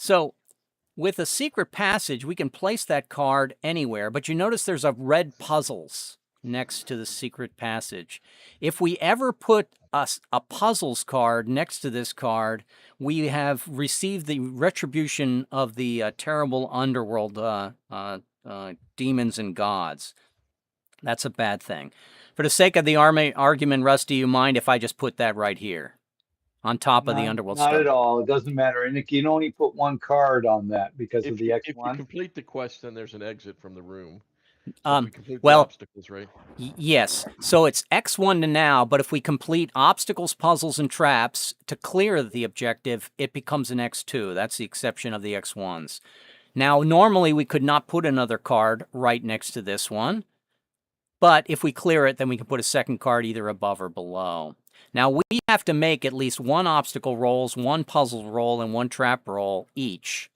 So with a secret passage, we can place that card anywhere, but you notice there's a red puzzles next to the secret passage. If we ever put a puzzles card next to this card, we have received the retribution of the terrible underworld demons and gods. That's a bad thing. For the sake of the argument, Rusty, you mind if I just put that right here on top of the underworld Not stuff? at all. It doesn't matter. And you can only put one card on that because of If the you X1. complete the quest, then there's an exit from the room. So Um, if we complete the well, obstacles, right? Yes. So it's X1 to now, but if we complete obstacles, puzzles, and traps to clear the objective, it becomes an X2. That's the exception of the X1s. Now, normally we could not put another card right next to this one, but if we clear it, then we can put a second card either above or below. Now, we have to make at least one obstacle rolls, one puzzle roll, and one trap roll each.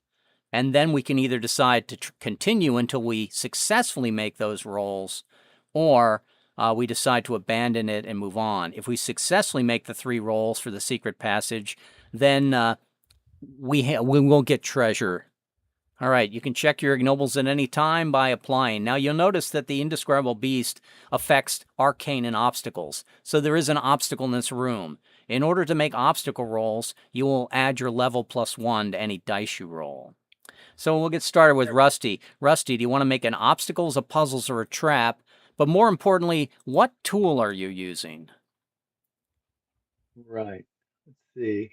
And then we can either decide to continue until we successfully make those rolls, or we decide to abandon it and move on. If we successfully make the 3 rolls for the secret passage, then we will get treasure. All right, you can check your ignobles at any time by applying. Now, you'll notice that the indescribable beast affects arcane and obstacles. So there is an obstacle in this room. In order to make obstacle rolls, you will add your level +1 to any dice you roll. So we'll get started with Rusty. Rusty, do you want to make an obstacles, a puzzles, or a trap? But more importantly, what tool are you using? Right. Let's see.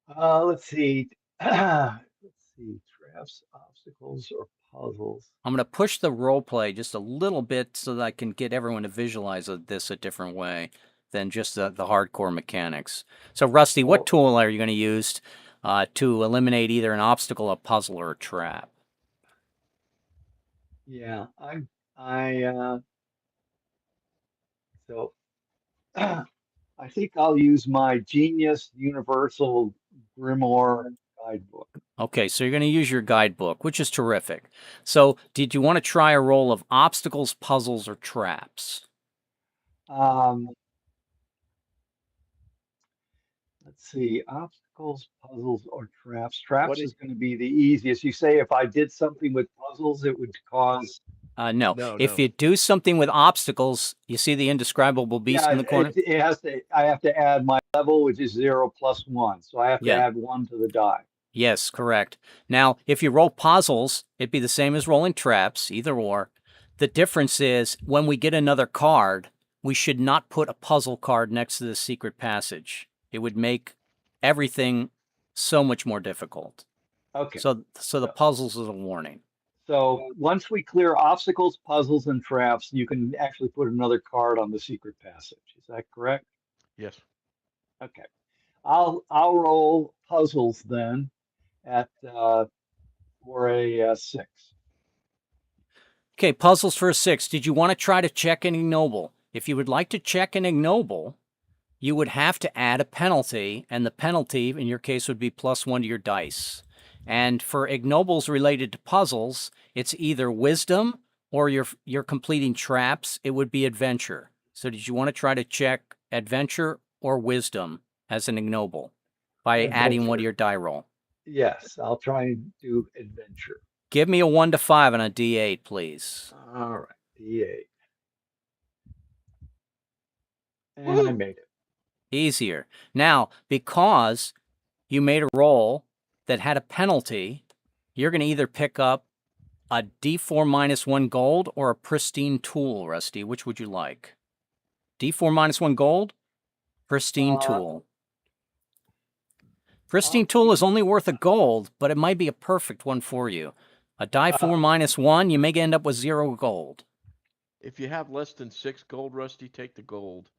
Let's see. Let's see. Traps, obstacles, or puzzles. I'm going to push the role play just a little bit so that I can get everyone to visualize this a different way than just the hardcore mechanics. So, Rusty, what tool are you going to use to eliminate either an obstacle, a puzzle, or a trap? Yeah, so I think I'll use my Genius Universal Grimoire guidebook. Okay, so you're going to use your guidebook, which is terrific. So, did you want to try a roll of obstacles, puzzles, or traps? Let's see, obstacles, puzzles, or traps. Traps is going to be the easiest. You say if I did something with puzzles, it would cause. No. If you do something with obstacles, you see the indescribable beast in the corner? It has to. I have to add my level, which is 0 + 1. So I have to add 1 to the die. Yes, correct. Now, if you roll puzzles, it'd be the same as rolling traps, either or. The difference is when we get another card, we should not put a puzzle card next to the secret passage. It would make everything so much more difficult. Okay. So the puzzles is a warning. So once we clear obstacles, puzzles, and traps, you can actually put another card on the secret passage. Is that correct? Yes. Okay. I'll roll puzzles then at for a 6. Okay, puzzles for a 6. Did you want to try to check an ignoble? If you would like to check an ignoble, you would have to add a penalty, and the penalty in your case would be +1 to your dice. And for ignobles related to puzzles, it's either wisdom or you're completing traps. It would be adventure. So did you want to try to check adventure or wisdom as an ignoble by adding 1 to your die roll? Yes, I'll try and do adventure. Give me a 1 to 5 on a D8, please. All right, D8. And I made it. Easier. Now, because you made a roll that had a penalty, you're going to either pick up a D4 -1 gold or a pristine tool, Rusty. Which would you like? D4 -1 gold? Pristine tool. Pristine tool is only worth a gold, but it might be a perfect one for you. A die 4 -1, you may end up with 0 gold. If you have less than 6 gold, Rusty, take the gold.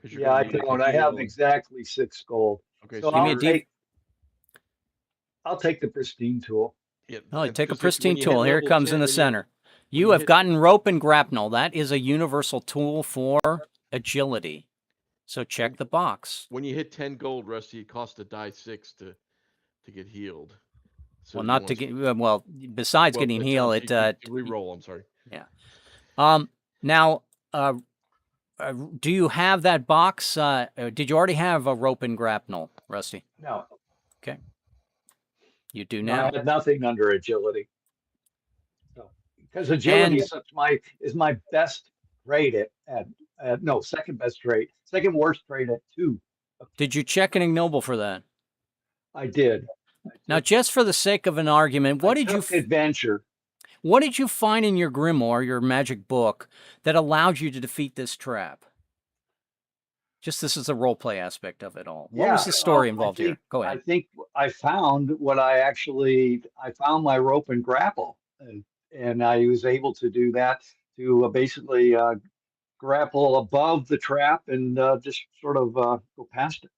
Yeah, I don't. I have exactly 6 gold. Okay, so I'll take the pristine tool. Yeah, oh, take a pristine tool. Here it comes in the center. You have gotten rope and grapnel. That is a universal tool for agility. So check the box. When you hit 10 gold, Rusty, it costs a die 6 to get healed. So well, not to get besides getting healed, it re-roll. I'm sorry. Yeah. Now, do you have that box? Did you already have a rope and grapnel, Rusty? No. Okay. You do No, I now. had nothing under agility. So, because agility is my best trait at no, second best trait, second worst trait at 2. Did you check an ignoble for that? I did. Now, just for the sake of an argument, what did you adventure? What did you find in your grimoire, your magic book, that allowed you to defeat this trap? Just this is a role play aspect of it all. What was the story involved here? Go ahead. I think I found I found my rope and grapple, and I was able to do that to basically grapple above the trap and just sort of go past it.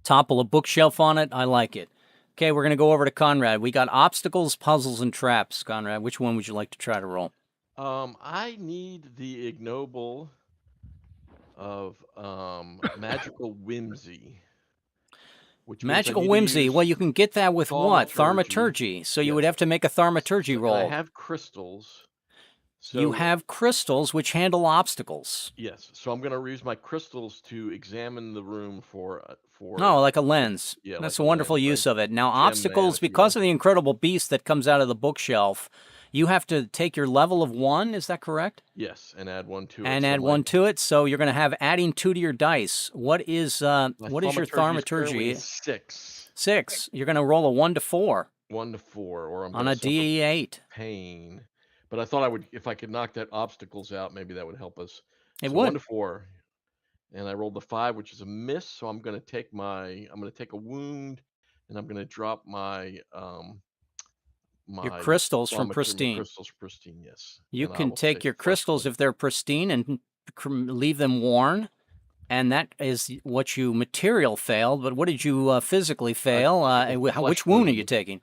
Topple a bookshelf on it. I like it. Okay, we're going to go over to Conrad. We got obstacles, puzzles, and traps. Conrad, which one would you like to try to roll? I need the ignoble of magical whimsy. Magical whimsy. Well, you can get that with what? Thaumaturgy. So you would have to make a thaumaturgy roll. I have crystals. So, you have crystals which handle obstacles. Yes. So I'm going to use my crystals to examine the room for. Oh, like a lens. Yeah, that's like a wonderful use of it. Now, obstacles, because of the incredible beast that comes out of the bookshelf, you have to take your level of 1. Is that correct? Yes, and add 1 to it. And add 1 to it. So you're going to have adding 2 to your dice. What is your thaumaturgy? 6. 6. You're going to roll a 1 to 4. 1 to 4, or I'm on a D8. Pain. But I thought if I could knock that obstacles out, maybe that would help us. It would. 1 to 4. And I rolled the 5, which is a miss. So I'm going to take a wound, and I'm going to drop my your crystals from pristine. Crystals pristine, yes. You can take your crystals if they're pristine and leave them worn, and that is what you material failed. But what did you physically fail? Which wound are you taking?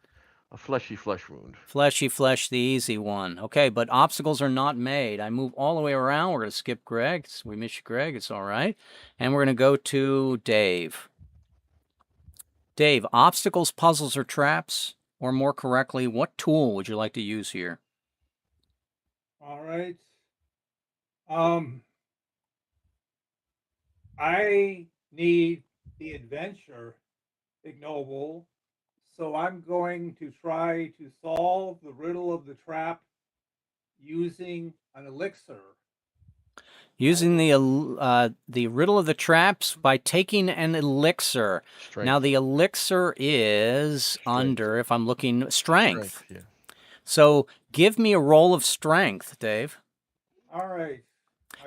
A fleshy flesh wound. Fleshy flesh, the easy one. Okay, but obstacles are not made. I move all the way around. We're going to skip Greg. We miss you, Greg. It's all right. And we're going to go to Dave. Dave, obstacles, puzzles, or traps? Or more correctly, what tool would you like to use here? All right. I need the adventure ignoble. So I'm going to try to solve the riddle of the trap using an elixir. Using the riddle of the traps by taking an elixir. Strength. Now the elixir is under, if I'm looking, strength. Yeah. So give me a roll of strength, Dave. All right.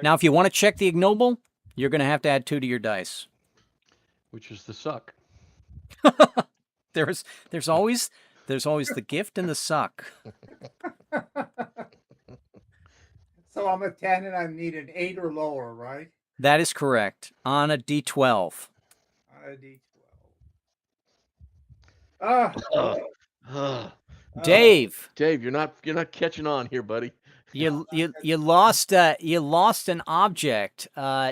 Now if you want to check the ignoble, you're going to have to add 2 to your dice. Which is the suck. There's always the gift and the suck. So I'm a 10 and I need an 8 or lower, right? That is correct. On a D12. On a D12. Dave, you're not catching on here, buddy. You lost an object.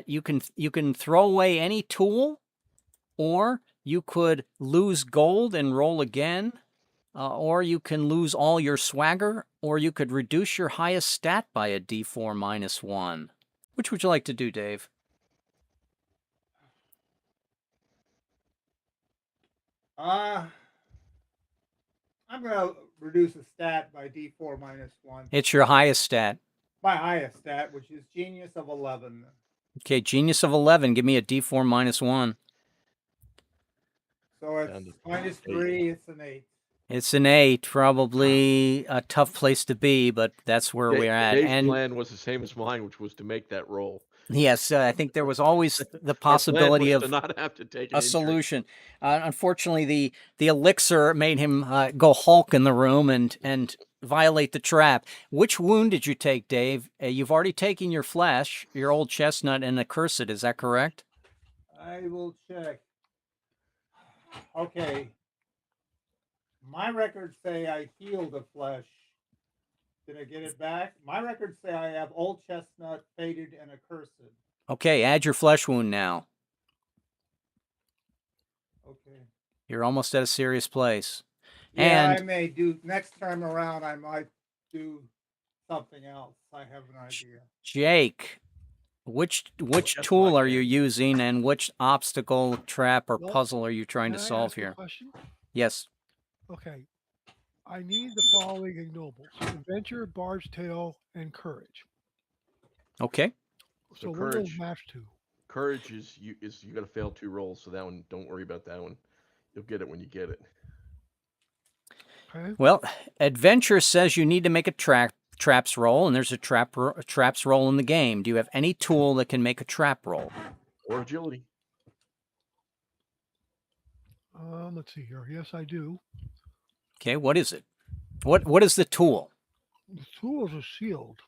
You can throw away any tool, or you could lose gold and roll again, or you can lose all your swagger, or you could reduce your highest stat by a D4 minus 1. Which would you like to do, Dave? I'm going to reduce a stat by D4 minus 1. It's your highest stat. My highest stat, which is Genius of 11. Okay, Genius of 11. Give me a D4 minus 1. So it's minus 3, it's an 8. It's an 8, probably a tough place to be, but that's where we're at. Dave's plan was the same as mine, which was to make that roll. Yes, I think there was always the possibility of to not have to take a solution. Unfortunately, the elixir made him go Hulk in the room and violate the trap. Which wound did you take, Dave? You've already taken your flesh, your old chestnut, and accursed. Is that correct? I will check. Okay. My records say I healed the flesh. Did I get it back? My records say I have old chestnut, faded, and accursed. Okay, add your flesh wound now. Okay. You're almost at a serious place. Yeah, I may do, next time around, I might do something else. I have an idea. Jake, which tool are you using, and which obstacle, trap, or puzzle are you trying to solve here? Question? Yes. Okay. I need the following ignobles: adventure, bard's tale, and courage. Okay. So So what are those courage, matched to? courage is you got to fail 2 rolls. So that one, don't worry about that one. You'll get it when you get it. Okay. Well, adventure says you need to make a traps roll, and there's a traps roll in the game. Do you have any tool that can make a trap roll? Or agility. Let's see here. Yes, I do. Okay, what is it? What is the tool? The tool is a shield.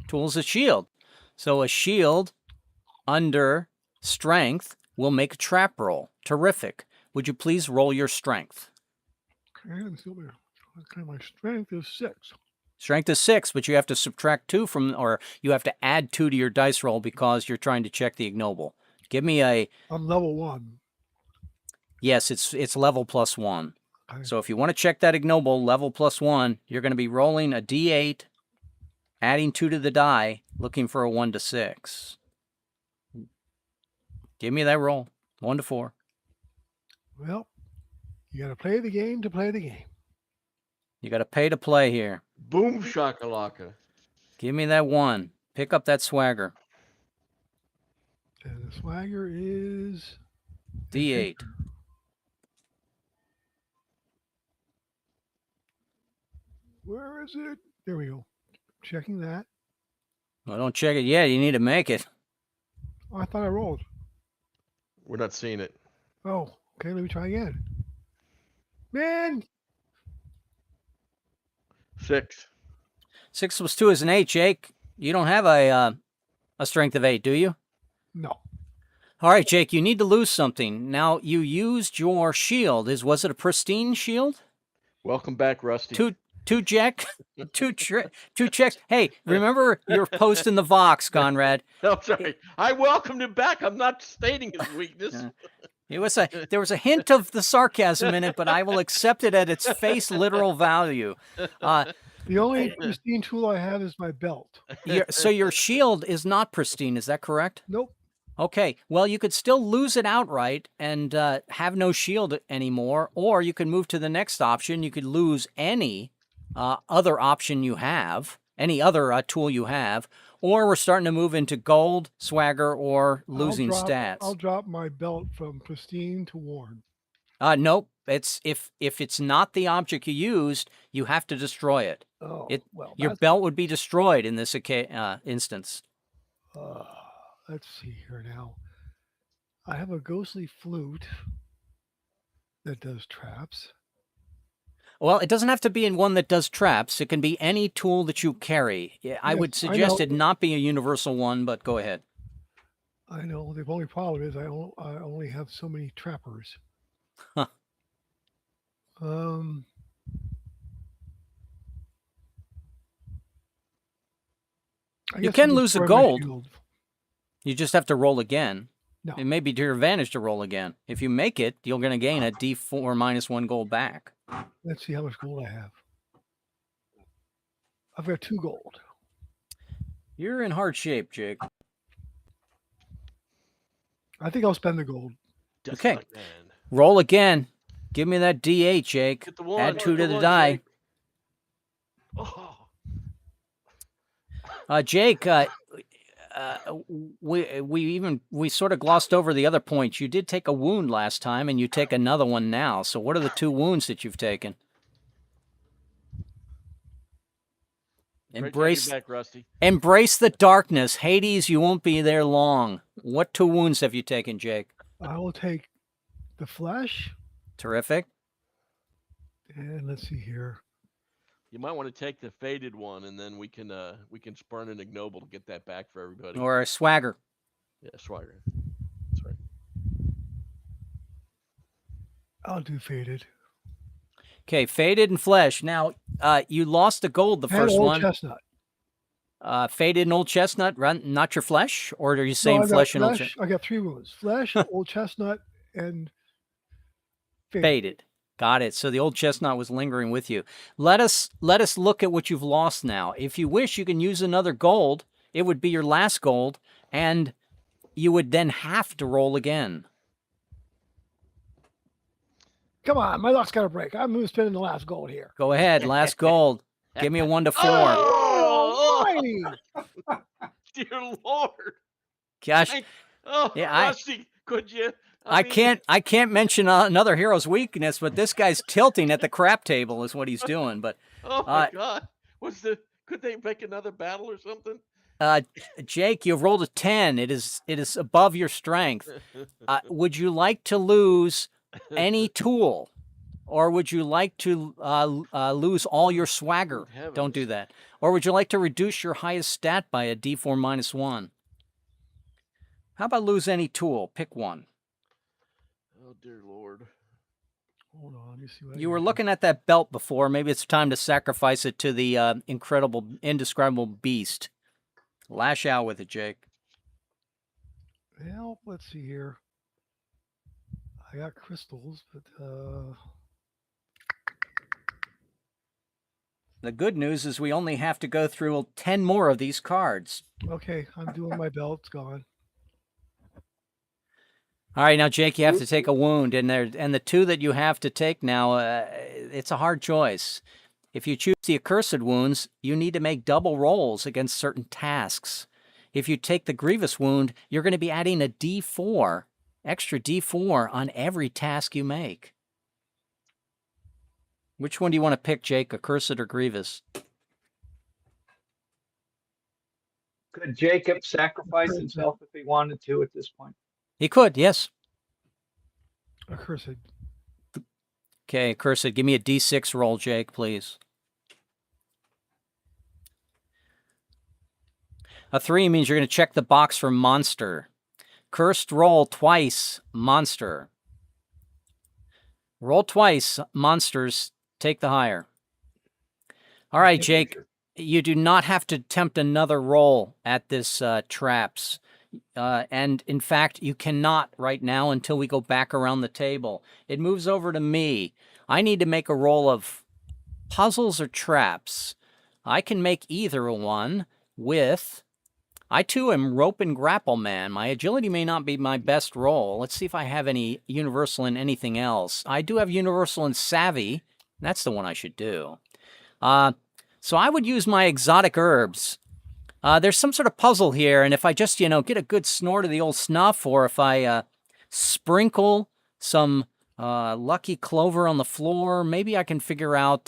Tool is a shield. So a shield under strength will make a trap roll. Terrific. Would you please roll your strength? Okay, let's see what my strength is 6. Strength is 6, but you have to subtract 2 from, or you have to add 2 to your dice roll because you're trying to check the ignoble. Give me a. I'm level 1. Yes, it's level +1. Okay. So if you want to check that ignoble, level +1, you're going to be rolling a d8, adding 2 to the die, looking for a 1 to 6. Give me that roll. 1 to 4. Well, you got to play the game to play the game. You got to pay to play here. Boom shakalaka. Give me that 1. Pick up that swagger. And the swagger is D8. Where is it? There we go. Checking that. Well, don't check it yet. You need to make it. Oh, I thought I rolled. We're not seeing it. Oh, okay. Let me try again. Man, 6. 6 plus 2 is an 8, Jake. You don't have a strength of 8, do you? no. All right, Jake, you need to lose something. Now, you used your shield. Was it a pristine shield? Welcome back, Rusty. Two checks. Hey, remember your post in the Vox, Conrad. I'm sorry. I welcomed him back. I'm not stating his weakness. There was a hint of the sarcasm in it, but I will accept it at its face literal value. The only pristine tool I have is my belt. So your shield is not pristine, is that correct? Nope. Okay, well, you could still lose it outright and have no shield anymore, or you could move to the next option. You could lose any other option you have, any other tool you have, or we're starting to move into gold, swagger, or losing stats. I'll drop my belt from pristine to worn. Nope. It's if it's not the object you used, you have to destroy it. Oh, well, your belt would be destroyed in this instance. Let's see here now. I have a ghostly flute that does traps. Well, it doesn't have to be in one that does traps. It can be any tool that you carry. I would suggest it not be a universal one, but go ahead. I know. The only problem is I only have so many trappers. Huh. You can lose a gold. You just have to roll again. No. It may be to your advantage to roll again. If you make it, you're going to gain a D4 minus 1 gold back. Let's see how much gold I have. I've got 2 gold. You're in hard shape, Jake. I think I'll spend the gold. Just Okay. like that. Roll again. Give me that D8, Jake. Get the one, Add 2 get to the one, die. Jake. Oh. Jake, we sort of glossed over the other points. You did take a wound last time, and you take another one now. So what are the 2 wounds that you've taken? Embrace back, Rusty. Embrace the darkness. Hades, you won't be there long. What 2 wounds have you taken, Jake? I will take the flesh. Terrific. And let's see here. You might want to take the faded one, and then we can spurn an ignoble to get that back for everybody. Or a swagger. Yeah, swagger. That's right. I'll do faded. Okay, faded and flesh. Now, you lost the gold the first old one. Chestnut. Faded and old chestnut, not your flesh? Or are you saying No, flesh and old chestnut? I got 3 wounds. Flesh, old chestnut, and Faded. Got it. So the old chestnut was lingering with you. Let us look at what you've lost now. If you wish, you can use another gold. It would be your last gold, and you would then have to roll again. Come on, my luck's got to break. I'm spending the last gold here. Go ahead, last gold. Give me a 1 to 4. Oh, righty. Dear Lord. Gosh, Oh, yeah, Rusty, could you? I mean, can't mention another hero's weakness, but this guy's tilting at the crap table is what he's doing. But Oh my God. Could they make another battle or something? Jake, you've rolled a 10. It is above your strength. Would you like to lose any tool, or would you like to lose all your swagger? Don't do that. Or would you like to reduce your highest stat by a D4 -1? How about lose any tool? Pick one. Oh dear Lord. Hold on, let me see what You were looking at that belt before. Maybe it's time to sacrifice it to the incredible, indescribable beast. Lash out with it, Jake. Well, let's see here. I got crystals, but The good news is we only have to go through 10 more of these cards. okay, I'm doing my belt. It's gone. All right, now Jake, you have to take a wound, and the two that you have to take now, it's a hard choice. If you choose the accursed wounds, you need to make double rolls against certain tasks. If you take the grievous wound, you're going to be adding a D4, extra D4 on every task you make. Which one do you want to pick, Jake, accursed or grievous? Could Jacob sacrifice himself if he wanted to at this point? He could, yes. Accursed. Okay, accursed, give me a D6 roll, Jake, please. A 3 means you're going to check the box for monster. Cursed roll twice, monster. Roll twice, monsters, take the higher. All right, Jake, you do not have to attempt another roll at this traps. And in fact, you cannot right now until we go back around the table. It moves over to me. I need to make a roll of puzzles or traps. I can make either one with... I, too, am rope and grapple man. My agility may not be my best roll. Let's see if I have any universal in anything else. I do have universal in savvy. That's the one I should do. So I would use my exotic herbs. There's some sort of puzzle here, and if I just, get a good snort of the old snuff, or if I sprinkle some lucky clover on the floor, maybe I can figure out,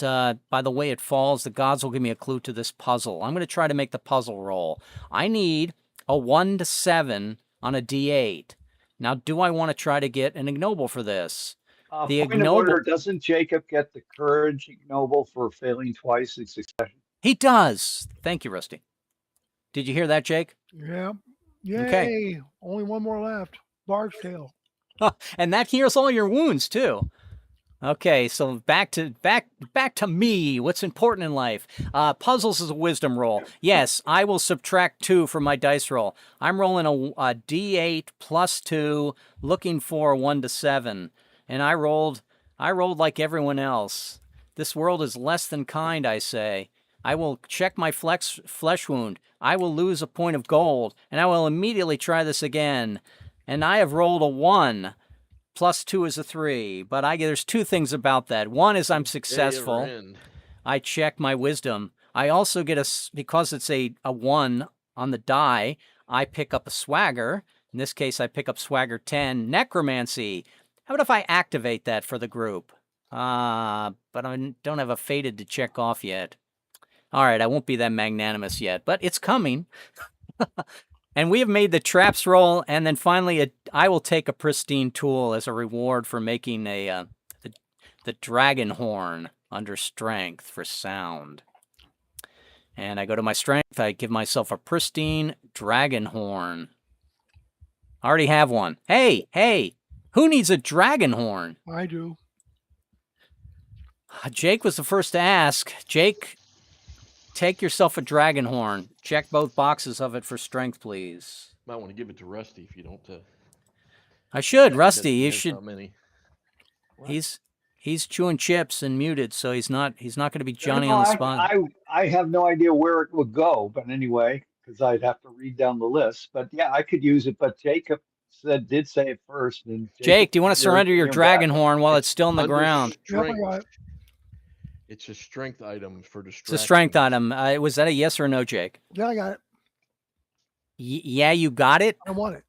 by the way it falls, the gods will give me a clue to this puzzle. I'm going to try to make the puzzle roll. I need a 1 to 7 on a D8. Now, do I want to try to get an ignoble for this? The Point of ignoble... order, doesn't Jacob get the courage ignoble for failing twice in succession? He does. Thank you, Rusty. Did you hear that, Jake? Yeah. Yay. Okay. Only one more left. Large tail. And that heals all your wounds, too. Okay, so back to me. What's important in life? Puzzles is a wisdom roll. Yes, I will subtract 2 from my dice roll. I'm rolling a D8 plus 2, looking for a 1 to 7. And I rolled like everyone else. This world is less than kind, I say. I will check my flesh wound. I will lose a point of gold, and I will immediately try this again. And I have rolled a 1. Plus 2 is a 3. But there's 2 things about that. One is I'm successful. I check my wisdom. I also get because it's a 1 on the die, I pick up a swagger. In this case, I pick up swagger 10. Necromancy. How about if I activate that for the group? But I don't have a fated to check off yet. All right, I won't be that magnanimous yet, but it's coming. And we have made the traps roll, and then finally, I will take a pristine tool as a reward for making the dragon horn under strength for sound. And I go to my strength. I give myself a pristine dragon horn. I already have one. Hey, who needs a dragon horn? I do. Jake was the first to ask. Jake, take yourself a dragon horn. Check both boxes of it for strength, please. Might want to give it to Rusty if you don't. I should, Rusty. You There's should. not many. He's chewing chips and muted, so he's not going to be Johnny on the spot. I have no idea where it would go, but anyway, because I'd have to read down the list. But yeah, I could use it. But Jacob did say it first. And Jake, do you want to you're- surrender your you're dragon back. horn while it's still in the Under ground? Yep, I strength. got it. It's a strength item for It's distraction. a strength item. Was that a yes or no, Jake? Yeah, I got it. Yeah, you got it. I want it.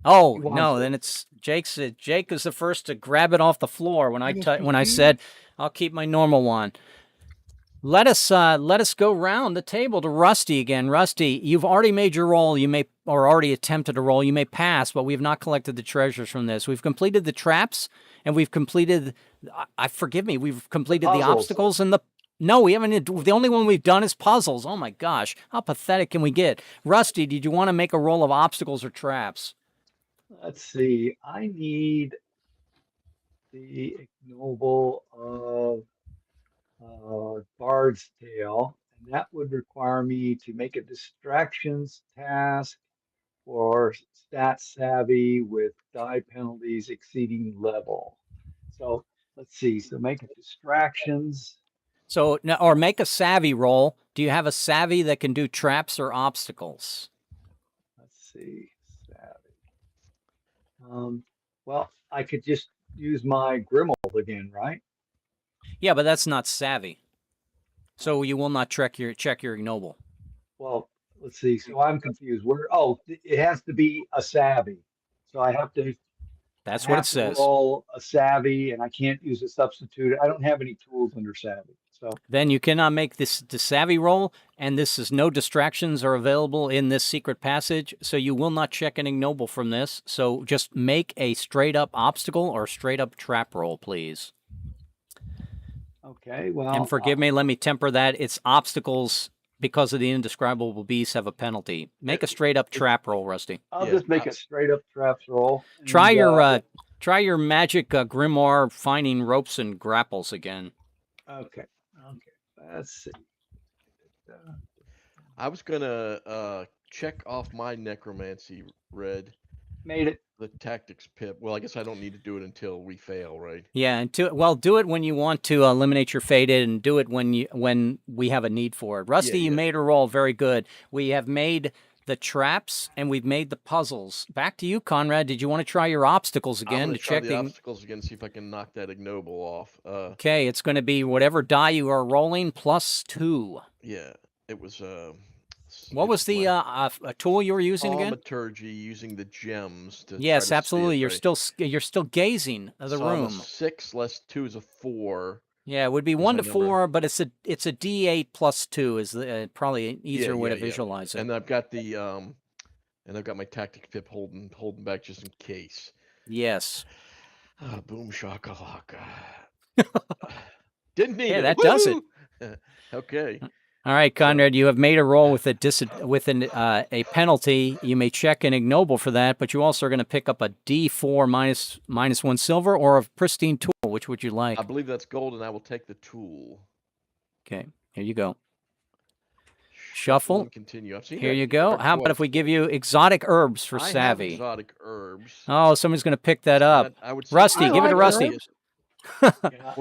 Oh He wants no, it. then it's Jake's. Jake is the first to grab it off the floor when I And it's when I 15? said I'll keep my normal one. Let us go round the table to Rusty again. Rusty, you've already made your roll. You may or already attempted a roll. You may pass, but we have not collected the treasures from this. We've completed the traps and we've completed. Forgive me. We've completed the Puzzles. obstacles and the. No, we haven't. The only one we've done is puzzles. Oh my gosh, how pathetic can we get? Rusty, did you want to make a roll of obstacles or traps? Let's see. I need the ignoble of Bard's Tale, and that would require me to make a distractions task for stat savvy with die penalties exceeding level. So let's see. So make a distractions. So, or make a savvy roll. Do you have a savvy that can do traps or obstacles? Let's see. Savvy. Well, I could just use my Grimold again, right? Yeah, but that's not savvy. So you will not check your ignoble. Well, let's see. So I'm confused. It has to be a savvy. So I have to. That's I what have it to says. roll a savvy, and I can't use a substitute. I don't have any tools under savvy. So Then you cannot make this the savvy roll, and this is no distractions are available in this secret passage, so you will not check an ignoble from this. So just make a straight up obstacle or straight up trap roll, please. okay. Well, And forgive me, let me temper that. It's obstacles because of the indescribable beasts have a penalty. Make a straight up trap roll, Rusty. I'll Yeah, just make a straight up traps roll. and, Try your magic grimoire finding ropes and grapples again. Okay. Let's see. I was gonna check off my necromancy, Red. Made it. The tactics pip. Well, I guess I don't need to do it until we fail, right? Yeah, and do it when you want to eliminate your faded, and do it when we have a need for it. Rusty, you yeah. made a roll, very good. We have made the traps and we've made the puzzles. Back to you, Conrad. Did you want to try your obstacles I'm again gonna to try check the obstacles again, see if I can knock that ignoble off. Okay, it's going to be whatever die you are rolling plus 2. Yeah, it was. What was the tool you were using again? Thaumaturgy, using the gems to. Yes, try to absolutely. See it, You're still gazing at the so I'm a room. 6 less 2 is a 4. Yeah, it would be 1 to my number. 4, but it's a D8 plus 2 is probably an easier way to visualize it. And I've got the and I've got my tactics pip holding back just in case. Yes. Boom shakalaka. Didn't need Yeah, it. that does it. Okay. All right, Conrad, you have made a roll with a penalty. You may check an ignoble for that, but you also are going to pick up a D4 minus 1 silver or a pristine tool. Which would you like? I believe that's gold, and I will take the tool. Okay, here you go. Shuffle. And continue. I've seen Here that you go. card How about if twice. we give you exotic herbs for I have savvy? exotic herbs. Oh, somebody's going to pick that up. I would say Rusty, I give it to like Rusty. herbs. Well,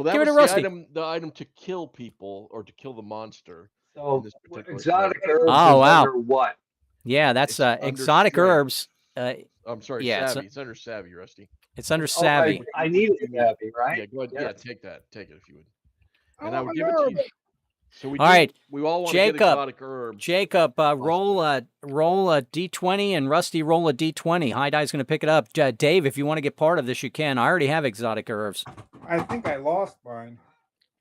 that Give it was to Rusty. the item to kill people or to kill the monster. So this particular exotic card. herbs Oh, is wow. under what? Yeah, that's It's under exotic strength. herbs. I'm sorry, Yeah, savvy. It's under savvy, Rusty. It's under Oh, savvy. I need a savvy, right? Yeah, go ahead. Yeah, Yeah. take that. Take it if you would. I And I want would an give it to you. herb. So we All do- right, we all want to get Jacob. exotic herbs. Jacob, roll a D20, and Rusty roll a D20. High Die's going to pick it up. Dave, if you want to get part of this, you can. I already have exotic herbs. I think I lost mine.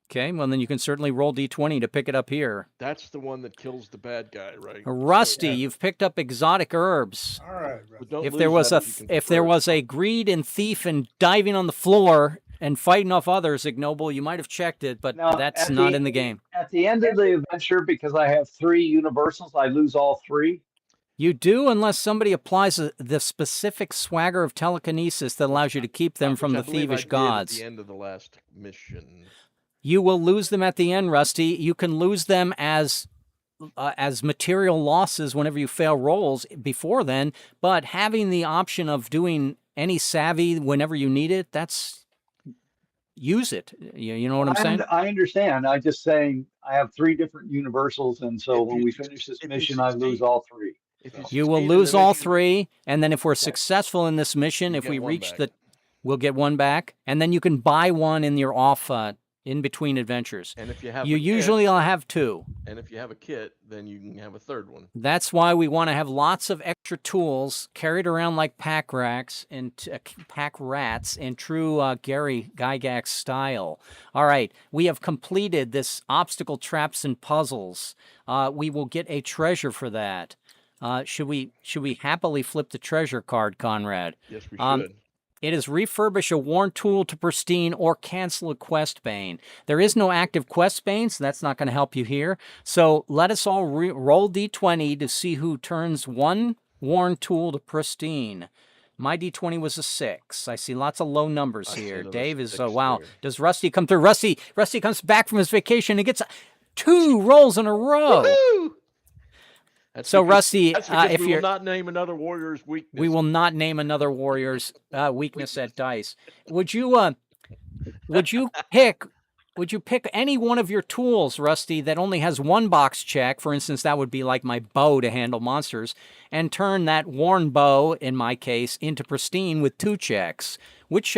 Okay, well then you can certainly roll D20 to pick it up here. That's the one that kills the bad guy, right? Rusty, yeah. you've picked up exotic herbs. All right. But don't If lose there was that a if you can if there convert. was a greed and thief and diving on the floor and fighting off others, ignoble, you might have checked it, but Now, that's at not in the game. At the end of the adventure, because I have 3 universals, I lose all 3. You do, unless somebody applies the specific swagger of telekinesis that allows you to keep them from Which I the believe I thievish did gods. At the end of the last mission. You will lose them at the end, Rusty. You can lose them as material losses whenever you fail rolls before then, but having the option of doing any savvy whenever you need it, use it. You know what I'm saying? I understand. I'm just saying I have 3 different universals, and so If when you we suc- finish this if you mission, I lose succeed- all 3. If you So- You will succeed in lose the all mission, 3, and then if we're successful in this mission, You if get we one reach back. the, we'll get 1 back, and then you can buy 1 in your off in between adventures. and if you have You a kit, usually will have 2. and if you have a kit, then you can have a 3rd one. That's why we want to have lots of extra tools carried around like pack rats and pack rats in true Gary Gygax style. All right, we have completed this obstacle traps and puzzles. We will get a treasure for that. Should we happily flip the treasure card, Conrad? Yes, we should. It is refurbish a worn tool to pristine or cancel a quest bane. There is no active quest bane, so that's not going to help you here. So let us all roll d20 to see who turns 1 worn tool to pristine. My d20 was a 6. I see lots of low numbers I see here. another Dave is, 6 wow. there. Does Rusty come through? Rusty comes back from his vacation and gets 2 rolls in a row. Woohoo! That's So, because- Rusty, that's because if we you're... will not name another warrior's weakness. We will not name another warrior's weakness at dice. Would you pick any one of your tools, Rusty, that only has 1 box check? For instance, that would be like my bow to handle monsters, and turn that worn bow, in my case, into pristine with 2 checks. Which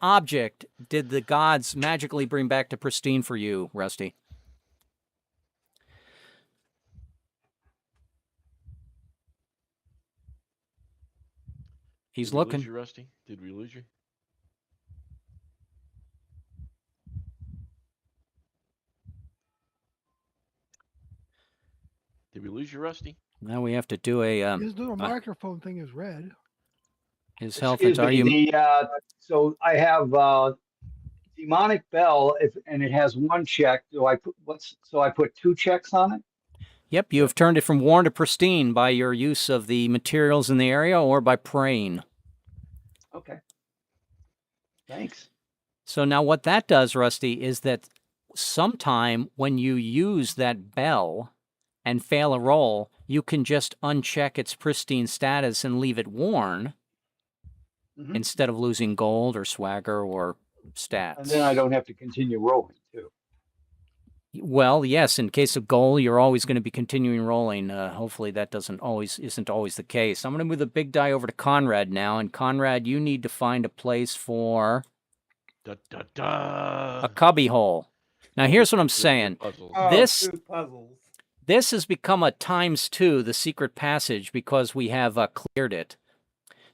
object did the gods magically bring back to pristine for you, Rusty? He's Did we looking. lose you, Rusty? Did we lose you? Did we lose you, Rusty? Now we have to do a His little microphone thing is red. his health. Excuse Are me, you? so I have demonic bell, and it has 1 check. Do I put So I put 2 checks on it. Yep, you have turned it from worn to pristine by your use of the materials in the area or by praying. Okay. Thanks. So now what that does, Rusty, is that sometime when you use that bell and fail a roll, you can just uncheck its pristine status and leave it worn Mhm. instead of losing gold or swagger or stats. And then I don't have to continue rolling too. Well, yes, in case of goal, you're always going to be continuing rolling. Hopefully that isn't always the case. I'm going to move the big die over to Conrad now, and Conrad, you need to find a place for Da, da, da. a cubby hole. Now, here's what I'm saying. Puzzles. Oh, This- 2 puzzles. This has become a ×2, the secret passage, because we have cleared it.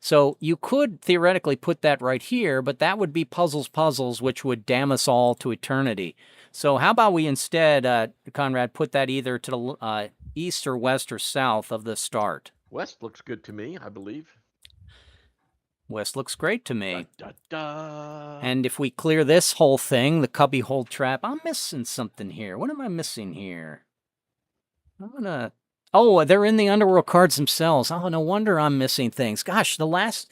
So you could theoretically put that right here, but that would be puzzles, which would damn us all to eternity. So how about we instead, Conrad, put that either to the east or west or south of the start? West looks good to me, I believe. West looks great to me. Da, da, da. And if we clear this whole thing, the cubby hole trap, I'm missing something here. What am I missing here? I'm gonna... Oh, they're in the Underworld cards themselves. Oh, no wonder I'm missing things. Gosh, the last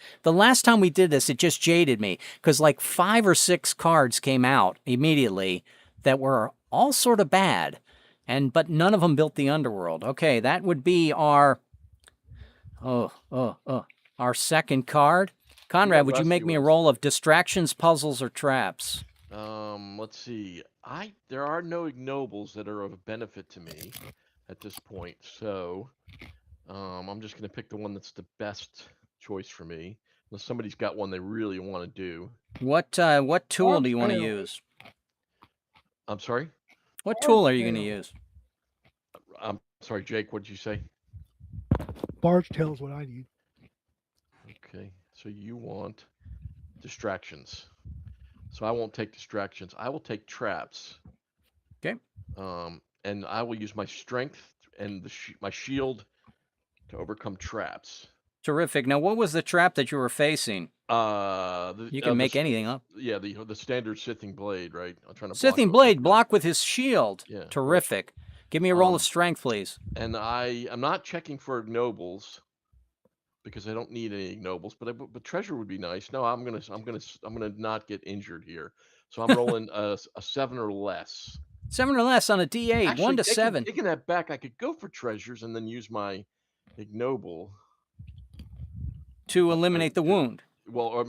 time we did this, it just jaded me. Because like 5 or 6 cards came out immediately that were all sort of bad. But none of them built the Underworld. Okay, that would be our... our second card. Conrad, would you make me a roll of distractions, puzzles, or traps? Let's see. There are no ignobles that are of benefit to me at this point, so I'm just gonna pick the one that's the best choice for me. Unless somebody's got one they really want to do. What tool do you want to Arcane. use? I'm sorry. What tool are you going to Arcane. use? I'm sorry, Jake. What did you say? Barge tail is what I need. Okay, so you want distractions. So I won't take distractions. I will take traps. Okay. And I will use my strength and my shield to overcome traps. Terrific. Now, what was the trap that you were facing? You can make anything up. Yeah, the standard scything blade, right? I'm trying to Scything block blade, block with his shield. Yeah, right. Terrific. Give me a roll of strength, please. And I'm not checking for ignobles because I don't need any ignobles, but treasure would be nice. No, I'm gonna not get injured here. So I'm rolling a 7 or less. 7 or less on a D8, Actually, 1 to 7. Taking that back, I could go for treasures and then use my ignoble To eliminate the wound. Well,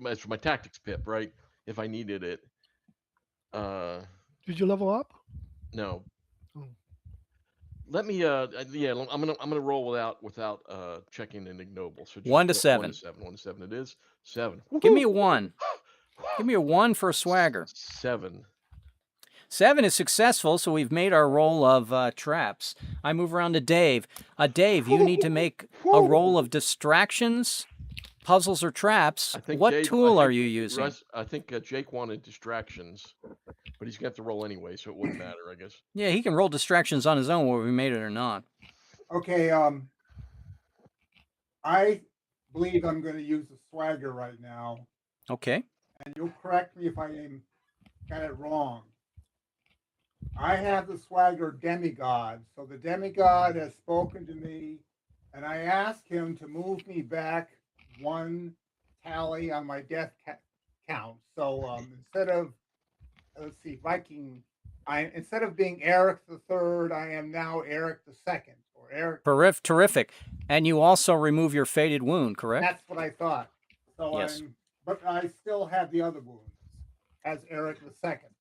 as for my tactics pip, right? If I needed it. Did you level up? No. Oh. Let me yeah, I'm gonna roll without checking an ignoble. So just 1 to 1 7. to 7. 1 to 7 it is. 7. Give me a Woohoo! 1. Give me a 1 for a swagger. 7. 7 is successful, so we've made our roll of traps. I move around to Dave. Dave, you need to make a roll of distractions, puzzles, or traps. I think What Dave, tool are you using? I think Jake wanted distractions, but he's got to roll anyway, so it wouldn't matter, I guess. Yeah, he can roll distractions on his own, whether we made it or not. Okay, I believe I'm going to use the swagger right now, Okay. and you'll correct me if I got it wrong. I have the swagger demigod, so the demigod has spoken to me, and I asked him to move me back 1 tally on my death count. So instead of, let's see, Viking, instead of being Eric the Third, I am now Eric the Second, or Eric. Terrific. And you also remove your faded wound, correct? That's what I thought. So Yes. but I still have the other wounds as Eric the Second.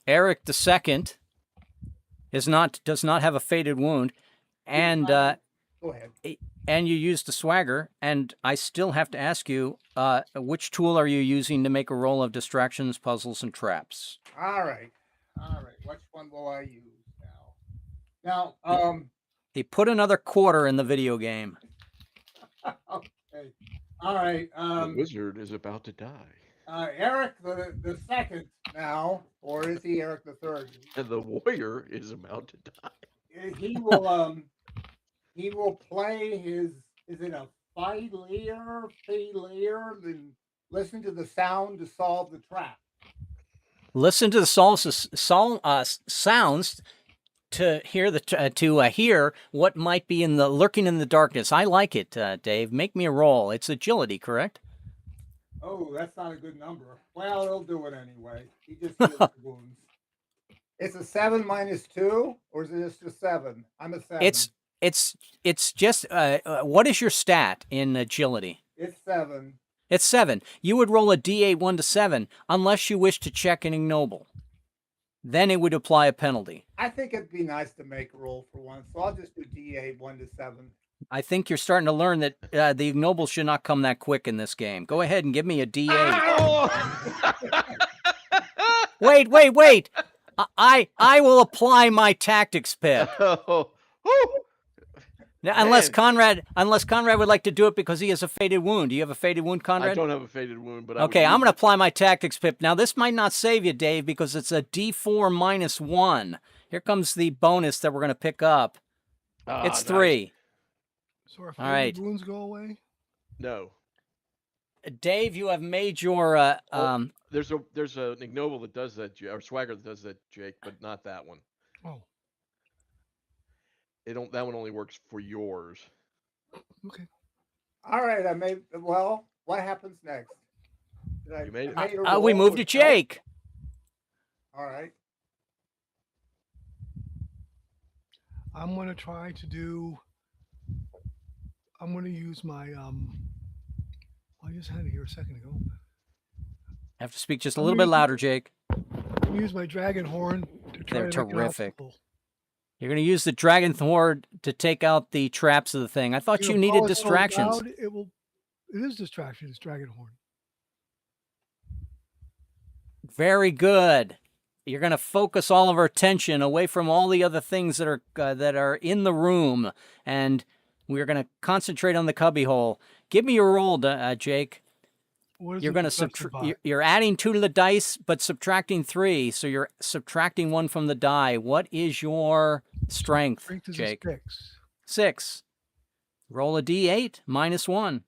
Eric II does not have a faded wound, and Go ahead. and you used the swagger, and I still have to ask you, which tool are you using to make a roll of distractions, puzzles, and traps? All right. Which one will I use now? Now, He put another quarter in the video game. okay. All right. The wizard is about to die. Eric the Second now, or is he Eric the Third? And the warrior is about to die. He will play his. Is it a Fileer, and listen to the sound to solve the trap. Listen to the sounds to hear hear what might be lurking in the darkness. I like it, Dave. Make me a roll. It's agility, correct? Oh, that's not a good number. Well, he'll do it anyway. He just heals the wounds. It's a 7 minus 2, or is it just a 7? I'm a 7. It's just what is your stat in agility? It's 7. It's 7. You would roll a D8 1 to 7 unless you wish to check an ignoble. Then it would apply a penalty. I think it'd be nice to make a roll for once, so I'll just do D8 1 to 7. I think you're starting to learn that the ignoble should not come that quick in this game. Go ahead and give me a D8. Wait. I will apply my tactics pip. Now, unless Conrad would like to do it because he has a faded wound. Do you have a faded wound, Conrad? I don't have a faded wound, but okay, I'm going to apply my tactics pip. Now, this might not save you, Dave, because it's a D4 minus 1. Here comes the bonus that we're going to pick up. It's 3. So our all right. wounds go away? No. Dave, you have made your there's an ignoble that does that, or swagger that does that, Jake, but not that one. Oh. That one only works for yours. Okay. All right, well, what happens next? You made it. We moved to Jake. All right. I'm going to try to do. I'm going to use my. I just had it here a second ago. Have to speak just a little bit louder, Jake. I'm going to use my dragon horn to try They're to make an terrific. obstacle. You're going to use the dragon horn to take out the traps of the thing. I thought you needed distractions. Loud, it is distraction. It's dragon horn. Very good. You're going to focus all of our attention away from all the other things that are in the room, and we're going to concentrate on the cubbyhole. Give me your roll, Jake. You're going to you're adding 2 to the dice, but subtracting 3, so you're subtracting 1 from the die. What is your strength, Is Jake? 6. 6. Roll a D8 minus 1.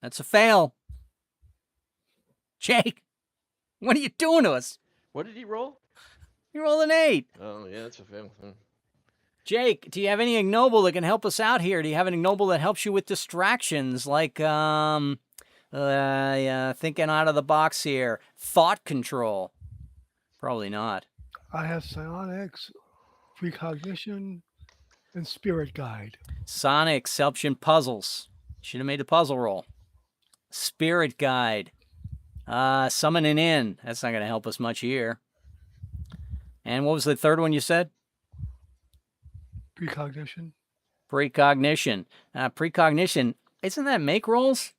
That's a fail. Jake, what are you doing to us? What did he roll? You rolled an 8. Oh, yeah, that's a fail. Jake, do you have any ignoble that can help us out here? Do you have an ignoble that helps you with distractions, like thinking out of the box here? Thought control. Probably not. I have psionics, precognition, and spirit guide. Sonics helps you in puzzles. Should have made the puzzle roll. Spirit guide. Summoning in. That's not going to help us much here. And what was the third one you said? Precognition. Precognition. Precognition. Isn't that make rolls?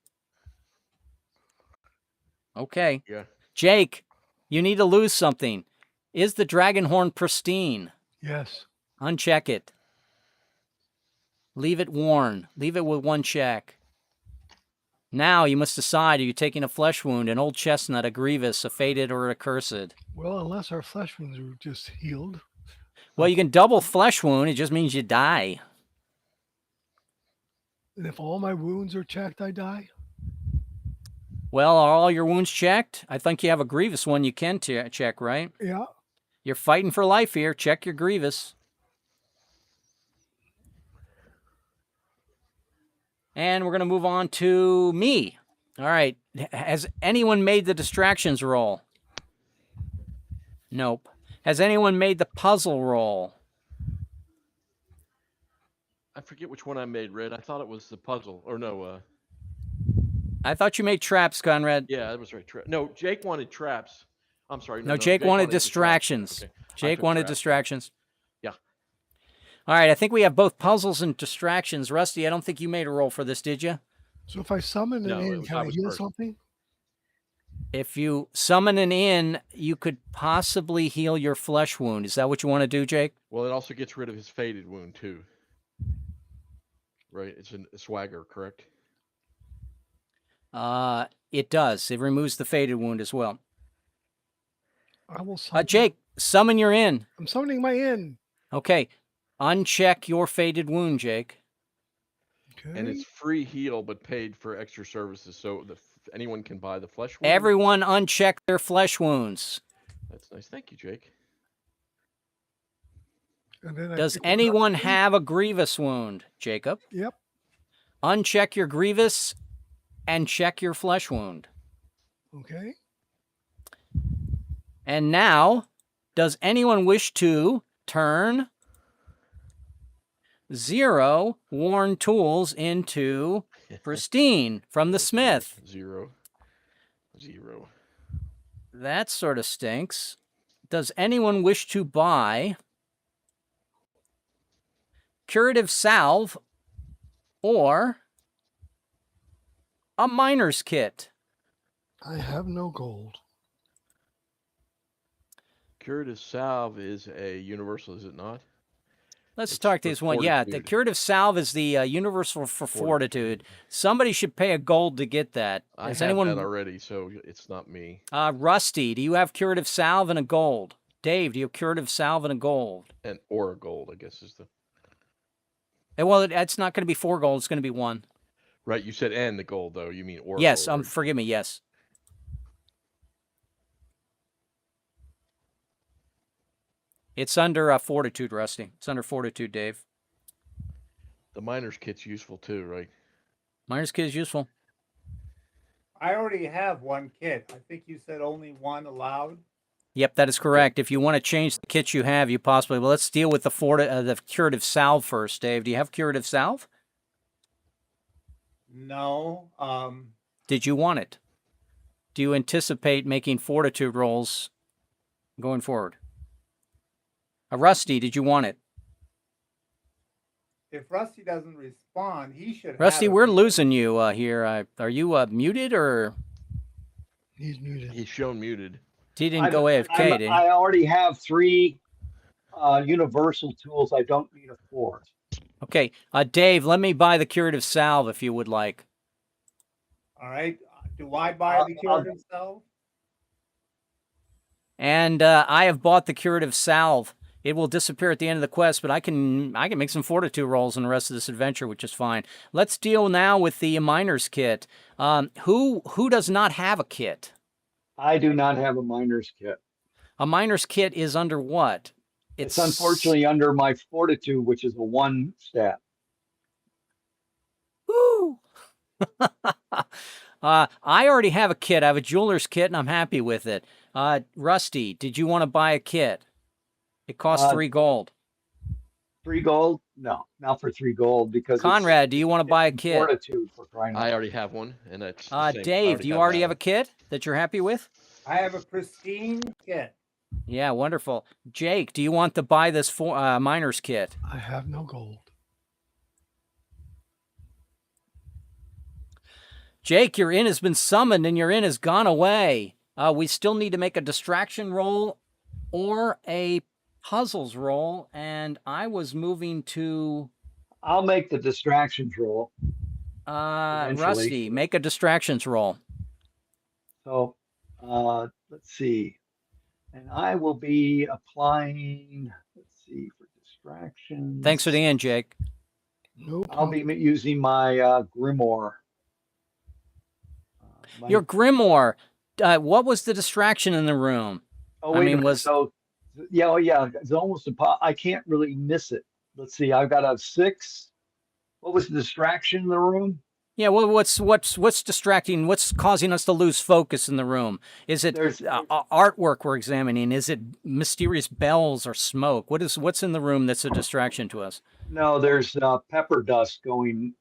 Okay. Yeah. Jake, you need to lose something. Is the dragon horn pristine? Yes. Uncheck it. Leave it worn. Leave it with 1 check. Now you must decide, are you taking a flesh wound, an old chestnut, a grievous, a faded, or a cursed? Well, unless our flesh wounds are just healed. Well, you can double flesh wound. It just means you die. And if all my wounds are checked, I die? Well, are all your wounds checked? I think you have a grievous one you can check, right? Yeah. You're fighting for life here. Check your grievous. And we're going to move on to me. All right. Has anyone made the distractions roll? Nope. Has anyone made the puzzle roll? I forget which one I made, Red. I thought it was the puzzle. Or no, I thought you made traps, Conrad. yeah, that was right. No, Jake wanted traps. I'm sorry. No, Jake wanted distractions. distractions. Okay. Jake took wanted traps. distractions. Yeah. All right. I think we have both puzzles and distractions. Rusty, I don't think you made a roll for this, did you? So if I summon No, an it in, was- can I I was heal first. something? If you summon an in, you could possibly heal your flesh wound. Is that what you want to do, Jake? Well, it also gets rid of his faded wound too. Right? It's a swagger, correct? It does. It removes the faded wound as well. I will summon. Jake, summon your in. I'm summoning my in. Okay. Uncheck your faded wound, Jake. Okay. And it's free heal, but paid for extra services. So anyone can buy the flesh wound. Everyone uncheck their flesh wounds. That's nice. Thank you, Jake. And then I Does pick one up. anyone have a grievous wound, Jacob? Yep. Uncheck your grievous and check your flesh wound. Okay. And now, does anyone wish to turn 0 worn tools into pristine from the smith? 0. That sort of stinks. Does anyone wish to buy curative salve or a miner's kit? I have no gold. Curative salve is a universal, is it not? Let's It's talk for this one. Yeah, the Fortitude. curative salve is the universal for fortitude. Somebody should pay a gold to get that. I Has have anyone? that already, so it's not me. Rusty, do you have curative salve and a gold? Dave, do you have curative salve and a gold? And or a gold, I guess is the Well, it's not going to be 4 gold. It's going to be 1. right. You said and the gold though. You mean or? Yes. gold, right? Forgive me. Yes. It's under fortitude, Rusty. It's under fortitude, Dave. The miner's kit's useful too, right? Miner's kit is useful. I already have 1 kit. I think you said only 1 allowed. Yep, that is correct. If you want to change the kit you have, you possibly. Well, let's deal with the curative salve first, Dave. Do you have curative salve? No. Did you want it? Do you anticipate making fortitude rolls going forward? Rusty, did you want it? If Rusty doesn't respond, he should have Rusty, it. we're losing you here. Are you muted or He's muted. He's shown muted. he didn't go AFK? Did he? I already have 3 universal tools. I don't need a 4th. Okay, Dave, let me buy the curative salve if you would like. All right. Do I buy the curative salve? And I have bought the curative salve. It will disappear at the end of the quest, but I can make some fortitude rolls in the rest of this adventure, which is fine. Let's deal now with the miner's kit. Who does not have a kit? I do not have a miner's kit. A miner's kit is under what? It's unfortunately under my fortitude, which is a 1 stat. Woo! I already have a kit. I have a jeweler's kit, and I'm happy with it. Rusty, did you want to buy a kit? It costs 3 gold. 3 gold? No, not for 3 gold because Conrad, do you want to buy a it's kit? fortitude for crying out I loud. already have one, and that's the same. I Dave, do you already have a kit that you're happy with? I have a pristine kit. Yeah, wonderful. Jake, do you want to buy this miner's kit? I have no gold. Jake, your inn has been summoned and your inn has gone away. We still need to make a distraction roll or a puzzles roll, and I was moving to I'll make the distractions roll. Eventually. Rusty. Make a distractions roll. So let's see. And I will be applying, let's see, for distractions. Thanks for the end, Jake. No I'll be problem. using my Grimoire. Your Grimoire. What was the distraction in the room? Oh, I wait mean, a minute. was So, yeah, it's almost I can't really miss it. Let's see. I've got a 6. What was the distraction in the room? yeah. Well, what's distracting? What's causing us to lose focus in the room? Is it There's artwork we're examining? Is it mysterious bells or smoke? What's in the room that's a distraction to us? no, there's pepper dust going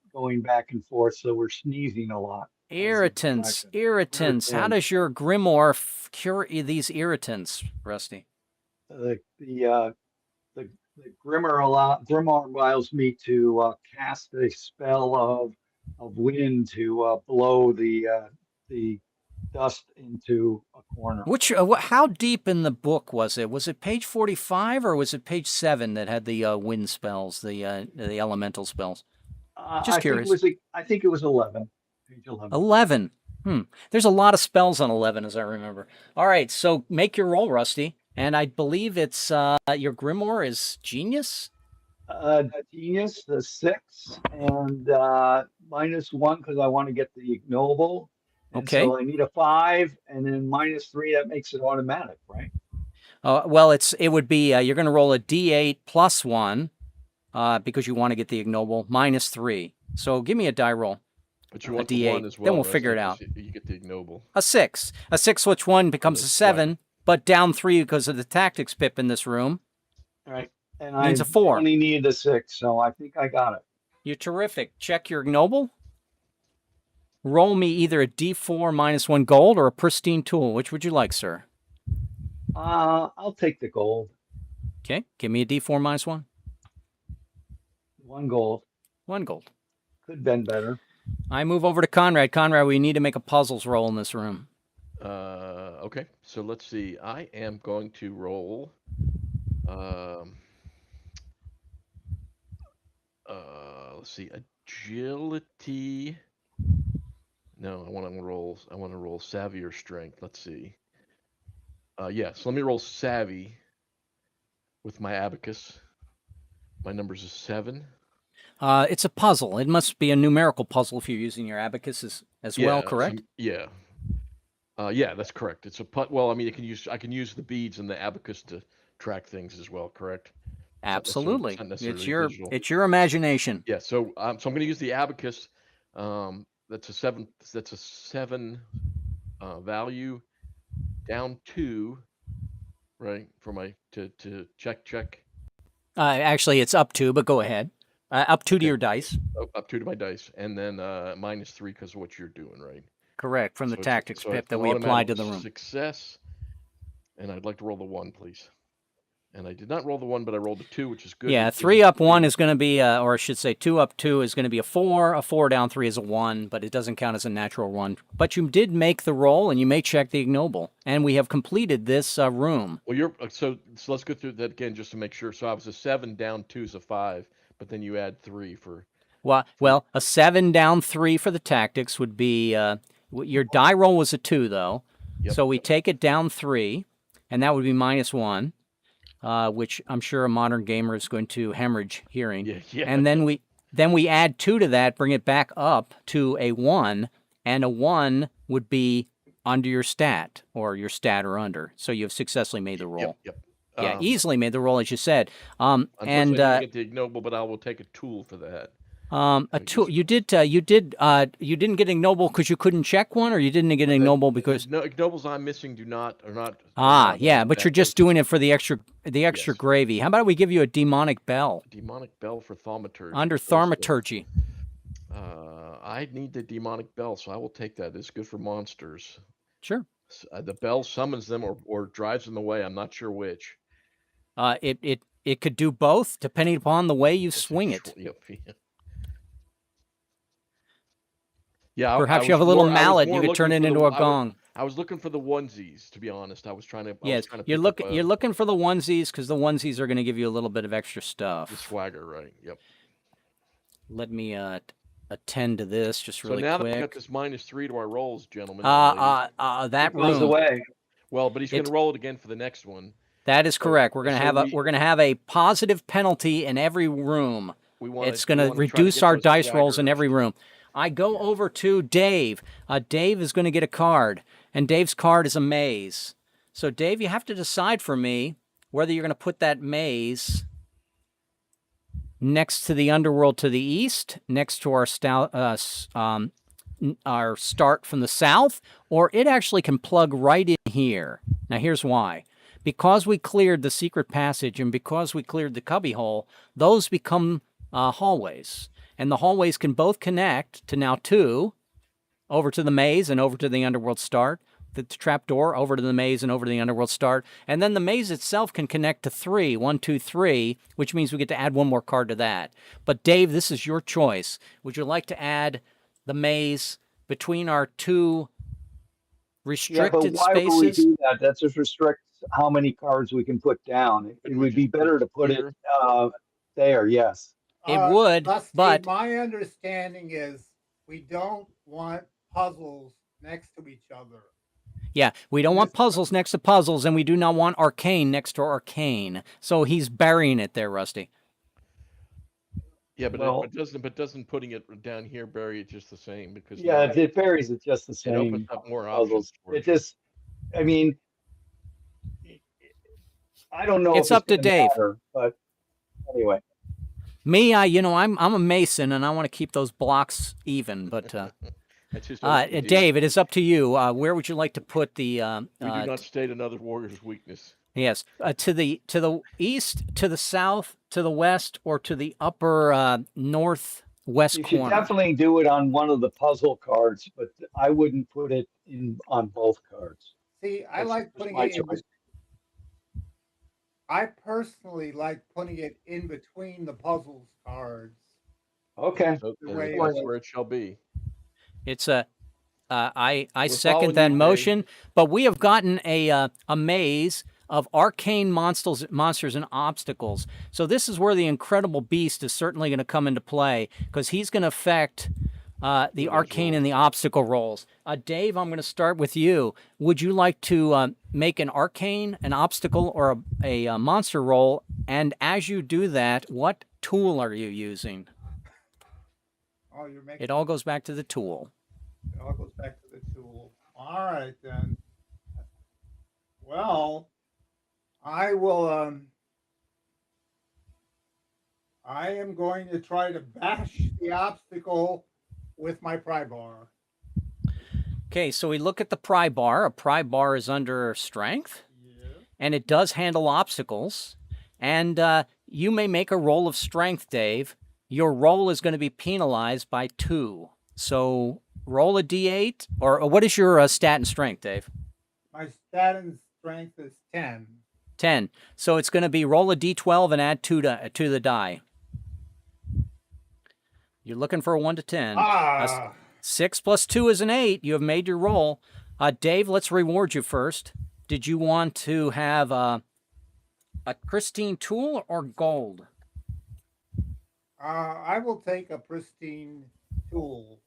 back and forth, so we're sneezing a lot. Irritants. How Irritants. does your Grimoire cure these irritants, Rusty? The Grimoire allows me to cast a spell of wind to blow the dust into a corner. Which how deep in the book was it? Was it page 45 or was it page 7 that had the wind spells, the elemental spells? Just curious. I think it was 11. Page 11. 11. There's a lot of spells on 11, as I remember. All right, so make your roll, Rusty. And I believe it's your Grimoire is Genius? Genius, the 6, and -1 because I want to get the ignoble. And Okay. so I need a 5, and then -3. That makes it automatic, right? Well, it would be you're going to roll a D8 plus 1 because you want to get the ignoble -3. So give me a die roll. But you want D8. the 1 as well. Then we'll right? figure it out. You get the ignoble. A 6. A 6 which one becomes a 7, but down 3 because of the tactics pip in this room. All right. And Means I a 4. only needed a 6, so I think I got it. You're terrific. Check your ignoble. Roll me either a D4 -1 gold or a pristine tool. Which would you like, sir? I'll take the gold. Okay, give me a D4 -1. 1 gold. 1 gold. Could have been better. I move over to Conrad. Conrad, we need to make a puzzles roll in this room. Okay, so let's see. I am going to roll. Let's see. Agility. No, I want to roll savvy or strength. Let's see. So let me roll savvy with my abacus. My number's a 7. It's a puzzle. It must be a numerical puzzle if you're using your abacus as well, correct? Yeah, that's correct. It's a well, I mean, I can use the beads and the abacus to track things as well, correct? Absolutely. It's not It's your imagination. Yeah, so I'm going to use the abacus. That's a 7. That's a 7 value, down 2, right? For my to check. Actually, it's up 2, but go ahead. Up 2 to your dice. Up 2 to my dice, and then -3 because of what you're doing, right? Correct, from the tactics so pip it's that an we applied to automatic the room. Success, and I'd like to roll the 1, please. And I did not roll the 1, but I rolled the 2, which is good. Yeah, 3 up 1 is going to be, or I should say 2 up 2 is going to be a 4. A 4 down 3 is a 1, but it doesn't count as a natural 1. But you did make the roll, and you may check the ignoble. And we have completed this room. Well, so let's go through that again just to make sure. So I was a 7, down 2 is a 5, but then you add 3 for. Well, a 7 down 3 for the tactics would be, your die roll was a 2, though. Yep. So we take it down 3, and that would be -1. Which I'm sure a modern gamer is going to hemorrhage hearing. Yeah. And then we add 2 to that, bring it back up to a 1, and a 1 would be under your stat, or your stat or under. So you've successfully made the roll. Yep. Yeah, easily made the roll, as you said. Unfortunately, I didn't get the ignoble, but I will take a tool for that. A tool. You didn't get ignoble because you couldn't check one, or you didn't get ignoble because no ignobles I'm missing are not. Yeah, but you're just doing it for the extra Yes. gravy. How about we give you a demonic bell? Demonic bell for Thaumaturgy. Under Thaumaturgy. I need the demonic bell, so I will take that. It's good for monsters. Sure. The bell summons them or drives them away. I'm not sure which. It could do both, depending upon the way you swing it. Yep. Yeah, Perhaps you have a little mallet. You could turn it into a gong. I was looking for the onesies, to be honest. I was trying to. Yes, you're you're looking for the onesies because the onesies are going to give you a little bit of extra stuff. the swagger, right? Yep. Let me attend to this just really so now quick. that we got this -3 to our rolls, gentlemen. That It goes room. away. Well, but he's going to roll it again for the next one. That is correct. We're so going to have a positive penalty in every room. It's going to we reduce to our those dice rolls in swaggers. every room. I go over to Dave. Dave is going to get a card, and Dave's card is a maze. So, Dave, you have to decide for me whether you're going to put that maze next to the Underworld to the east, next to our start from the south, or it actually can plug right in here. Now, here's why. Because we cleared the secret passage and because we cleared the cubbyhole, those become hallways. And the hallways can both connect to now 2, over to the maze and over to the Underworld start, the trapdoor over to the maze and over to the Underworld start, and then the maze itself can connect to 3, 1, 2, 3, which means we get to add one more card to that. But Dave, this is your choice. Would you like to add the maze between our 2 restricted why spaces? would we do that? That just restricts how many cards we can put down. It would be better to put it there. Yes. It would, Dusty, but my understanding is we don't want puzzles next to each other. yeah, we don't want puzzles next to puzzles, and we do not want Arcane next to Arcane. So he's burying it there, Rusty. Yeah, but Well- doesn't putting it down here bury it just the same because Yeah, it buries it just the it same. opens up more options. Puzzles. For It just, I mean, I don't know. It's if up to gonna Dave. matter, but anyway. Me, I'm a mason, and I want to keep those blocks even. But That's just OCD. Dave, it is up to you. Where would you like to put the? We do not state another warrior's weakness. Yes, to the east, to the south, to the west, or to the upper northwest You should corner. definitely do it on one of the puzzle cards, but I wouldn't put it on both cards. See, I That's like just putting my it in. choice. I personally like putting it in between the puzzles cards. Okay. So The way that's it- where it shall be. It's a. I We're second following that you, Dave. motion, but we have gotten a maze of arcane monsters and obstacles. So this is where the incredible beast is certainly going to come into play because he's going to affect the arcane and the obstacle rolls. Dave, I'm going to start with you. Would you like to make an arcane, an obstacle, or a monster roll? And as you do that, what tool are you using? Oh, you're making It all goes back to the tool. it all goes back to the tool. All right then. Well, I will. I am going to try to bash the obstacle with my pry bar. Okay, so we look at the pry bar. A pry bar is under strength, Yeah. and it does handle obstacles. And you may make a roll of strength, Dave. Your roll is going to be penalized by 2. So roll a d8, or what is your stat and strength, Dave? My stat and strength is 10. 10. So it's going to be roll a d12 and add 2 to the die. You're looking for a 1 to 10. Ah, 6 plus 2 is an 8. You have made your roll. Dave, let's reward you first. Did you want to have a pristine tool or gold? I will take a pristine tool.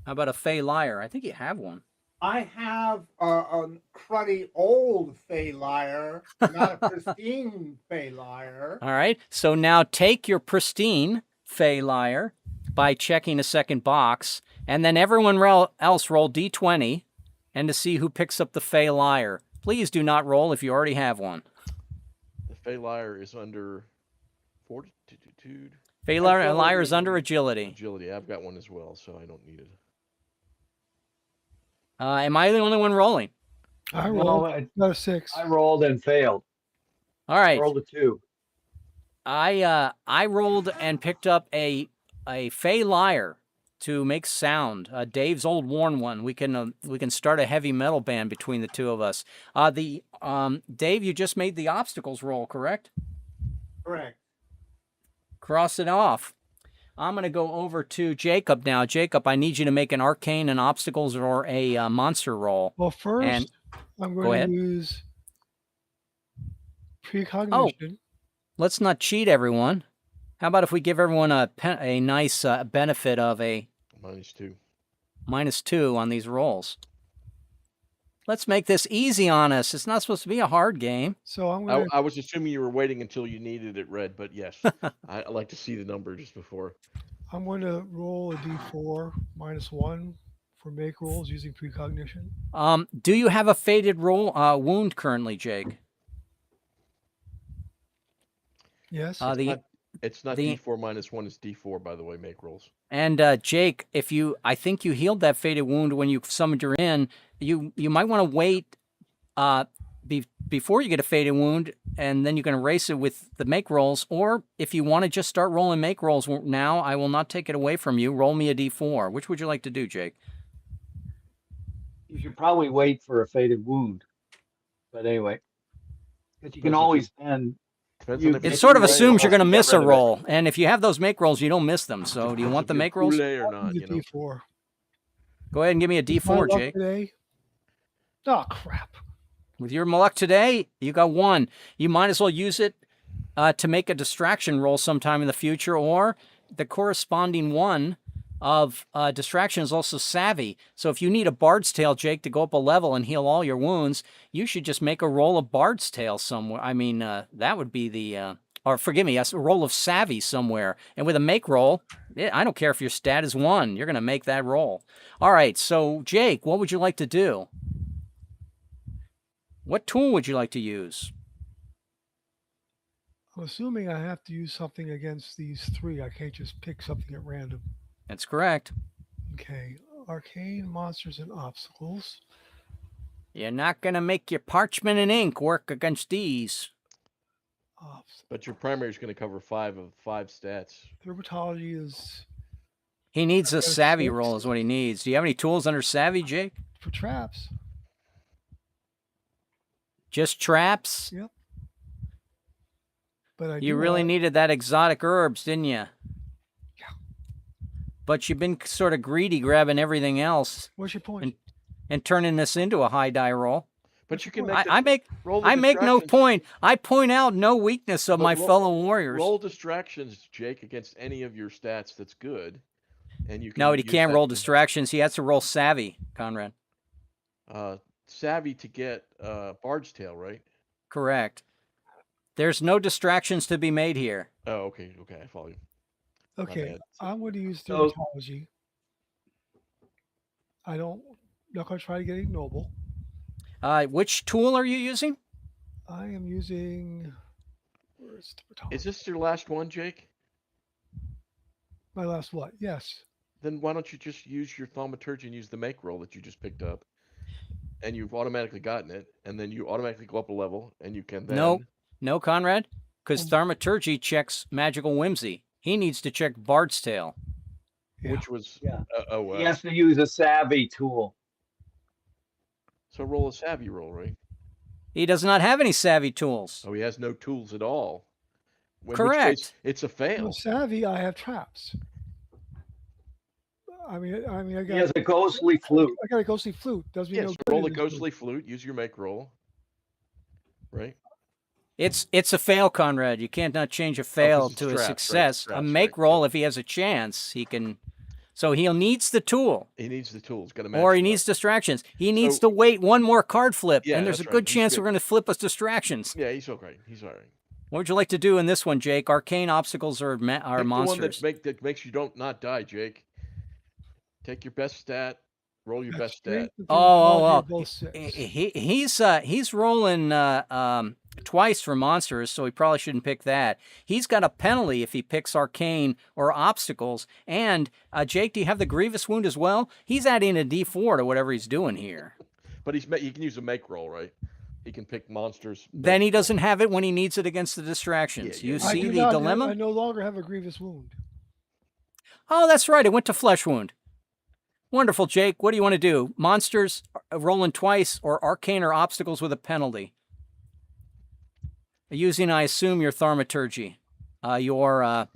How about a fey lyre? I think you have one. I have a cruddy old fey lyre, not a pristine fey lyre. All right. So now take your pristine fey lyre by checking a second box, and then everyone else roll d20 and to see who picks up the fey lyre. Please do not roll if you already have one. The Fey Lyre is under Fortitude. Fey lyre is under agility. Agility. I've got one as well, so I don't need it. Am I the only one rolling? I No, rolled. Got a 6. I rolled and failed. All right. I rolled a 2. I rolled and picked up a fey lyre, to make sound. Dave's old worn one. We can start a heavy metal band between the two of us. Dave, you just made the obstacles roll, correct? Correct. Cross it off. I'm going to go over to Jacob now. Jacob, I need you to make an arcane and obstacles or a monster roll. Well, first, And I'm go going ahead. to use precognition. Let's not cheat everyone. How about if we give everyone a nice benefit of a -2. -2 on these rolls? Let's make this easy on us. It's not supposed to be a hard game. So I'm going to. I was assuming you were waiting until you needed it read, but yes, I like to see the number just before. I'm going to roll a d4 -1 for make rolls using precognition. Do you have a faded wound currently, Jake? Yes. It's not the- D4 -1, it's D4, by the way, make rolls. And Jake, I think you healed that faded wound when you summoned your in. You might want to wait before you get a faded wound, and then you can erase it with the make rolls. Or if you want to just start rolling make rolls now, I will not take it away from you. Roll me a d4. Which would you like to do, Jake? You should probably wait for a faded wound. But anyway, because you can Depends if always then. Depends You- on if It you sort of Kool-Aid assumes you're or going to get miss a rid of it. roll, and if you have those make rolls, you don't miss them. So, do you want the if you're make rolls? Kool-Aid or not, Use you a know. d4. Go ahead and give me a My d4, luck Jake. today. Oh crap! With your luck today, you got 1. You might as well use it to make a distraction roll sometime in the future, or the corresponding one of distraction is also savvy. So if you need a Bard's Tale, Jake, to go up a level and heal all your wounds, you should just make a roll of Bard's Tale somewhere. I mean, that would be the, or forgive me, yes, a roll of Savvy somewhere. And with a make roll, I don't care if your stat is 1, you're going to make that roll. All right, so Jake, what would you like to do? What tool would you like to use? I'm assuming I have to use something against these 3. I can't just pick something at random. That's correct. Okay, arcane, monsters, and obstacles. You're not going to make your parchment and ink work against these. But your primary is going to cover 5 of 5 stats. Thaumaturgy is He needs a got a savvy 6. roll is what he needs. Do you have any tools under savvy, Jake? for traps. Just traps? Yep. But I You do really have- needed that exotic herbs, didn't you? Yeah. But you've been sort of greedy grabbing everything else What's your point? and turning this into a high die roll. But you can I make I make no distractions. point. I point out no weakness of But my roll- fellow warriors. Roll distractions, Jake, against any of your stats that's good, and you can. No, he use can't that roll to- distractions. He has to roll savvy, Conrad. Savvy to get Bard's Tale, right? Correct. There's no distractions to be made here. Oh, okay, I follow you. Okay, bad. I'm going to use So- Thaumaturgy. Not going to try to get ignoble. Which tool are you using? I am using. Where's Thaumaturgy? Is this your last one, Jake? My last what? Yes. Then why don't you just use your Thaumaturgy and use the make roll that you just picked up, and you've automatically gotten it, and then you automatically go up a level, and you can then. Nope. No, Conrad, because Thaumaturgy checks magical whimsy. He needs to check Bard's Tale. Yeah. Which was Yeah. well. He has to use a savvy tool. So roll a savvy roll, right? He does not have any savvy tools. Oh, he has no tools at all. In which Correct. case, it's a I'm fail. savvy. I have traps. I He got. has a ghostly flute. I got a ghostly flute. Does me Yeah, no so good roll in a this ghostly flute. Use your make roll. Right. It's a fail, Conrad. You can't not change a fail it's to a traps, right, success. traps, A make right, roll, if he has a chance, he can. So he needs the tool, He needs the tools. Got to. or he needs distractions. He needs So- to wait one more card flip, Yeah, and there's a that's good right. He's chance good. we're going to flip us distractions. Yeah, he's okay. He's all right. What would you like to do in this one, Jake? Arcane obstacles or Pick the one monsters? that makes you don't not die, Jake. Take your best stat. Roll your best stat. Strength and Oh, Thaumaturgy are both 6. He's rolling twice for monsters, so he probably shouldn't pick that. He's got a penalty if he picks arcane or obstacles. And Jake, do you have the grievous wound as well? He's adding a D4 to whatever he's doing here. But he can use a make roll, right? He can pick monsters. Then he doesn't have it when he needs it against the distractions. Yeah, You yeah. I see do the not have- dilemma? I no longer have a grievous wound. Oh, that's right. It went to flesh wound. Wonderful, Jake. What do you want to do? Monsters rolling twice, or arcane or obstacles with a penalty? Using, I assume, your thaumaturgy, your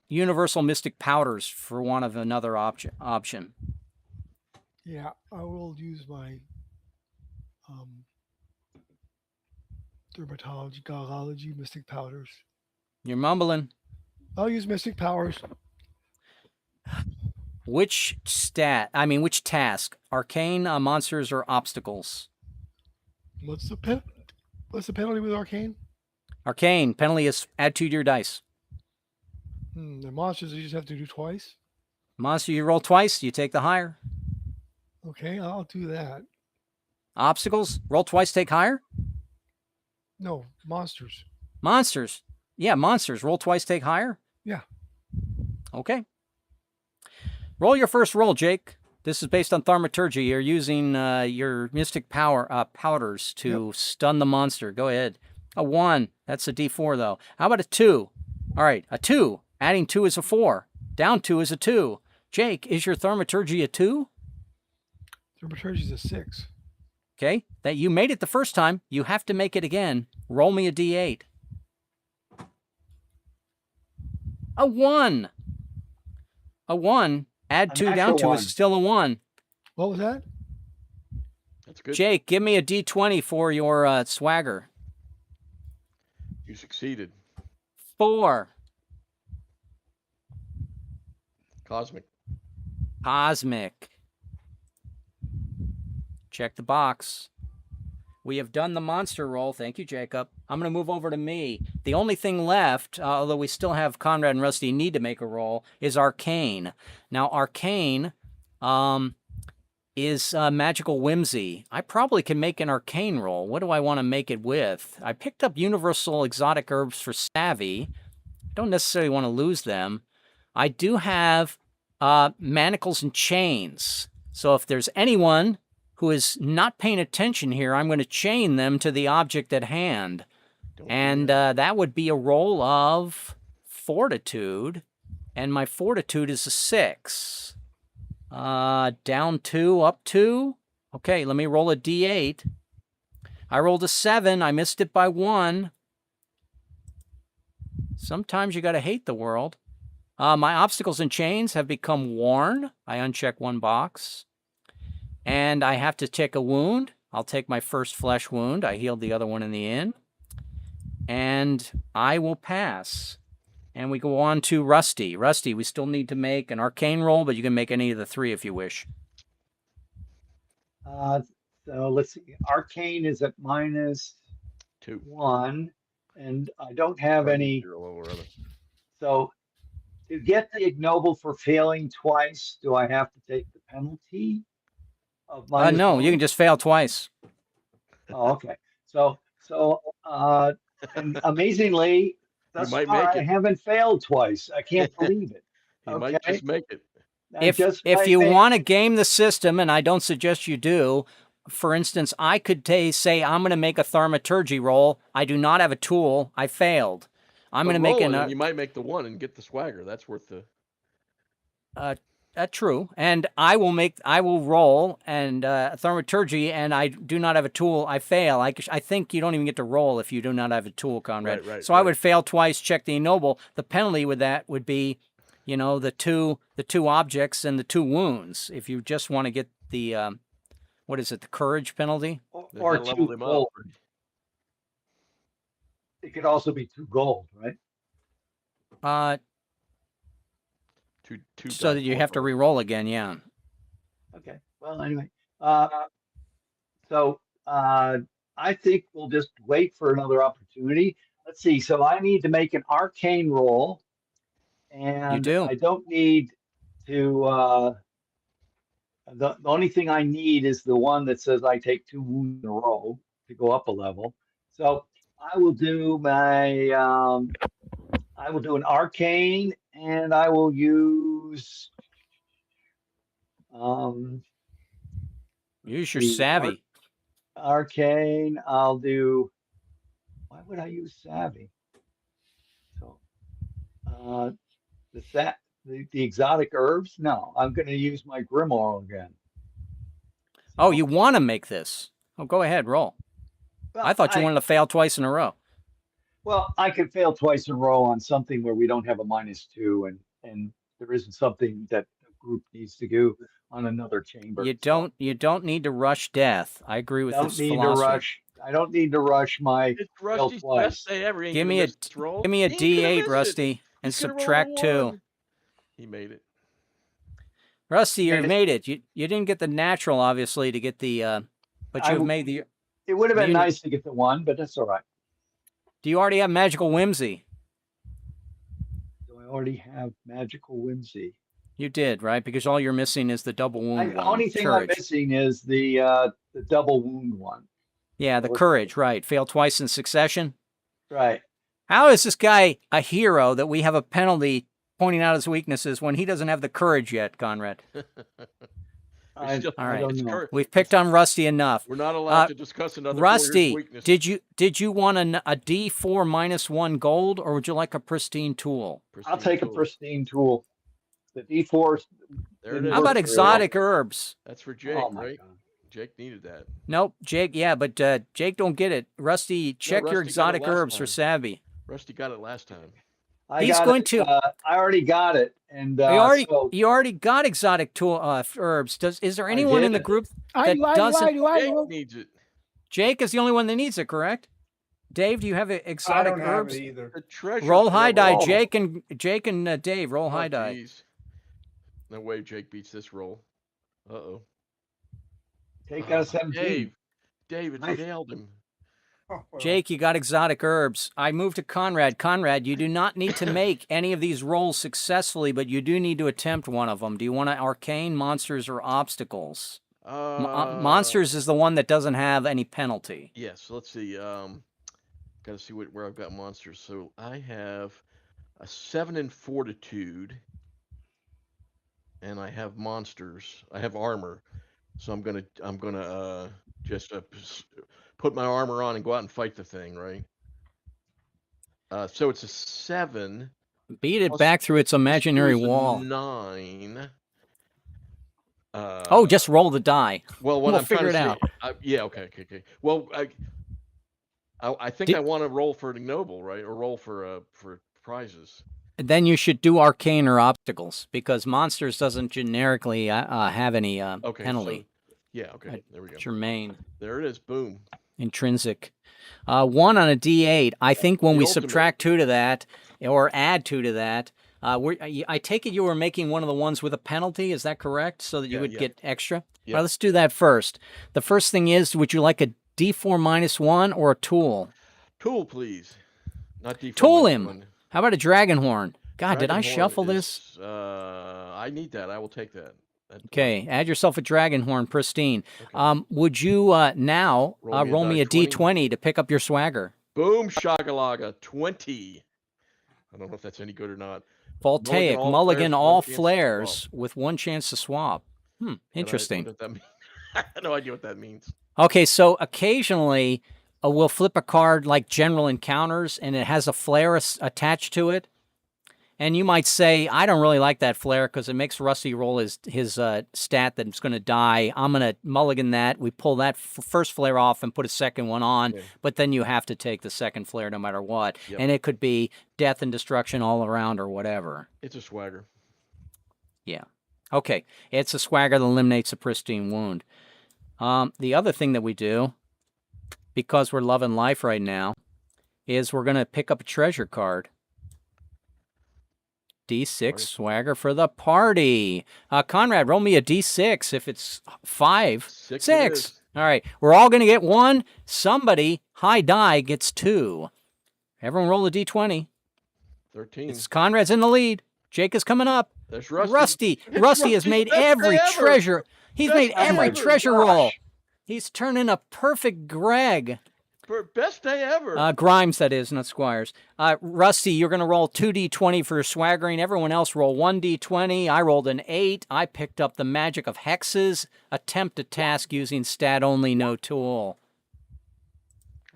universal mystic powders, for want of another option. Yeah, I will use my dermatology, gogology, mystic powders. You're mumbling. I'll use mystic powers. Which task? Arcane, monsters, or obstacles? What's the penalty with arcane? Arcane, penalty is add 2 to your dice. The monsters you just have to do twice. Monster, you roll twice, you take the higher. Okay, I'll do that. Obstacles, roll twice, take higher. No, monsters. Monsters, yeah, monsters, roll twice, take higher. Yeah. Okay. Roll your first roll, Jake. This is based on thaumaturgy. You're using your mystic powders to stun the monster. Go ahead. A 1. That's a D4, though. How about a 2? All right, a 2. Adding 2 is a 4. Down 2 is a 2. Jake, is your thaumaturgy a 2? Thaumaturgy is a 6. Okay, that you made it the first time. You have to make it again. Roll me a D8. A 1. A 1. Add 2 down 2 is still a 1. What was that? That's good. Jake, give me a D20 for your swagger. You succeeded. 4. Cosmic. Cosmic. Check the box. We have done the monster roll. Thank you, Jacob. I'm going to move over to me. The only thing left, although we still have Conrad and Rusty need to make a roll, is Arcane. Now, Arcane is magical whimsy. I probably can make an Arcane roll. What do I want to make it with? I picked up universal exotic herbs for Savvy. Don't necessarily want to lose them. I do have manacles and chains. So if there's anyone who is not paying attention here, I'm going to chain them to the object at hand. And that would be a roll of Fortitude. And my Fortitude is a 6. Down 2, up 2. Okay, let me roll a D8. I rolled a 7. I missed it by 1. Sometimes you got to hate the world. My obstacles and chains have become worn. I uncheck 1 box. And I have to take a wound. I'll take my first flesh wound. I healed the other one in the inn. And I will pass. And we go on to Rusty. Rusty, we still need to make an arcane roll, but you can make any of the 3 if you wish. So let's see. Arcane is at -2, and I don't have any. So to get the ignoble for failing twice, do I have to take the penalty of No, -1? you can just fail twice. Oh, okay. So and amazingly, thus far, I haven't failed twice. I can't believe it. You might just make it. If you want to game the system, and I don't suggest you do, for instance, I could say I'm going to make a thaumaturgy roll. I do not have a tool. I failed. I'm going to make an. You might make the 1 and get the swagger. That's worth the. True, and I will roll and thaumaturgy, and I do not have a tool. I fail. I think you don't even get to roll if you do not have a tool, Conrad. Right, I would fail twice. Check the ignoble. The penalty with that would be, the two objects and the 2 wounds. If you just want to get the what is it? The courage penalty or 2 gold. It could also be 2 gold, right? Two so that you have to re-roll again, yeah. Okay. Well, anyway, so I think we'll just wait for another opportunity. Let's see. So I need to make an arcane roll, and you do. I don't need to. The only thing I need is the one that says I take 2 wounds in a row to go up a level. So I will do my. I will do an arcane, and I will use. Use your savvy. Arcane. I'll do. Why would I use savvy? So, the exotic herbs. No, I'm going to use my grimoire again. Oh, you want to make this? Oh, go ahead, roll. Well, I thought you wanted to fail twice in a row. Well, I could fail twice in a row on something where we don't have a -2, and there isn't something that the group needs to do on another chamber. You don't need to rush death. I agree with this Don't need philosophy. to rush. I don't need to rush my It's fail Rusty's twice. best day ever. He ain't Give gonna me a miss this roll. give me a He ain't gonna D8, miss it. Rusty, and He's gonna roll a subtract 2. 1. He made it. Rusty, you And made it. You didn't get the natural, obviously, to get the but you've made the. It would have been You- nice to get the 1, but that's all right. Do you already have magical whimsy? Do I already have magical whimsy? You did, right? Because all you're missing is the double wound The one. only thing I'm Courage. missing is the double wound one. Yeah, the Okay. courage, right? Fail twice in succession. Right. How is this guy a hero that we have a penalty pointing out his weaknesses when he doesn't have the courage yet, Conrad? I still- All right. don't It's know. courage. We've picked on Rusty enough. We're not allowed to discuss another Rusty, warrior's weakness. did you want a D4 -1 gold, or would you like a pristine tool? I'll take a tool. pristine tool. The D4. There it How is. How about Works very exotic herbs? That's for Jake, Oh my right? God. Jake needed that. Nope, Jake. Yeah, but Jake don't get it. Rusty, check your Rusty got it exotic last herbs for time. savvy. Rusty got it last time. He's going to- I already got it, and You already got exotic tool herbs. Is there anyone in the did. group I that doesn't? Jake needs it. Jake is the only one that needs it, correct? Dave, do you have I exotic don't have herbs? it either. The treasure. Roll high die, trove. Jake and Dave. Roll high die. Geez. No way Jake beats this roll. Uh-oh. take out 17. David Nice. nailed him. Oh, well. Jake, you got exotic herbs. I moved to Conrad. Conrad, you do not need to make any of these rolls successfully, but you do need to attempt one of them. Do you want to arcane, monsters, or obstacles? Monsters is the one that doesn't have any penalty. Yes, let's see. Gotta see where I've got monsters. So I have a 7 in fortitude, and I have monsters. I have armor, so I'm gonna just put my armor on and go out and fight the thing, right? So it's a 7. Beat it Plus- back through its imaginary Plus a wall. 9. Oh, just roll the die. Well, what We'll I'm trying figure to it say, out. yeah, okay. Well, I think Did- I want to roll for an ignoble, right, or roll for prizes. Then you should do arcane or obstacles because monsters doesn't generically have any Okay, penalty. so, yeah, okay, there we go. Germain, There it is. Boom. intrinsic. 1 on a D8. I think when The we ultimate. subtract 2 to that or add 2 to that, I take it you were making one of the ones with a penalty. Is that correct? So that you Yeah, would yeah. get extra? Yeah. Well, let's do that first. The first thing is, would you like a D4 -1 or a tool? Tool, please. Not D4. Tool minus him. 1. How about a dragon horn? God, did I Dragon horn shuffle this? is, I need that. I will take that. Okay, add yourself a dragon horn, pristine. Okay. Would you now roll me a die, D20 to pick up your swagger? Boom, shagalaga, 20. I don't know if that's any good or not. Voltaic, all mulligan, flares, all one chance to flares with one chance to swap. And Interesting. I have no idea what that means. Okay, so occasionally we'll flip a card like General Encounters, and it has a flare attached to it. And you might say, I don't really like that flare because it makes Rusty roll his stat that's going to die. I'm going to mulligan that. We pull that first flare off and put a second one on, Okay. but then you have to take the second flare no matter what. Yep. And it could be death and destruction all around or whatever. It's a swagger. Okay, it's a swagger that eliminates a pristine wound. The other thing that we do, because we're loving life right now, is we're going to pick up a treasure card. D6 Party. swagger for the party. Conrad, roll me a D6 if it's 5. 6. 6. All right, we're all going to get 1. Somebody, high die, gets 2. Everyone roll a D20. 13. It's Conrad's in the lead. Jake is coming up. There's Rusty. Rusty has Rusty's made best day every ever. treasure. He's Best made day every ever. treasure Gosh. roll. He's turning a perfect Greg. Best day ever. Grimes, that is, not Squires. Rusty, you're going to roll 2d20 for your swaggering. Everyone else roll 1d20. I rolled an 8. I picked up the magic of hexes. Attempt a task using stat only, no tool.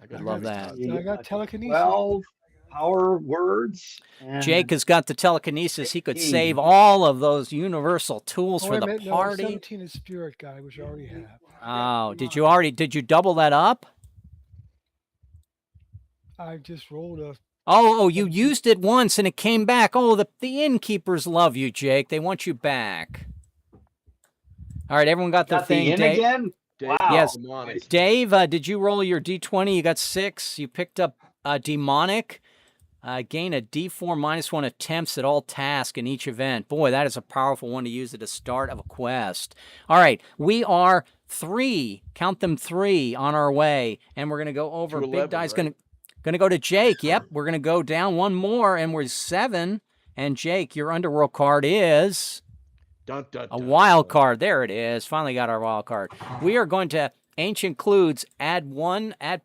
I got love that. that. I got telekinesis. 12. power words. And Jake has got the telekinesis. He could 15. save all of those universal tools Oh, for wait a the minute, no, party. 17 is spirit guide, which I already have. Oh, did you double that up? I just rolled a. Oh, you used it once and it came back. Oh, the innkeepers love you, Jake. They want you back. All right, everyone got their got thing. the in Dave, again. Dave, Wow. Yes. demonic. Dave, did you roll your D20? You got 6. You picked up demonic. Gain a D4 -1 attempts at all tasks in each event. Boy, that is a powerful one to use at the start of a quest. All right, we are 3, count them 3 on our way, and we're going to go over. To Big 11, Die's right? going to go to Jake. Yep, we're going to go down one more, and we're 7. And Jake, your Underworld card is Dun, dun, a dun, wild dun. card. There it is. Finally got our wild card. We are going to Ancient Clues, add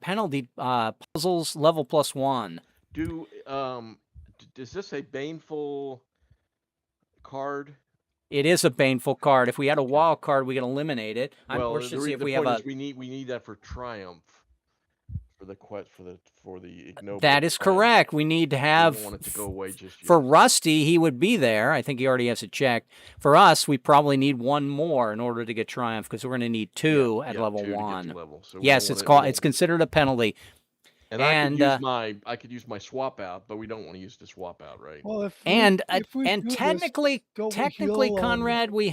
penalty puzzles level +1. Is this a baneful card? It is a baneful card. If we had a wild card, we can eliminate it. Well, Or the should see if the we point have is we need that for triumph, for the quest for the ignoble. That is triumph. correct. We need to We have. don't want it to go away just yet. For Rusty, he would be there. I think he already has it checked. For us, we probably need one more in order to get triumph because we're going to need 2 at level 2 to get to 1. level. So we Yes, don't it's wanna- called. we It's don't- considered a penalty. And I could use my swap out, but we don't want to use the swap out, right? Well, if And we do this, technically, don't we heal, Conrad, we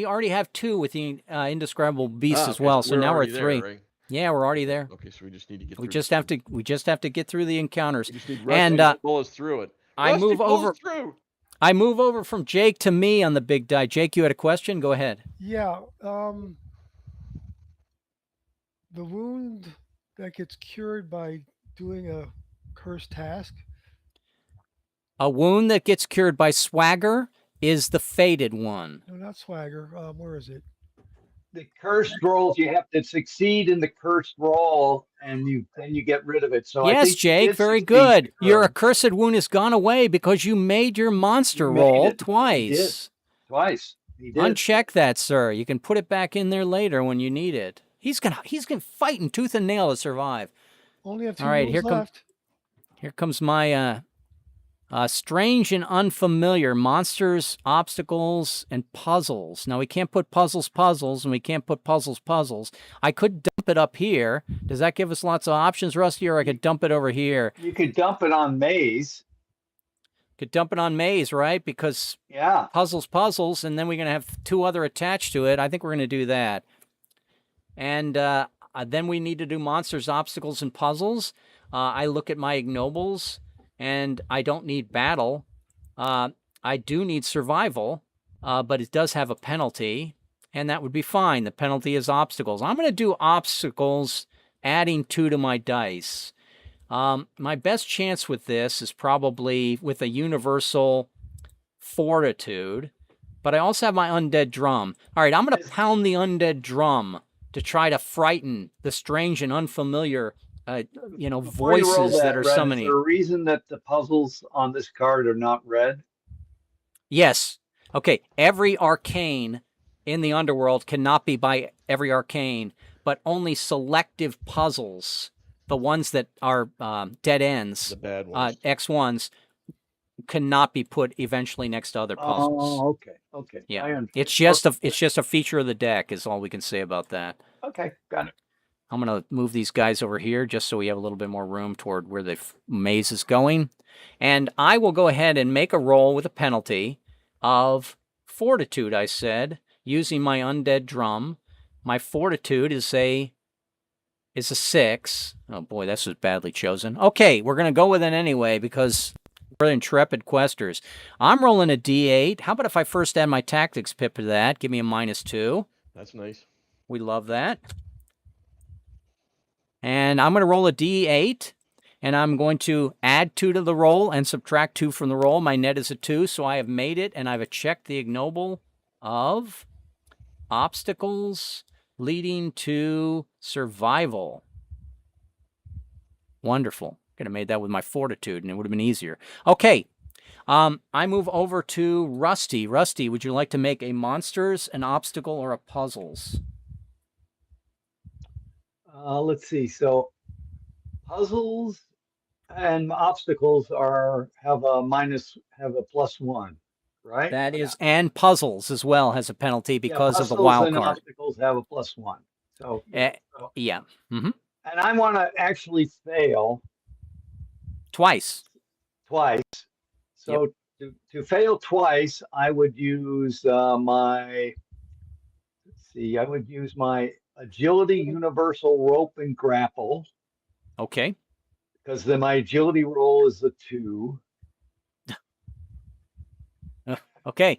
already have 2 with the indescribable beast as Okay, well. So now we're already 3. there, right? Yeah, we're already there. Okay, so we just need to get. We through just this have thing. to. We just have to get through the encounters. We just need And, Rusty to pull us through it. I Rusty, move pull us over. through. I move over from Jake to me on the big die. Jake, you had a question? Go ahead. Yeah. The wound that gets cured by doing a cursed task. A wound that gets cured by swagger is the fated one. No, not swagger. Where is it? The cursed rolls, you have to succeed in the cursed roll, and then you get rid of it. So I Yes, think you Jake, did very succeed good. the Your curse. accursed wound has gone away because you made your monster You made roll it. twice. Twice. He did. Uncheck that, sir. You can put it back in there later when you need it. He's gonna fight in tooth and nail to survive. Only have 2 All right, rules here left. Here comes my strange and unfamiliar monsters, obstacles, and puzzles. Now we can't put puzzles, and we can't put puzzles. I could dump it up here. Does that give us lots of options, Rusty? Or I could dump it over here. You could dump it on maze. Could dump it on maze, right? Because Yeah. puzzles, and then we're gonna have 2 other attached to it. I think we're gonna do that. And then we need to do monsters, obstacles, and puzzles. I look at my ignobles, and I don't need battle. I do need survival, but it does have a penalty, and that would be fine. The penalty is obstacles. I'm going to do obstacles, adding 2 to my dice. My best chance with this is probably with a universal Fortitude, but I also have my undead drum. All right, I'm going to pound the undead drum to try to frighten the strange and unfamiliar Before you roll voices that are Red, summoning. Is there a reason that the puzzles on this card are not red? Yes. Okay. Every arcane in the Underworld cannot be by every arcane, but only selective puzzles, the ones that are dead ends, The bad ones. X1s, cannot be put eventually next to other puzzles. Oh, okay. Okay. Yeah. I understand. It's just a feature of the deck is all we can say about that. Okay. Got it. I'm going to move these guys over here just so we have a little bit more room toward where the maze is going. And I will go ahead and make a roll with a penalty of Fortitude, I said, using my undead drum. My Fortitude is a 6. Oh, boy, this was badly chosen. Okay, we're going to go with it anyway because we're intrepid questers. I'm rolling a D8. How about if I first add my tactics pip to that? Give me a -2. That's nice. We love that. And I'm going to roll a D8, and I'm going to add 2 to the roll and subtract 2 from the roll. My net is a 2, so I have made it, and I've checked the ignoble of obstacles leading to survival. Wonderful. Could have made that with my Fortitude, and it would have been easier. Okay. I move over to Rusty. Rusty, would you like to make a monsters, an obstacle, or a puzzles? Let's see. So puzzles, And obstacles have a +1, right? That is, and puzzles as well has a penalty Yeah, because of the puzzles wild and card. obstacles have a +1. So, Yeah. Hmm. and I want to actually fail Twice. twice. So to fail twice, I would use my, let's see, I would use my agility universal rope and grapple, Okay. because then my agility roll is a 2. Okay.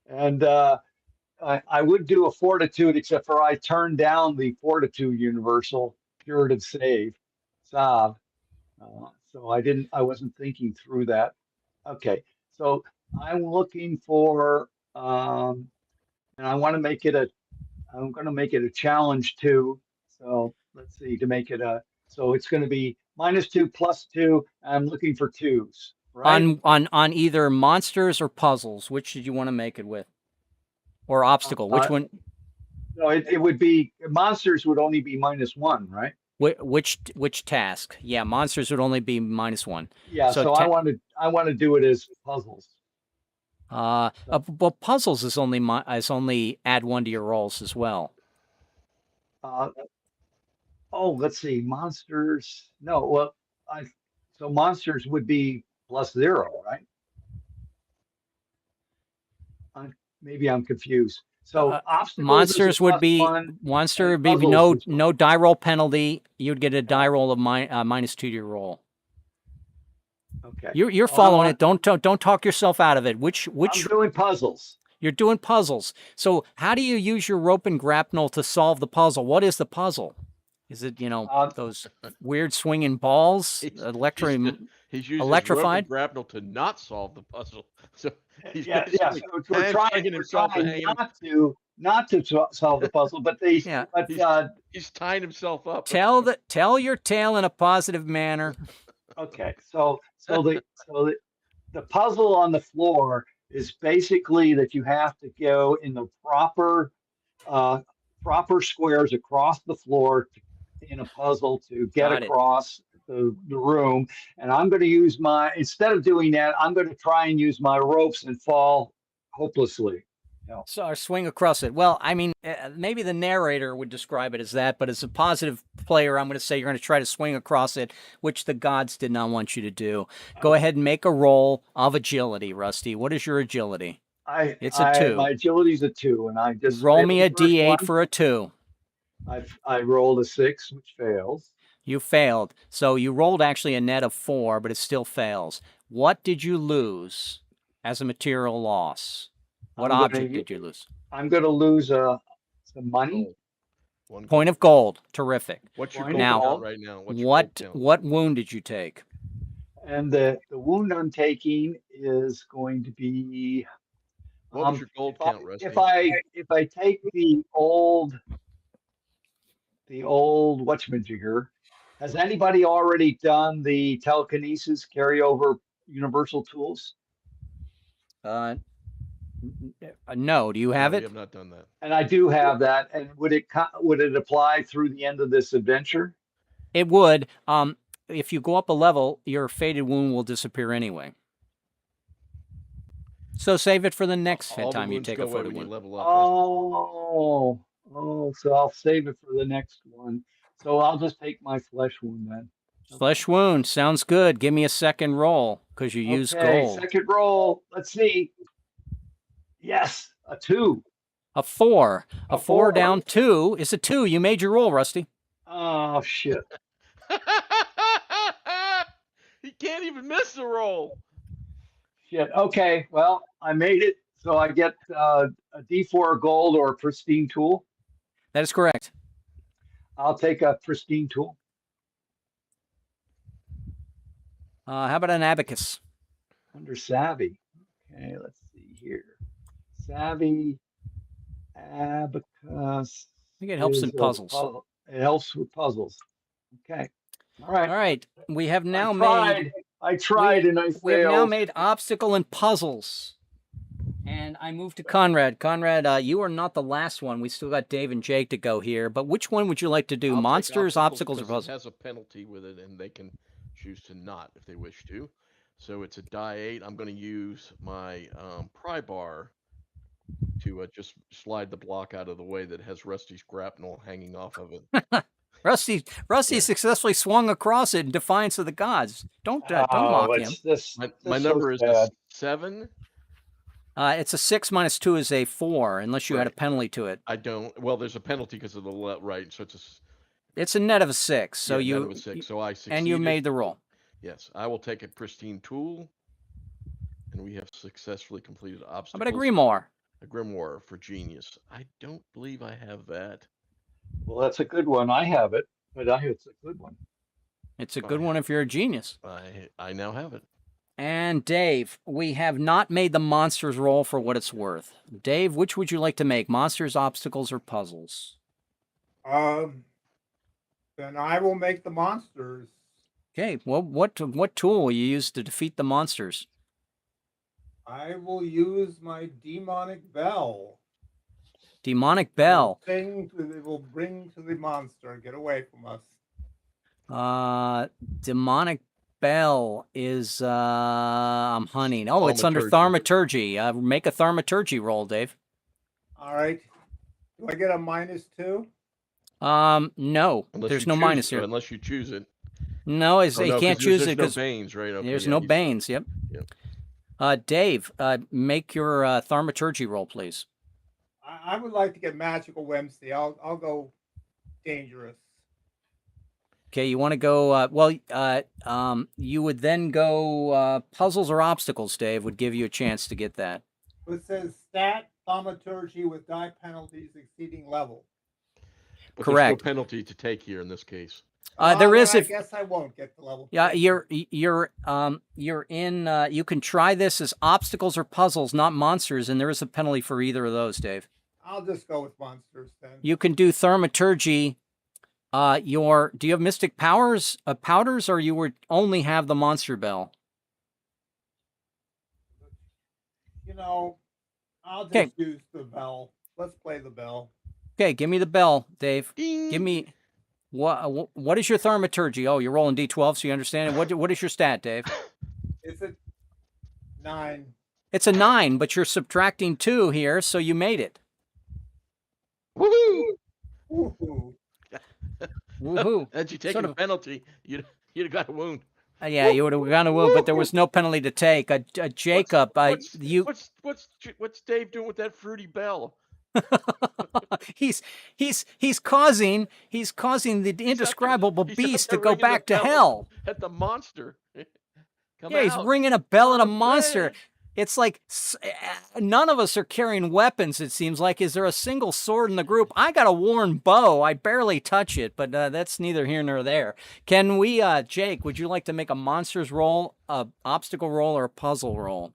And I would do a fortitude, except for I turned down the fortitude universal curative salve. So I wasn't thinking through that. Okay. So I'm looking for, and I'm going to make it a challenge too. So let's see, so it's going to be -2 +2. I'm looking for 2s, right? On either monsters or puzzles, which did you want to make it with? Or obstacle? Which one? No, it would be, monsters would only be -1, right? Which task? Yeah, monsters would only be -1. Yeah. So I want to do it as puzzles. Well, puzzles is only add 1 to your rolls as well. Let's see, monsters. No, well, so monsters would be +0, right? Maybe I'm confused. So obstacles monsters would be monster would be no die roll penalty. You'd get a die roll of -2 to your roll. Okay. You're following it. Don't talk yourself out of it. I'm doing puzzles. You're doing puzzles. So how do you use your rope and grapnel to solve the puzzle? What is the puzzle? Is it, those weird swinging balls, He's using electrified? his rope and grapnel to not solve the puzzle. So he's So we're trying not to solve the puzzle, but he's tying himself up. Tell your tale in a positive manner. Okay, so the puzzle on the floor is basically that you have to go in the proper squares across the floor in a puzzle to get across the room. And I'm going to use instead of doing that, I'm going to try and use my ropes and fall hopelessly. So, or swing across it. Well, I mean, maybe the narrator would describe it as that, but as a positive player, I'm going to say you're going to try to swing across it, which the gods did not want you to do. Go ahead and make a roll of agility, Rusty. What is your agility? It's a 2. My agility is a 2, and I just roll me a D8 for a 2. I rolled a 6, which fails. You failed. So you rolled actually a net of 4, but it still fails. What did you lose as a material loss? What object did you lose? I'm going to lose some money. 1 point of gold. Terrific. What's your gold count right now? What wound did you take? And the wound I'm taking is going to be. What was your gold count, Rusty? If I take the old whatchamajigger, has anybody already done the telekinesis carryover universal tools? No. Do you have it? We have not done that. And I do have that. And would it apply through the end of this adventure? It would. If you go up a level, your faded wound will disappear anyway. So save it for the next time you take a faded wound. So I'll save it for the next one. So I'll just take my flesh wound then. Flesh wound sounds good. Give me a second roll because you used gold. Second roll. Let's see. Yes, a 2. A 4. A 4 down 2 is a 2. You made your roll, Rusty. Oh shit! He can't even miss the roll. Shit. Okay. Well, I made it. So I get a D4 gold or a pristine tool. That is correct. I'll take a pristine tool. How about an abacus? Under savvy. Okay, let's see here. Savvy, abacus. I think it helps in puzzles. It helps with puzzles. Okay. All right. All right. We have now I tried and I failed. We have now made obstacle and puzzles. And I move to Conrad. Conrad, you are not the last one. We still got Dave and Jake to go here. But which one would you like to do? Monsters, obstacles, or puzzles? It has a penalty with it, and they can choose to not if they wish to. So it's a die 8. I'm going to use my pry bar to just slide the block out of the way that has Rusty's grapnel hanging off of it. Rusty Yeah. successfully swung across it in defiance of the gods. Don't mock him. My number is a 7. It's a 6 minus 2 is a 4, unless you had a Right. penalty to it. I don't. Well, there's a penalty because of the right, so it's a net of a 6. So net of a 6. So I succeeded. And you made the roll. Yes, I will take a pristine tool, and we have successfully completed obstacles. How about a grimoire? A grimoire for genius. I don't believe I have that. Well, that's a good one. I have it, but it's a good one. It's a good one if you're a genius. I now have it. And Dave, we have not made the monsters roll for what it's worth. Dave, which would you like to make? Monsters, obstacles, or puzzles? Then I will make the monsters. Okay. Well, what tool will you use to defeat the monsters? I will use my demonic bell. Demonic bell. Thing it will bring to the monster. Get away from us. Demonic bell is I'm hunting. Oh, it's under thaumaturgy. Make a thaumaturgy roll, Dave. All right. Do I get a -2? No. There's no minus here. Unless you choose it. No, you can't choose it because no banes, right? Okay, there's no banes. Yep. Dave, make your thaumaturgy roll, please. I would like to get magical whimsy. I'll go dangerous. Okay, you want to go? You would then go puzzles or obstacles. Dave would give you a chance to get that. It says stat thaumaturgy with die penalties exceeding level. But correct. There's no penalty to take here in this case. There is. I guess I won't get the level. Yeah, you're in. You can try this as obstacles or puzzles, not monsters, and there is a penalty for either of those, Dave. I'll just go with monsters then. You can do thaumaturgy. Do you have mystic powders, or you would only have the monster bell? I'll just use the bell. Let's play the bell. Okay, give me the bell, Dave. Ding. Give me what is your thaumaturgy? Oh, you're rolling d12, so you understand it. What is your stat, Dave? It's a 9. It's a 9, but you're subtracting 2 here, so you made it. Woohoo! Woohoo! Woohoo! Had you taken a penalty, you'd have got a wound. Yeah, you would have gotten a wound, but there was no penalty to take. Jacob, what's Dave doing with that fruity bell? he's causing the indescribable beast to go back to hell. At the monster. He's ringing a bell at a monster. It's like none of us are carrying weapons, it seems like. Is there a single sword in the group? I got a worn bow. I barely touch it, but that's neither here nor there. Can we, Jake, would you like to make a monsters roll, a obstacle roll, or a puzzle roll?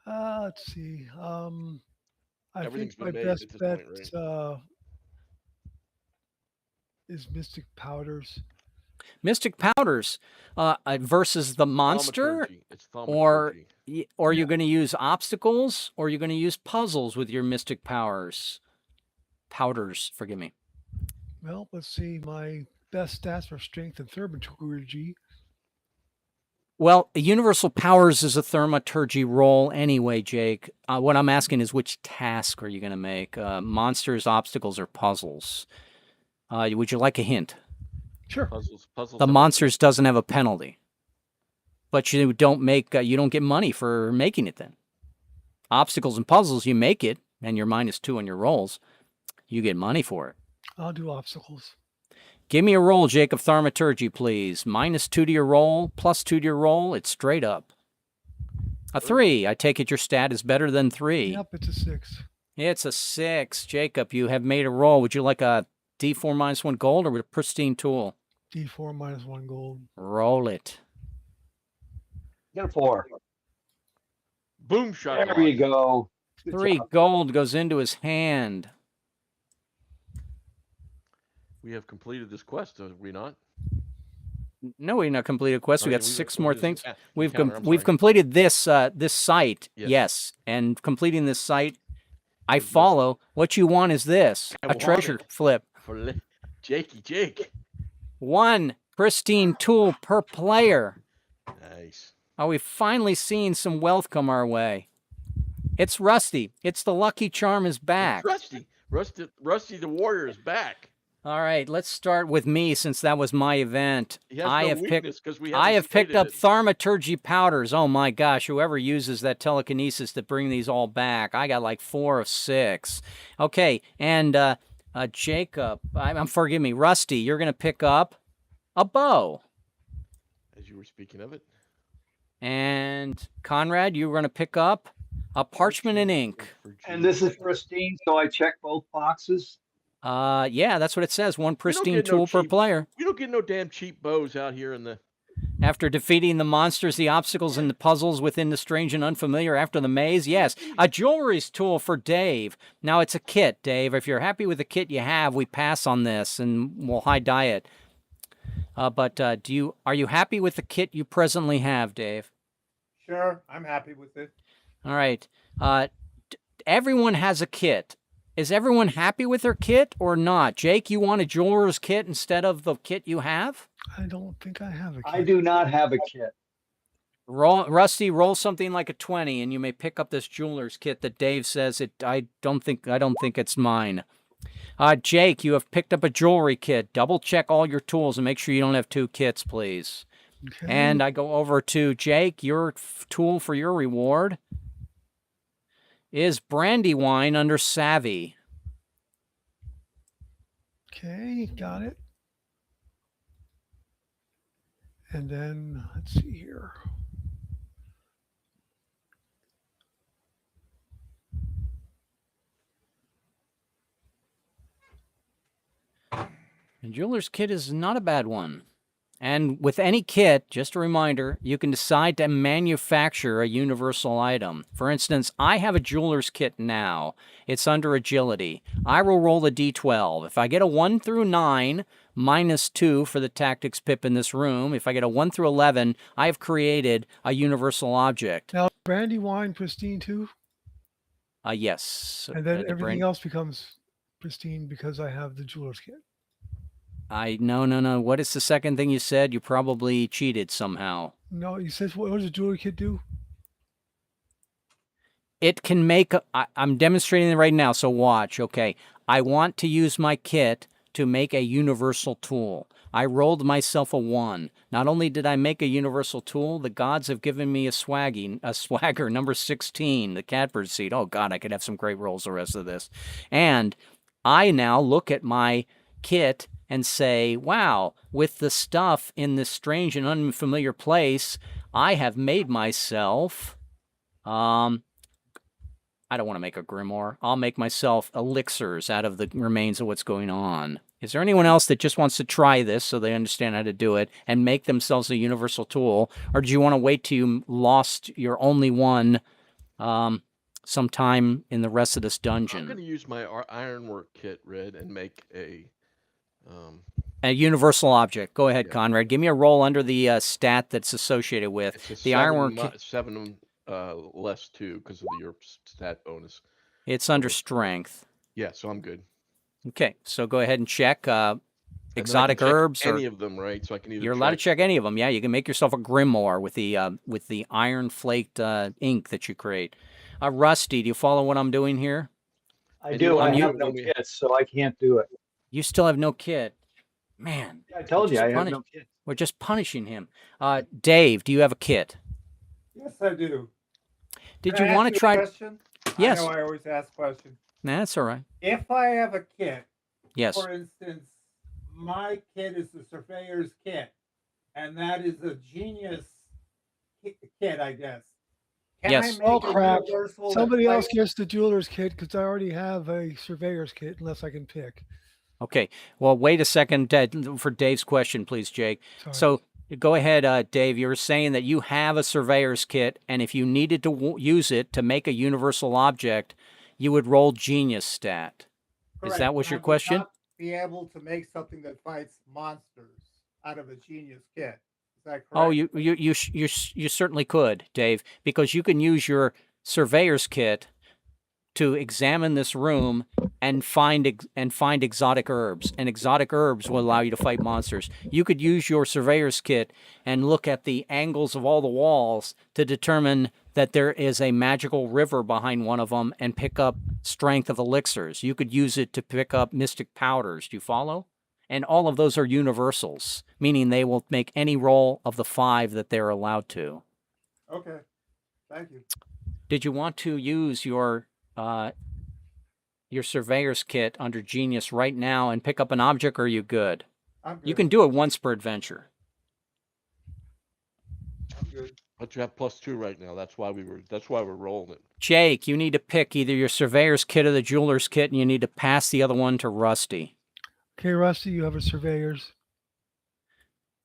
Let's see. I think my been made best at this bet point, right? Is mystic powders. Mystic powders versus the monster, It's or you're going to use obstacles, or you're going to use puzzles with your mystic powders. Forgive me. Well, let's see. My best stats are strength and thaumaturgy. Well, universal powers is a thaumaturgy roll anyway, Jake. What I'm asking is which task are you going to make? Monsters, obstacles, or puzzles? Would you like a hint? Sure. Puzzles. The monsters doesn't have a penalty, but you don't get money for making it. Then obstacles and puzzles, you make it, and you're -2 on your rolls. You get money for it. I'll do obstacles. Give me a roll, Jacob. Thaumaturgy, please. -2 to your roll, +2 to your roll. It's straight up. A 3. I take it your stat is better than 3. Yep, it's a 6. It's a 6. Jacob, you have made a roll. Would you like a D4 -1 gold or with a pristine tool? D4 -1 gold. Roll it. Get a 4. Boom shot. There you go. Good 3 job. gold goes into his hand. We have completed this quest, have we not? No, we've not completed a quest. We got We've 6 more completed things. this We've encounter, I'm we've sorry. completed this site. Yes. Yes, and completing this site, I follow. What you want is this: I a want treasure it. flip. Jake. 1 pristine tool per player. Nice. Oh, we've finally seen some wealth come our way. It's Rusty. It's the Lucky Charm is back. It's Rusty the Warrior is back. All right, let's start with me since that was my event. He has no weakness because we haven't I have picked up stated it. Thaumaturgy powders. Oh my gosh, whoever uses that telekinesis to bring these all back. I got like 4 of 6. Okay, and Jacob, forgive me, Rusty, you're going to pick up a bow. As you were speaking of it. And Conrad, you're going to pick up a parchment and ink. And this is pristine, so I check both boxes. Yeah, that's what it says. 1 pristine tool per player. We don't get no damn cheap bows out here in the... After defeating the monsters, the obstacles, and the puzzles within the strange and unfamiliar after the maze, yes. A jewelry's tool for Dave. Now, it's a kit, Dave. If you're happy with the kit you have, we pass on this, and we'll high die it. But are you happy with the kit you presently have, Dave? Sure, I'm happy with it. All right. Everyone has a kit. Is everyone happy with their kit or not? Jake, you want a jeweler's kit instead of the kit you have? I don't think I have a kit. I do not have a kit. Rusty, roll something like a 20, and you may pick up this jeweler's kit that Dave says it. I don't think it's mine. Jake, you have picked up a jewelry kit. Double check all your tools and make sure you don't have 2 kits, please. Okay. And I go over to Jake. Your tool for your reward is Brandywine under Savvy. Okay, got it. And then, let's see here. And jeweler's kit is not a bad one. And with any kit, just a reminder, you can decide to manufacture a universal item. For instance, I have a jeweler's kit now. It's under agility. I will roll a d12. If I get a 1 through 9, minus 2 for the tactics pip in this room. If I get a 1 through 11, I have created a universal object. Now, Brandywine pristine too? Yes. And then everything else becomes pristine because I have the jeweler's kit. No. What is the second thing you said? You probably cheated somehow. No, you said, what does the jewelry kit do? It can make, I'm demonstrating it right now, so watch, okay. I want to use my kit to make a universal tool. I rolled myself a 1. Not only did I make a universal tool, the gods have given me a swagger, number 16, the catbird seed. Oh God, I could have some great rolls the rest of this. And I now look at my kit and say, wow, with the stuff in this strange and unfamiliar place, I have made myself, I don't want to make a grimoire. I'll make myself elixirs out of the remains of what's going on. Is there anyone else that just wants to try this so they understand how to do it and make themselves a universal tool? Or do you want to wait till you lost your only one sometime in the rest of this dungeon? I'm going to use my ironwork kit, Red, and make a universal object. Go ahead, Yeah. Conrad. Give me a roll under the stat that's associated with it's a the ironwork kit. 7 less 2 because of your stat bonus. It's under strength. Yeah, so I'm good. Okay, so go ahead and check And then I can exotic check herbs. any of them, right? So I can either You're allowed to check any of them. Yeah, you can make yourself a grimoire with the iron flaked ink that you create. Rusty, do you follow what I'm doing here? I And do. you- I you- have no kits, so I can't do it. You still have no kit. Man, I told you just I have punish- no kits. we're just punishing him. Dave, do you have a kit? Yes, I do. Did Can you I want ask to try? a question? Yes. I know I always ask questions. Nah, that's all right. If I have a kit, Yes. for instance, my kit is the surveyor's kit, and that is a genius kit, I guess. Can Yes. I make Oh, a crap. universal Somebody that else fights- gets the jeweler's kit because I already have a surveyor's kit unless I can pick. Okay. Well, wait a second for Dave's question, please, Jake. Sorry. So go ahead, Dave. You were saying that you have a surveyor's kit, and if you needed to use it to make a universal object, you would roll genius stat. Is Correct, that what but your I would question? not be able to make something that fights monsters out of a genius kit. Is that correct? Oh, you certainly could, Dave, because you can use your surveyor's kit to examine this room and find exotic herbs. And exotic herbs will allow you to fight monsters. You could use your surveyor's kit and look at the angles of all the walls to determine that there is a magical river behind one of them and pick up strength of elixirs. You could use it to pick up mystic powders. Do you follow? And all of those are universals, meaning they will make any roll of the 5 that they're allowed to. Okay. Thank you. Did you want to use your surveyor's kit under Genius right now and pick up an object, or are you good? I'm good. You can do it once per adventure. I'm good. But you have +2 right now. That's why we're rolling it. Jake, you need to pick either your surveyor's kit or the jeweler's kit, and you need to pass the other one to Rusty. Okay, Rusty, you have a surveyor's.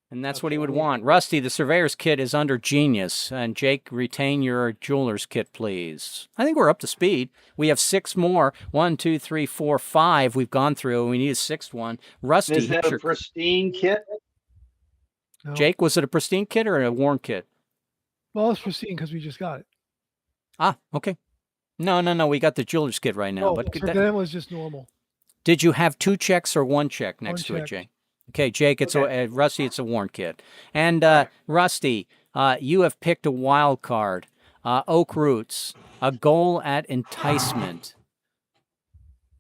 And that's what he would want. Rusty, the surveyor's kit is under Genius. And Jake, retain your jeweler's kit, please. I think we're up to speed. We have 6 more. 1, 2, 3, 4, 5 we've gone through. We need a 6th one. Rusty, Is that a pristine kit? No. Jake, was it a pristine kit or a worn kit? Well, it's pristine because we just got it. Ah, okay. No. We got the jeweler's kit right now. No, But so that was just normal. did you have 2 checks or 1 check next to One it, check. Jake? Okay, Jake, it's Rusty, it's a worn kit. And Rusty, you have picked a wild card. Oak Roots, a goal at enticement.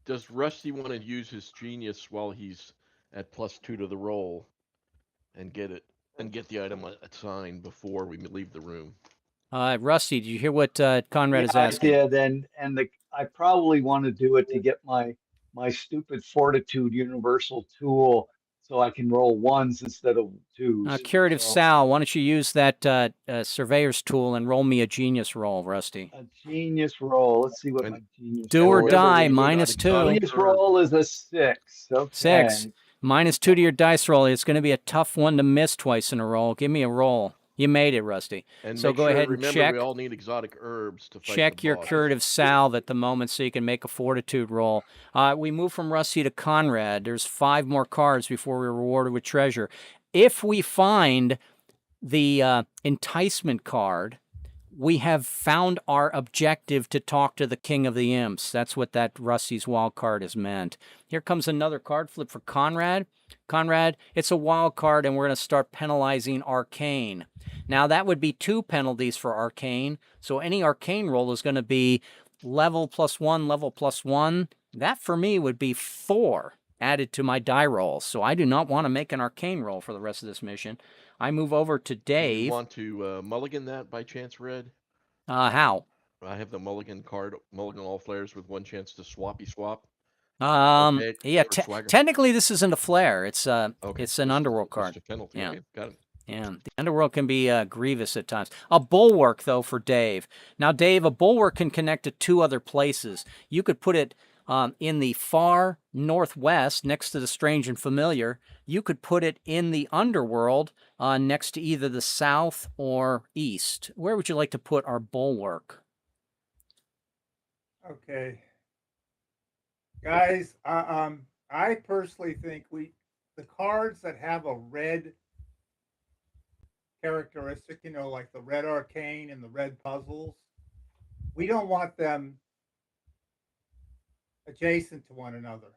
Does Rusty want to use his Genius while he's at +2 to the roll and get the item assigned before we leave the room? Rusty, did you hear what Conrad is I asking? did, I probably want to do it to get my stupid Fortitude universal tool, so I can roll 1s instead of 2s. Curative Sal, why don't you use that surveyor's tool and roll me a Genius roll, Rusty? A Genius roll. Let's see what my Genius Do or roll is. die, Remember, -2. Genius roll is a 6. Okay. 6. -2 to your dice roll. It's going to be a tough one to miss twice in a roll. Give me a roll. You made it, Rusty. And So make go sure, ahead and remember, check. we all need exotic herbs to fight Check the your boss. curative salve at the moment so you can make a Fortitude roll. We move from Rusty to Conrad. There's 5 more cards before we're rewarded with treasure. If we find the enticement card, we have found our objective to talk to the King of the Imps. That's what that Rusty's wild card is meant. Here comes another card flip for Conrad. Conrad, it's a wild card, and we're going to start penalizing Arcane. Now, that would be 2 penalties for Arcane, so any Arcane roll is going to be level +1, level +1. That, for me, would be 4 added to my die rolls, so I do not want to make an Arcane roll for the rest of this mission. I move over to Do Dave. you want to mulligan that by chance, Red? How? I have the mulligan card, mulligan all flares with 1 chance to swappy swap. Yeah, or swagger. technically this isn't a flare. It's Okay, it's an Underworld card. Just a penalty. Yeah. Okay, got it. Yeah, the Underworld can be grievous at times. A bulwark, though, for Dave. Now, Dave, a bulwark can connect to 2 other places. You could put it in the far northwest next to the strange and familiar. You could put it in the Underworld next to either the south or east. Where would you like to put our bulwark? Okay. Guys, I personally think the cards that have a red characteristic, like the red arcane and the red puzzles, we don't want them adjacent to one another.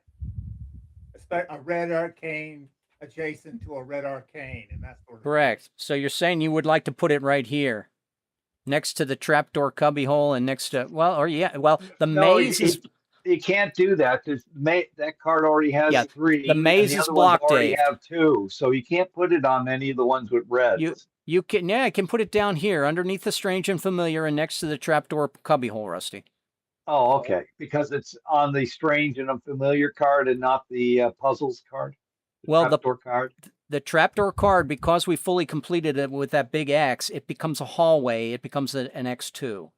A red arcane adjacent to a red arcane, and that sort of Correct. So you're saying you would like to put it right here, next to the trapdoor cubbyhole, and next to the maze is. You can't do that because that card already has 3. The maze and is other ones blocked, already Dave. have 2, so you can't put it on any of the ones with reds. You can I can put it down here underneath the strange and familiar and next to the trapdoor cubbyhole, Rusty. Oh, okay. Because it's on the strange and unfamiliar card and not the puzzles card. Trapdoor card. The trapdoor card, because we fully completed it with that big X, it becomes a hallway. It becomes an X2.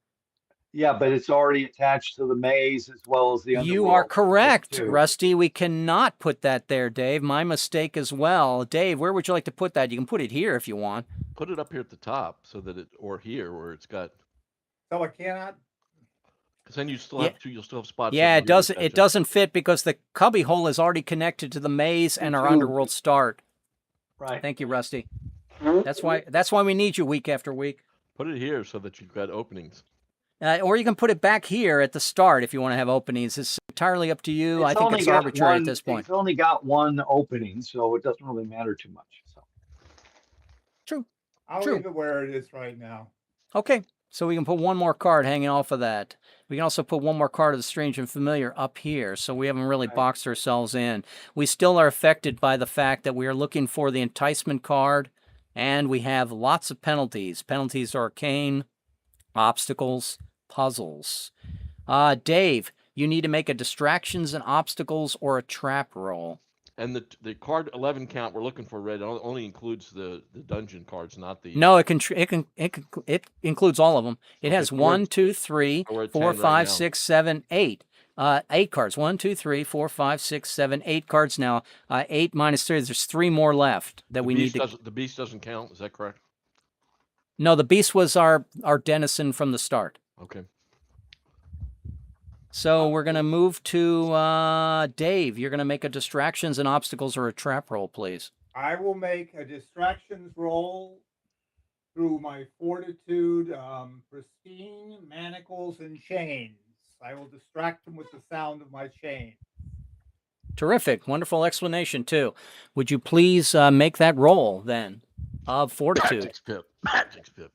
Yeah, but it's already attached to the maze as well as the Underworld. You are correct, X2. Rusty. We cannot put that there, Dave. My mistake as well. Dave, where would you like to put that? You can put it here if you want. Put it up here at the top so that or here where it's got. So I cannot. Because then you still have you'll still have spots. Yeah, it doesn't fit because the cubbyhole is already connected to the maze and our Underworld start. Right. Thank you, Rusty. That's why we need you week after week. Put it here so that you've got openings. Or you can put it back here at the start if you want to have openings. It's entirely up to you. I think it's arbitrary at this point. It's only got one opening, so it doesn't really matter too much. So. True. I'll True. leave it where it is right now. Okay, so we can put one more card hanging off of that. We can also put one more card of the strange and familiar up here, so we haven't really boxed ourselves in. We still are affected by the fact that we are looking for the enticement card, and we have lots of penalties. Penalties are arcane, obstacles, puzzles. Dave, you need to make a distractions and obstacles or a trap roll. And the card 11 count we're looking for, Red, only includes the dungeon cards, not the. No, it includes all of them. It has 1, 2, 3, we're at 4, 10 right 5, now. 6, 7, 8. 8 cards. 1, 2, 3, 4, 5, 6, 7, 8 cards now. 8 minus 3. There's 3 more left that we need to. The beast doesn't count. Is that correct? No, the beast was our denizen from the start. Okay. So we're going to move to Dave. You're going to make a distractions and obstacles or a trap roll, please. I will make a distractions roll through my Fortitude, pristine manacles and chains. I will distract them with the sound of my chain. Terrific. Wonderful explanation, too. Would you please make that roll, then, of Fortitude? Tactics pip. Tactics pip.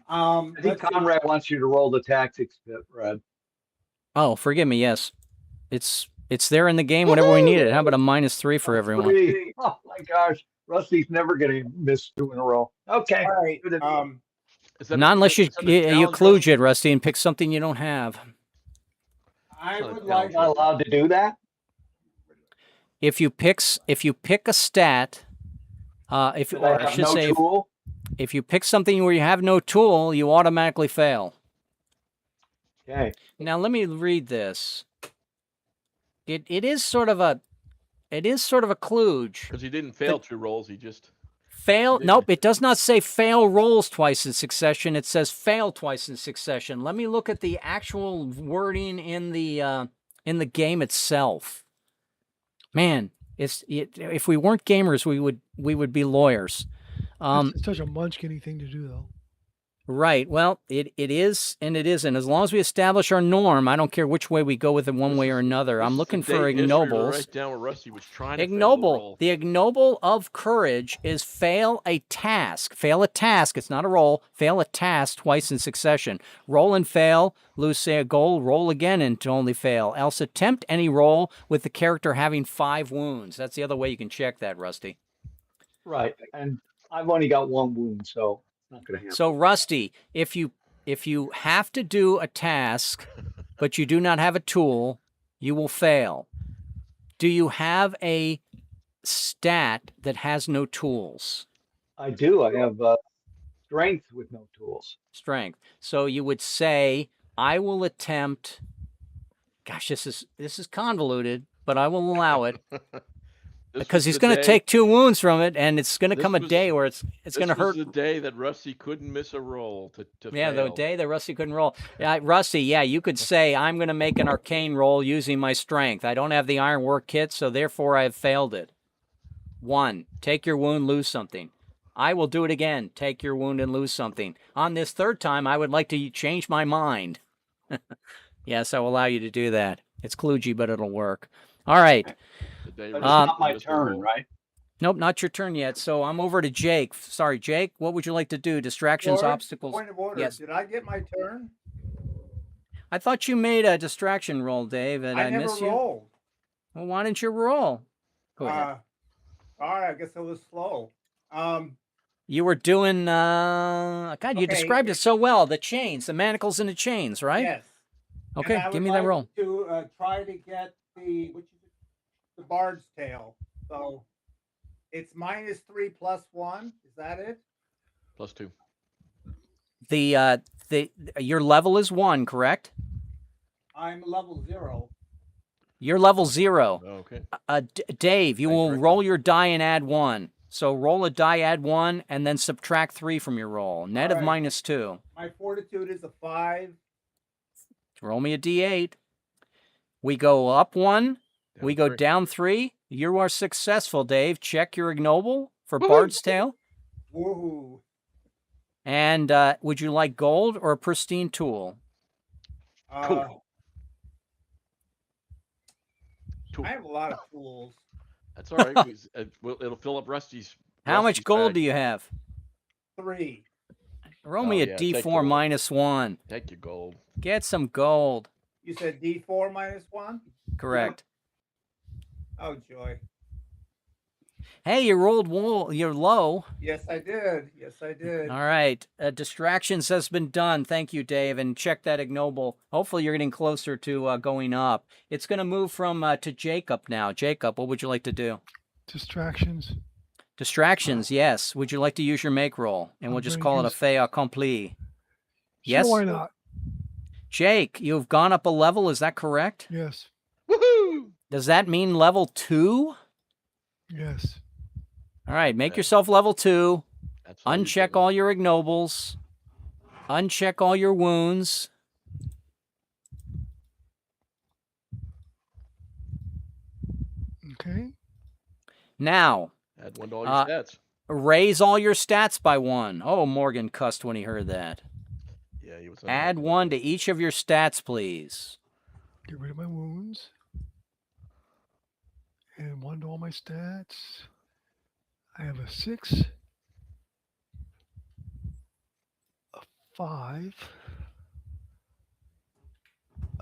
I think Conrad wants you to roll the tactics bit, Red. Oh, forgive me. Yes, it's there in the game whenever we need it. How about a -3 for everyone? 3. Oh my gosh, Rusty's never going to miss 2 in a row. Okay. All right. Not unless you kludge it, Rusty, and pick something you don't have. I would You're like. not allowed to do that. If you pick a stat, if But I I have should no say, tool. if you pick something where you have no tool, you automatically fail. Okay. Now let me read this. It is sort of a kludge. Because he didn't fail 2 rolls. He just. Fail? Nope, it does not say fail rolls twice in succession. It says fail twice in succession. Let me look at the actual wording in the game itself. Man, if we weren't gamers, we would be lawyers. It's such a munchkin-y thing to do, though. Right. Well, it is and it isn't. As long as we establish our norm, I don't care which way we go with it one way or another. I'm looking for ignobles. Right down where Rusty was trying to Ignoble. The ignoble of courage is fail a task. Fail a task. It's not a roll. Fail a task twice in succession. Roll and fail. Lose, say, a goal. Roll again and to only fail. Else attempt any roll with the character having 5 wounds. That's the other way you can check that, Rusty. Right. And I've only got 1 wound, so it's not going to happen. So, Rusty, if you have to do a task, but you do not have a tool, you will fail. Do you have a stat that has no tools? I do. I have strength with no tools. Strength. So you would say, I will attempt. Gosh, this is convoluted, but I will allow it. Because he's going to take 2 wounds from it, and it's going to come a day where it's going to hurt. This was the day that Rusty couldn't miss a roll to Yeah, fail. the day that Rusty couldn't roll. Rusty, yeah, you could say, I'm going to make an arcane roll using my strength. I don't have the ironwork kit, so therefore I have failed it. 1, take your wound, lose something. I will do it again. Take your wound and lose something. On this 3rd time, I would like to change my mind. Yes, I will allow you to do that. It's kludgy, but it'll work. All right. But it's not my turn, right? Nope, not your turn yet. So I'm over to Jake. Sorry, Jake, what would you like to do? Distractions, Lord, obstacles? Point of order. Yes. Did I get my turn? I thought you made a distraction roll, Dave, and I never miss you. rolled. Well, why didn't you roll? Go ahead. All right, I guess I was slow. You were doing, God, you described it so well. The chains, the manacles and the chains, right? Yes. Okay, give me that roll. To try to get the bard's tail. So it's -3 + 1. Is that it? +2. Your level is 1, correct? I'm level 0. You're level 0. Oh, okay. Dave, you will roll your die and add 1. So roll a die, add 1, and then subtract 3 from your roll. Net of -2. My fortitude is a 5. Roll me a d8. We go up 1. We go down 3. You are successful, Dave. Check your ignoble for Bard's Tale. Woohoo. And would you like gold or a pristine tool? Cool. I have a lot of tools. That's all right. It'll fill up Rusty's. How much Rusty's gold bag. do you have? 3. Roll Oh, me a yeah, take D4 gold. minus 1. Take your gold. Get some gold. You said D4 minus 1? Correct. Oh, joy. Hey, you rolled you're low. Yes, I did. Yes, I did. All right. Distractions has been done. Thank you, Dave. And check that ignoble. Hopefully you're getting closer to going up. It's going to move from to Jacob now. Jacob, what would you like to do? Distractions. Distractions, yes. Would you like to use your make roll? And I'm we'll just gonna call it a use- fait accompli. Sure, Yes? why not? Jake, you've gone up a level. Is that correct? Yes. Woohoo! Does that mean level 2? Yes. All right. Make Okay. yourself level 2. That's how you Uncheck do it. all your ignobles. Uncheck all your wounds. Okay. Now, Add 1 to all your stats. raise all your stats by 1. Oh, Morgan cussed when he heard that. Yeah, he was. Add unhappy. 1 to each of your stats, please. Get rid of my wounds. And 1 to all my stats. I have a 6. A 5.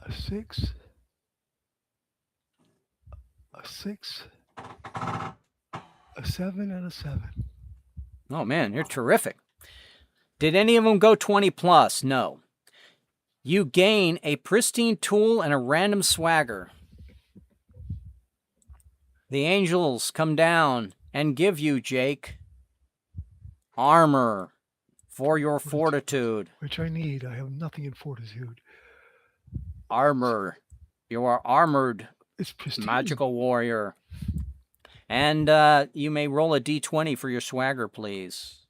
A 6. A 6. A 7 and a 7. Oh, man, you're terrific. Did any of them go 20 plus? No. You gain a pristine tool and a random swagger. The angels come down and give you, Jake, armor for your fortitude. Which I need. I have nothing in Fortitude. Armor. You are armored, It's pristine. magical warrior. And you may roll a d20 for your swagger, please.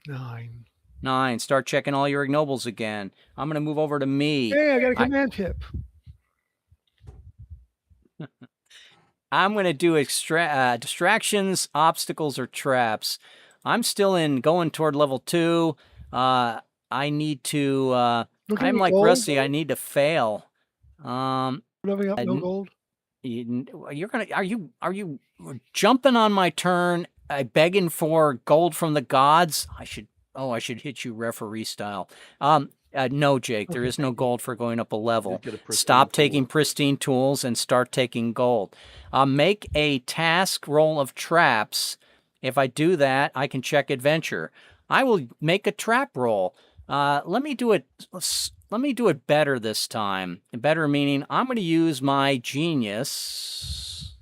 9. 9. Start checking all your ignobles again. I'm going to move over to me. Hey, I got a command tip. I'm going to do distractions, obstacles, or traps. I'm still going toward level 2. I need to. Look at I'm me, like gold. Rusty. I need to fail. Leveling up, no gold. You're gonna. Are you jumping on my turn? Begging for gold from the gods? I should hit you referee style. No, Jake. There Okay, is no thank you. gold for going up a level. Did get a pristine Stop tool. taking pristine tools and start taking gold. Make a task roll of traps. If I do that, I can check adventure. I will make a trap roll. Let me do it. Let me do it better this time. Better meaning I'm going to use my genius.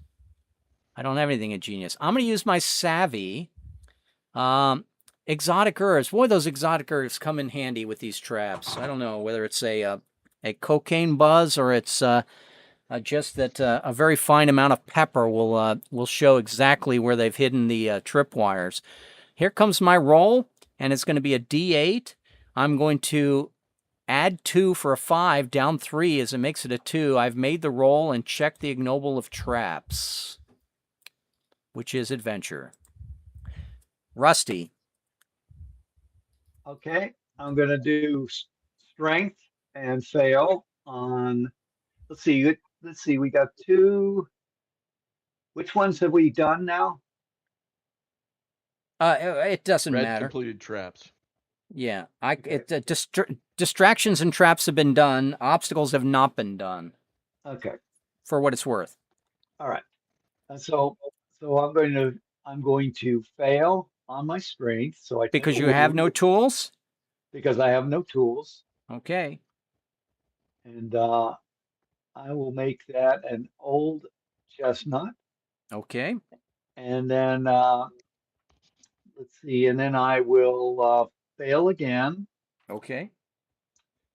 I don't have anything in genius. I'm going to use my savvy. Exotic herbs. Boy, those exotic herbs come in handy with these traps. I don't know whether it's a cocaine buzz or it's just that a very fine amount of pepper will show exactly where they've hidden the tripwires. Here comes my roll, and it's going to be a D8. I'm going to add 2 for a 5, down 3 as it makes it a 2. I've made the roll and checked the ignoble of traps, which is adventure. Rusty. Okay, I'm going to do strength and fail on. Let's see. We got 2. Which ones have we done now? It doesn't Red matter. completed traps. Yeah, Okay. distractions and traps have been done. Obstacles have not been done. Okay. For what it's worth. All right. And so I'm going to fail on my strength. So I take Because a you have wound no tools? because I have no tools, Okay. and I will make that an old chestnut, Okay. and then let's see, and then I will fail again, Okay.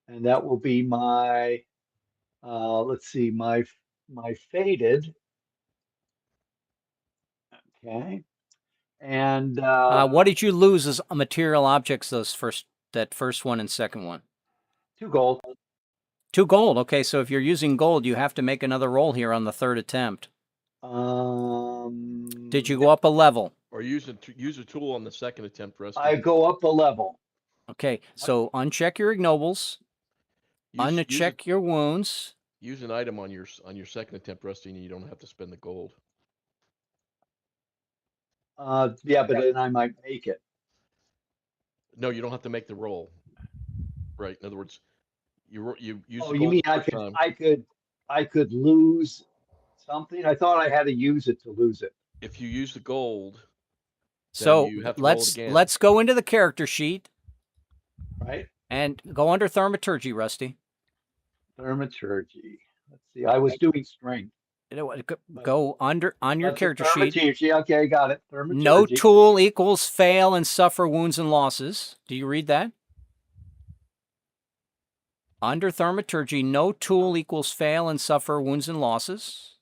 and that will be my let's see, my faded. Okay, and What did you lose as material objects that first one and second one? 2 gold. 2 gold. Okay, so if you're using gold, you have to make another roll here on the third attempt. Did you go up a level? Or Or use a tool on the second attempt, Rusty. I go up a level. Okay, so uncheck your ignobles, uncheck your wounds. Use an item on your second attempt, Rusty, and you don't have to spend the gold. Yeah, but then I might make it. No, you don't have to make the roll. Right. In other words, you use. Oh, the you gold mean the first time. I could lose something? I thought I had to use it to lose it. If you use the gold, then So you have to roll it let's again. let's go into the character sheet Right? and go under Thaumaturgy, Rusty. Thaumaturgy. Let's see. I was doing strength. Go under on your character sheet. Thaumaturgy. Okay, got it. Thaumaturgy. No tool equals fail and suffer wounds and losses. Do you read that? Under Thaumaturgy, no tool equals fail and suffer wounds and losses.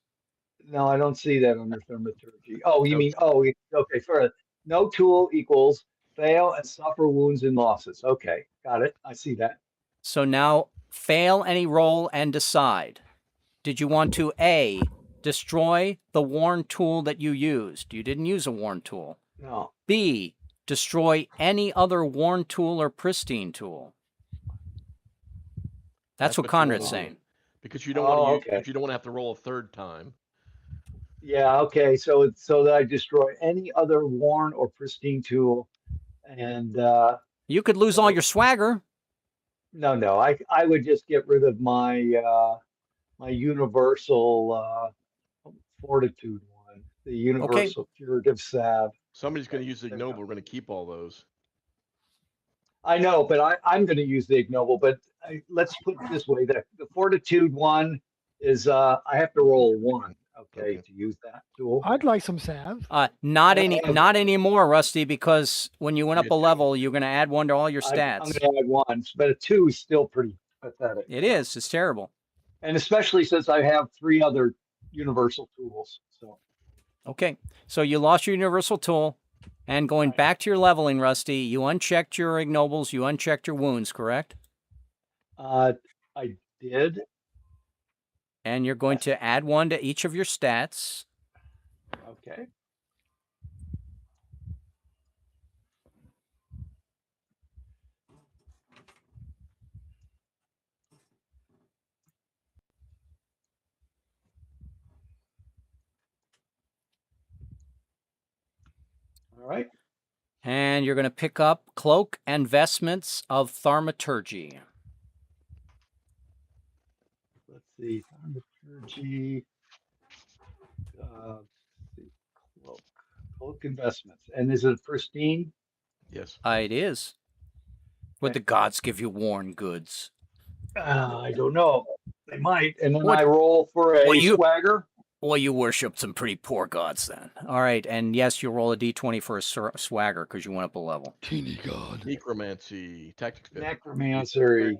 No, I don't see that under Thaumaturgy. Oh, you No. mean, okay, for no tool equals fail and suffer wounds and losses. Okay, got it. I see that. So now fail any roll and decide. Did you want to A, destroy the worn tool that you used? You didn't use a worn tool. No. B, destroy any other worn tool or pristine tool. That's what you Conrad's wanna do. saying. Because you don't want to okay. you don't want to have to roll a third time. Yeah, okay. So that I destroy any other worn or pristine tool. And You could lose all your swagger. no, I would just get rid of my my universal fortitude one, the universal curative salve. Somebody's going to use the ignoble. We're going to keep all those. I know, but I'm going to use the ignoble. But let's put it this way: the fortitude one is I have to roll one, okay, to use that tool. I'd like some salve. Not anymore, Rusty, because when you went up a level, you're going to add one to all your I'm stats. going to add one, but a 2 is still pretty pathetic. It is. It's terrible. And especially since I have 3 other universal tools. So Okay, so you lost your universal tool, and going back to your leveling, Rusty, you unchecked your ignobles, you unchecked your wounds, correct? I did. And you're going to add one to each of your stats. Okay. All right. And you're going to pick up Cloak and Vestments of Thaumaturgy. Let's see. Thaumaturgy. Let's see. Cloak investments. And is it pristine? Yes. It is. Would the gods give you worn goods? I don't know. They might. And then What- I roll for a swagger. Well, you worship some pretty poor gods then. All right, and yes, you roll a d20 for a swagger because you went up a level. Teeny god. Necromancy, tactics. Necromancy.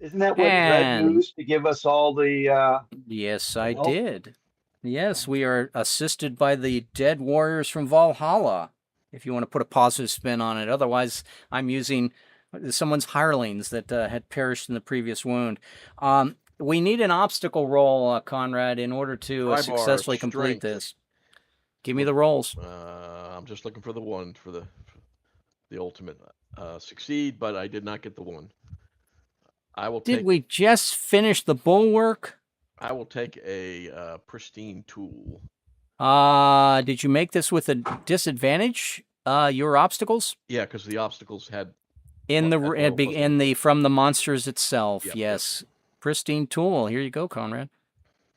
Isn't that what And- Red used to give us all the Yes, I Well- did. Yes, we are assisted by the dead warriors from Valhalla, if you want to put a positive spin on it. Otherwise, I'm using someone's hirelings that had perished in the previous wound. We need an obstacle roll, Conrad, in order to Dry bar, successfully complete strength. this. Give me the rolls. I'm just looking for the one for the ultimate. Succeed, but I did not get the one. I will Did take. we just finish the bulwark? I will take a pristine tool. Did you make this with a disadvantage? Your obstacles Yeah, because the obstacles had. in the Well, that roll in the from the monsters itself. Yep, yep. Yes, pristine tool. Here you go, Conrad.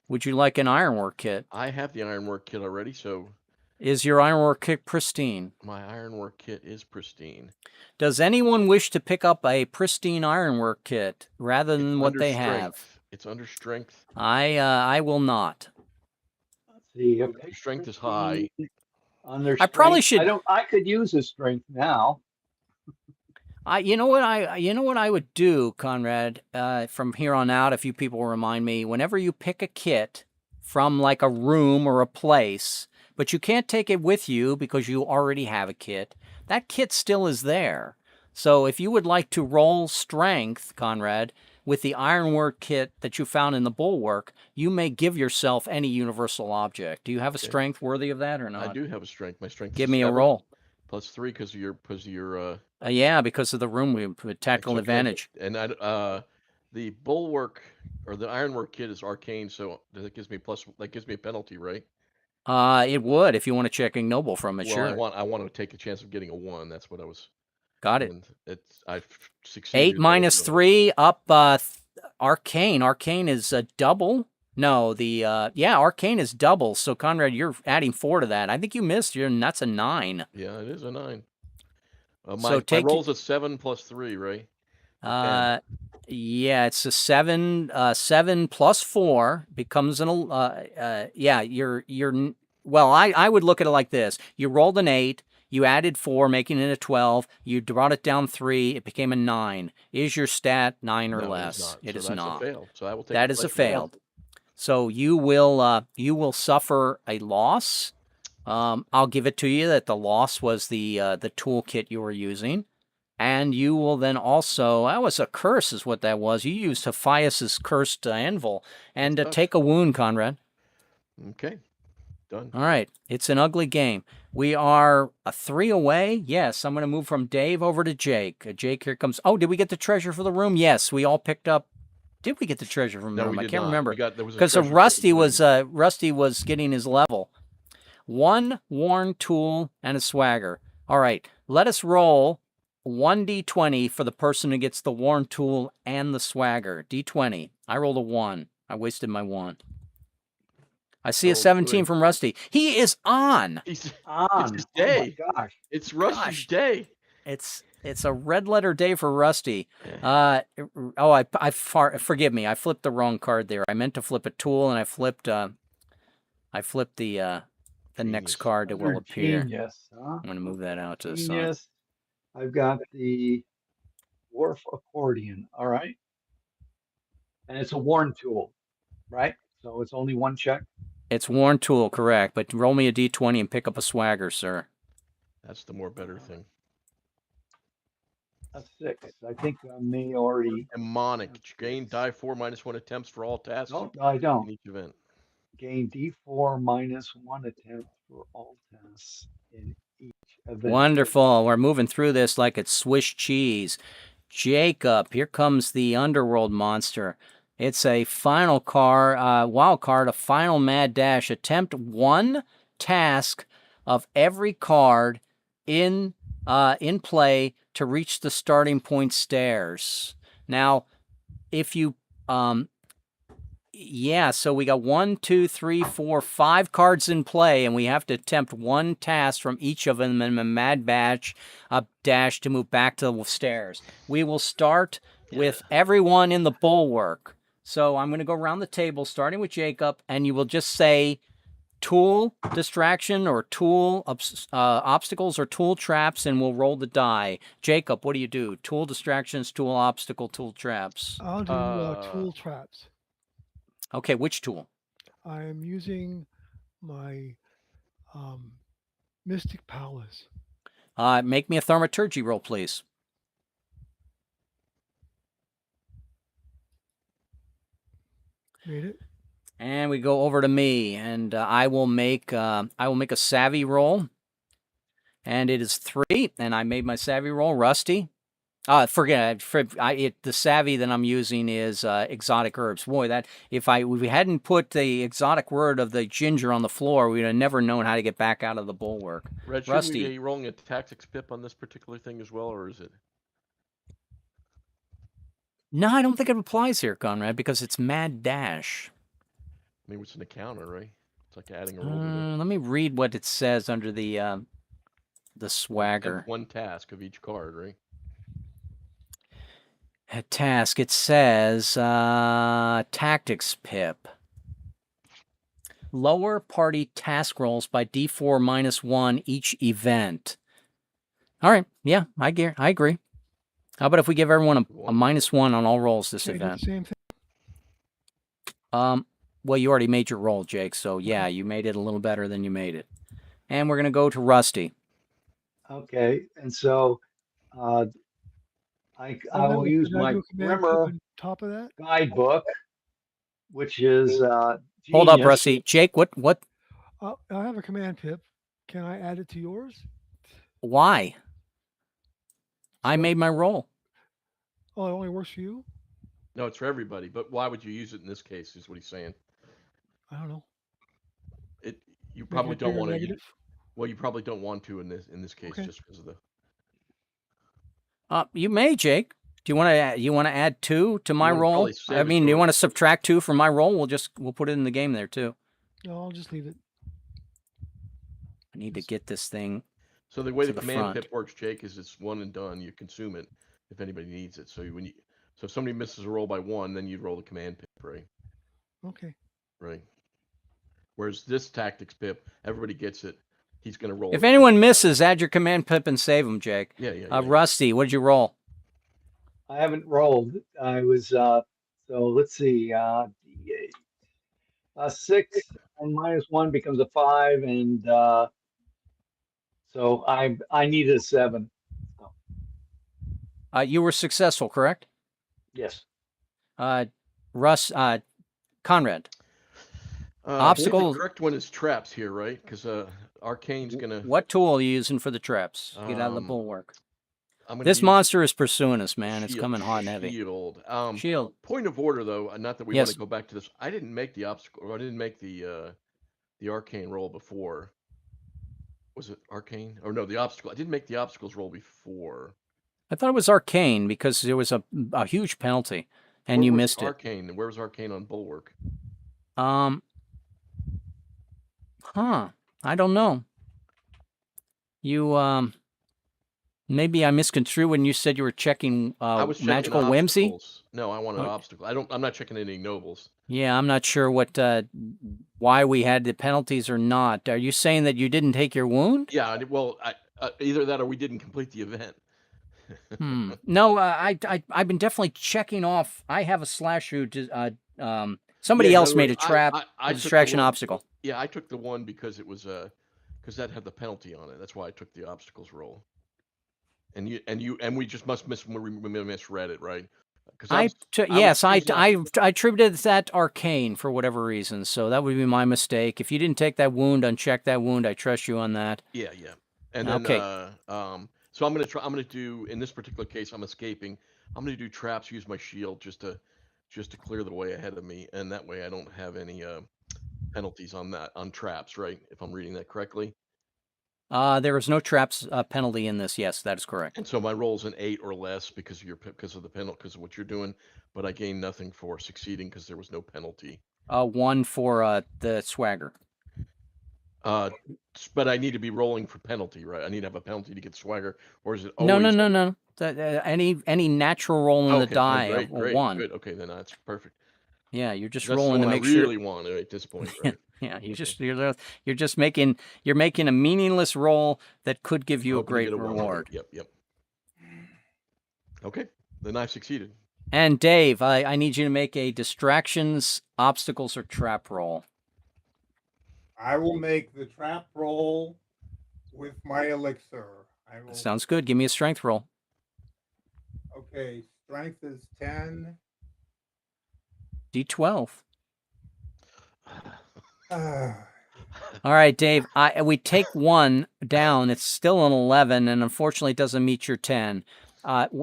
Would you like an ironwork kit? I have the ironwork kit already, so Is your ironwork kit pristine? my ironwork kit is pristine. Does anyone wish to pick up a pristine ironwork kit rather than It's what under they strength. have? It's under strength. I will not. let's see. Okay, Strength is high. Under I probably strength. should- I could use a strength now. You know what I would do, Conrad, from here on out, if you people remind me, whenever you pick a kit from like a room or a place, but you can't take it with you because you already have a kit, that kit still is there. So if you would like to roll strength, Conrad, with the ironwork kit that you found in the bulwark, you may give yourself any universal object. Do you have a Okay. strength worthy of that or not? I do have a strength. My strength Give is me a 7 roll. plus 3 because of your Yeah, because of the room we with tactical advantage. And the bulwark or the ironwork kit is arcane, so that gives me a penalty, right? It would if you want to check ignoble from it. Well, Sure. I want to take a chance of getting a 1. That's what I was. Got it. And I've succeeded. 8 minus 3 up arcane. Arcane is a double. No, arcane is double. So Conrad, you're adding 4 to that. I think you missed. That's a 9. Yeah, it is a 9. My So take roll's a 7 plus 3, right? Yeah, it's a 7. 7 plus 4 becomes an. Well, I would look at it like this: you rolled an 8, you added 4, making it a 12. You brought it down 3, it became a 9. Is your stat 9 or No, less? It is not. It is not. A fail. So I will take. That is a fail. So you will suffer a loss. I'll give it to you that the loss was the toolkit you were using. And you will then also, that was a curse is what that was. You used Hephaestus' cursed anvil. And take a wound, Conrad. Okay. Done. All right. It's an ugly game. We are a 3 away. Yes, I'm going to move from Dave over to Jake. Jake, here comes. Oh, did we get the treasure for the room? Yes, we all picked up. Did we get the treasure from the room? I can't remember. Because Rusty was getting his level. 1 worn tool and a swagger. All right. Let us roll 1d20 for the person who gets the worn tool and the swagger. D20. I rolled a 1. I wasted my 1. I see a 17 from Rusty. He is on. He's on. It's his day. Oh my gosh. It's Rusty's day. It's a red letter day for Rusty. Forgive me. I flipped the wrong card there. I meant to flip a tool, and I flipped the next card that will appear. Genius, huh? I'm going to move that out to the side. Genius. I've got the dwarf accordion. All right. And it's a worn tool, right? So it's only 1 check. It's worn tool, correct. But roll me a d20 and pick up a swagger, sir. That's the more better thing. A 6. I think I may already. Mnemonic. Gain die 4 minus 1 attempts for all tasks. No, I don't. In each event. Gain d4 minus 1 attempt for all tasks in each event. Wonderful. We're moving through this like it's Swiss cheese. Jacob, here comes the Underworld monster. It's a final card, wild card, a final mad dash. Attempt 1 task of every card in play to reach the starting point stairs. Now, if you so we got 1, 2, 3, 4, 5 cards in play, and we have to attempt 1 task from each of them in a mad dash to move back to the stairs. We will start with everyone in the bulwark. So I'm going to go around the table, starting with Jacob, and you will just say tool distraction or tool obstacles or tool traps, and we'll roll the die. Jacob, what do you do? Tool distractions, tool obstacle, tool traps. I'll do tool traps. Okay, which tool? I am using my mystic powers. Make me a thaumaturgy roll, please. Made it. And we go over to me, and I will make a savvy roll, and it is 3. And I made my savvy roll. Rusty, the savvy that I'm using is exotic herbs. Boy, that if we hadn't put the exotic word of the ginger on the floor, we'd have never known how to get back out of the bulwark. Red, Rusty, are you rolling a tactics pip on this particular thing as well, or is it? No, I don't think it applies here, Conrad, because it's mad dash. I mean, it's an encounter, right? It's like adding a roll. Let me read what it says under the swagger. 1 task of each card, right? A task. It says tactics pip. Lower party task rolls by d4 minus 1 each event. All right. Yeah, I agree. How about if we give everyone a minus 1 on all rolls this event? Same thing. Well, you already made your roll, Jake, so yeah, you made it a little better than you made it. And we're going to go to Rusty. Okay, and so I will use my grimmer top of that? guidebook, which is Hold up, genius. Rusty. Jake, what? I have a command pip. Can I add it to yours? Why? I So- made my roll. Oh, it only works for you? No, it's for everybody. But why would you use it in this case? Is what he's saying. I don't know. You Make probably it don't bigger want to. negative? Well, you probably don't want to in this case, Okay. just because of the. You may, Jake. Do you want to add 2 to my wanna roll? probably save I it mean, do for- you want to subtract 2 from my roll? We'll put it in the game there too. No, I'll just leave it. I need to get this thing. So the way to the the command front. pip works, Jake, is it's one and done. You consume it if anybody needs it. So if somebody misses a roll by 1, then you'd roll the command pip, right? Okay. Right. Whereas this tactics pip, everybody gets it. He's going to roll. If it. anyone misses, add your command pip and save them, Jake. Yeah. Rusty, what did you roll? I haven't rolled. I was so let's see. D8. 6 and -1 becomes a 5, and so I needed a 7. You were successful, correct? Yes. Conrad. I believe Obstacle- The correct one is traps here, right? Because Arcane's going to. What tool are you using for the traps? Get out of the bulwark. I'm gonna This use monster is pursuing us, man. It's shield- coming hot and heavy. Shield. Shield. Point of order, though, not that we Yes. want to go back to this. I didn't make the obstacle. Or I didn't make the arcane roll before. Was it arcane? Or no, the obstacle. I didn't make the obstacles roll before. I thought it was arcane because there was a huge penalty, and Where you was missed it. Arcane. Where was arcane on bulwark? I don't know. You maybe I misconstrued when you said you were checking I was checking magical whimsy. obstacles. No, I want an Okay. obstacle. I'm not checking any nobles. Yeah, I'm not sure why we had the penalties or not. Are you saying that you didn't take your wound? Yeah, well, either that or we didn't complete the event. No, I've been definitely checking off. I have a slash who somebody Yeah, in else other made a words, trap, I a took the distraction one- obstacle. Yeah, I took the one because it was because that had the penalty on it. That's why I took the obstacles roll. And we just must we misread it, right? Because Yes, I attributed that arcane for whatever reason, so that would be my mistake. If you didn't take that wound, uncheck that wound. I trust you on that. Yeah. And then Okay. so I'm gonna do in this particular case, I'm escaping. I'm gonna do traps, use my shield just to clear the way ahead of me, and that way I don't have any penalties on traps, right? If I'm reading that correctly. There is no traps penalty in this. Yes, that is correct. And so my roll's an 8 or less because of the penalty, because of what you're doing, but I gain nothing for succeeding because there was no penalty. 1 for the swagger. But I need to be rolling for penalty, right? I need to have a penalty to get swagger, or is it No. always... Any natural roll in the die of a 1. Good. Okay, then that's perfect. Yeah, you're just That's rolling the to one make I sure. really want at this point, right? Yeah, you're just making a meaningless roll that could give you a Hoping to great get a 100. reward. Yep. Okay, then I've succeeded. And Dave, I need you to make a distractions, obstacles, or trap roll. I will make the trap roll with my elixir. I will. Sounds good. Give me a strength roll. Okay, strength is 10. D12. Ah, All right, Dave. We take 1 down. It's still an 11, and unfortunately, it doesn't meet your 10.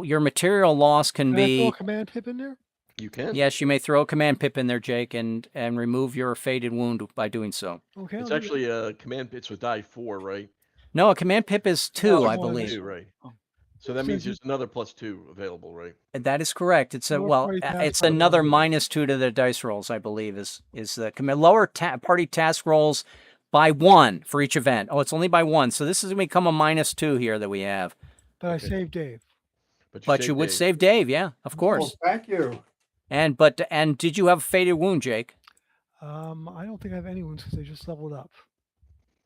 Your material loss can Can I throw be. a command pip in there? You can. Yes, you may throw a command pip in there, Jake, and remove your faded wound by doing so. Okay. It's I'll do actually a command. It's with die 4, right? No, a command pip is 2, No, I it's one. believe. 2, right? Oh. So that So means you- there's another +2 available, right? That is correct. It's Lower party task it's roll another bonus. -2 to the dice rolls, I believe. Is the lower party task rolls by 1 for each event. Oh, it's only by 1, so this is going to become a -2 here that we have. But I Okay. saved Dave. But you would Dave. save Dave, yeah, of course. well, thank you. And did you have a faded wound, Jake? I don't think I have any wounds because they just leveled up.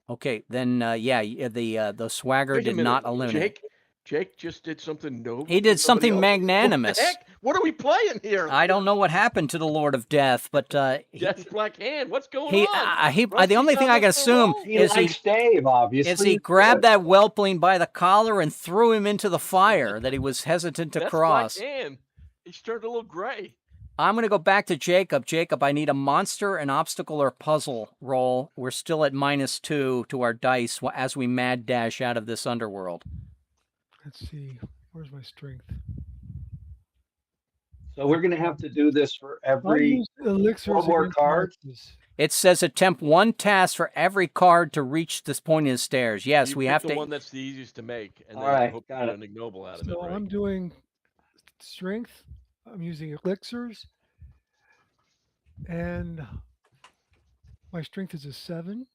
Okay, then the swagger Wait a did minute, not eliminate. Jake just did something noble. He did for somebody something else? magnanimous. What the heck? What are we playing here? I don't know what happened to the Lord of Death, but Death's Black Hand. What's going he on? the only thing I can assume He is likes Dave, obviously. is he grabbed that whelpling by the collar and threw him into the fire that he was hesitant to Death's cross. Black Hand. He's turned a little gray. I'm going to go back to Jacob. Jacob, I need a monster, an obstacle, or puzzle roll. We're still at -2 to our dice as we mad dash out of this underworld. Let's see. Where's my strength? So we're going to have to do this for I'll every use elixirs 4 more against cards. monsters. It says attempt one task for every card to reach this point in the stairs. Yes, You we pick have the to. one that's the easiest to make, and All then right, hope you got get it. an ignoble out of it. So Right? I'm doing strength. I'm using elixirs. And my strength is a 7.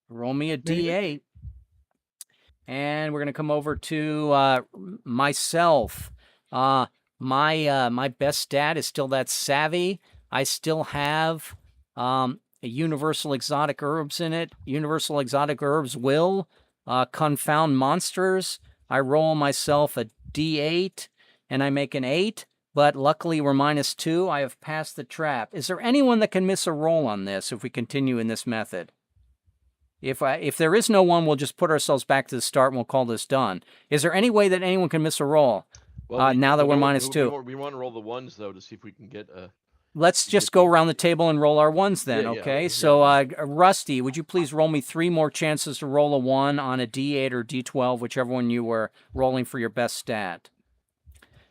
Roll me a Made it. D8. And we're going to come over to myself. My best stat is still that savvy. I still have a universal exotic herbs in it. Universal exotic herbs will confound monsters. I roll myself a D8 and I make an 8. But luckily we're -2. I have passed the trap. Is there anyone that can miss a roll on this if we continue in this method? If there is no one, we'll just put ourselves back to the start and we'll call this done. Is there any way that anyone can miss a roll? Now that we're -2. We want to roll the ones though to see if we can get a. Let's just go around the table and roll our ones then, Yeah, yeah, okay? yeah. So, Rusty, would you please roll me 3 more chances to roll a 1 on a D8 or D12, whichever one you were rolling for your best stat?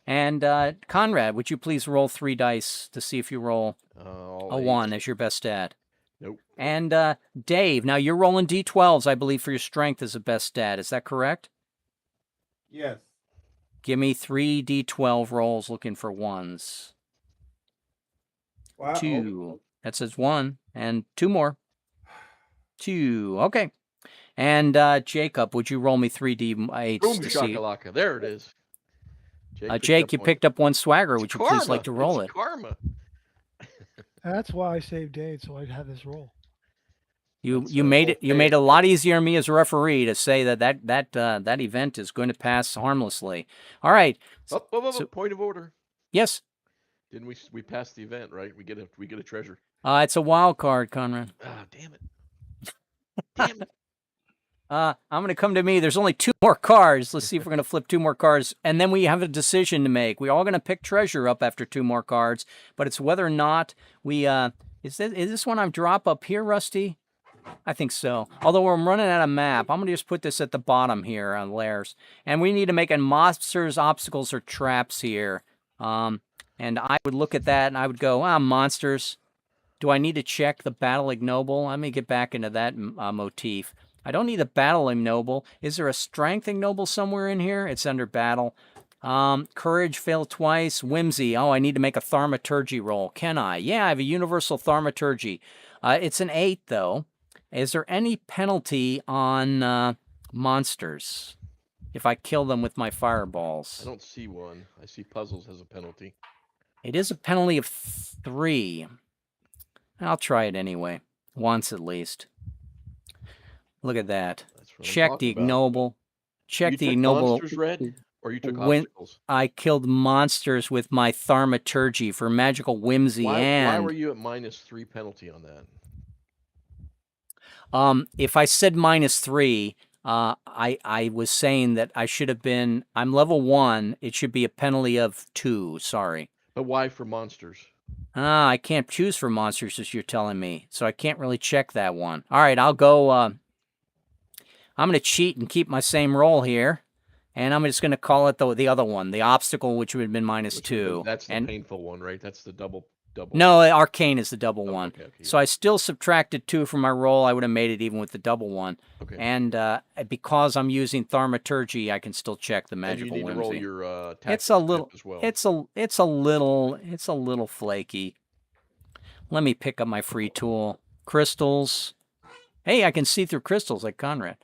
And Conrad, would you please roll 3 dice to see if you roll a 1 as your best stat? Nope. And Dave, now you're rolling D12s, I believe, for your strength as a best stat. Is that correct? Yes. Give me 3 D12 rolls looking for 1s. Wow. 2. That says 1. And 2 more. 2. Okay. And Jacob, would you roll me 3 D8s Boom to see? shakalaka. There it is. Jake, you picked up 1 swagger. Would you please like to roll It's it? karma. That's why I saved Dave, so I'd have this roll. You made it. You made it a lot easier on me as a referee to say that event is going to pass harmlessly. All right. So, point of order. Yes. Didn't we passed the event, right? We get a treasure. It's a wild card, Conrad. Ah, damn it. Damn it. I'm going to come to me. There's only 2 more cards. Let's see if we're going to flip 2 more cards. And then we have a decision to make. We're all going to pick treasure up after 2 more cards. But it's whether or not we... Is this one I drop up here, Rusty? I think so. Although I'm running out of map, I'm going to just put this at the bottom here on layers. And we need to make a monsters, obstacles, or traps here. And I would look at that and I would go, monsters. Do I need to check the battle ignoble? Let me get back into that motif. I don't need a battle ignoble. Is there a strength ignoble somewhere in here? It's under battle. Courage failed twice. Whimsy. Oh, I need to make a thaumaturgy roll. Can I? Yeah, I have a universal thaumaturgy. It's an 8, though. Is there any penalty on monsters if I kill them with my fireballs? I don't see one. I see puzzles as a penalty. It is a penalty of 3. I'll try it anyway. Once at least. Look at that. Check the ignoble. Check the ignoble. Monsters red, or you took when obstacles? I killed monsters with my thaumaturgy for magical whimsy. Why were you at -3 penalty on that? If I said -3, I was saying that I should have been. I'm level 1. It should be a penalty of 2. Sorry. But why for monsters? I can't choose for monsters, as you're telling me, so I can't really check that one. All right, I'll go. I'm going to cheat and keep my same roll here, and I'm just going to call it the other one, the obstacle, which would have been -2. That's the painful one, right? That's the double. No, Arcane is the double one. Okay, so I still subtracted 2 from my roll. I would have made it even with the double one. Okay. And because I'm using thaumaturgy, I can still check the magical and you need whimsy. to roll your It's a little. as well. It's a little flaky. Let me pick up my free tool. Crystals. Hey, I can see through crystals like Conrad.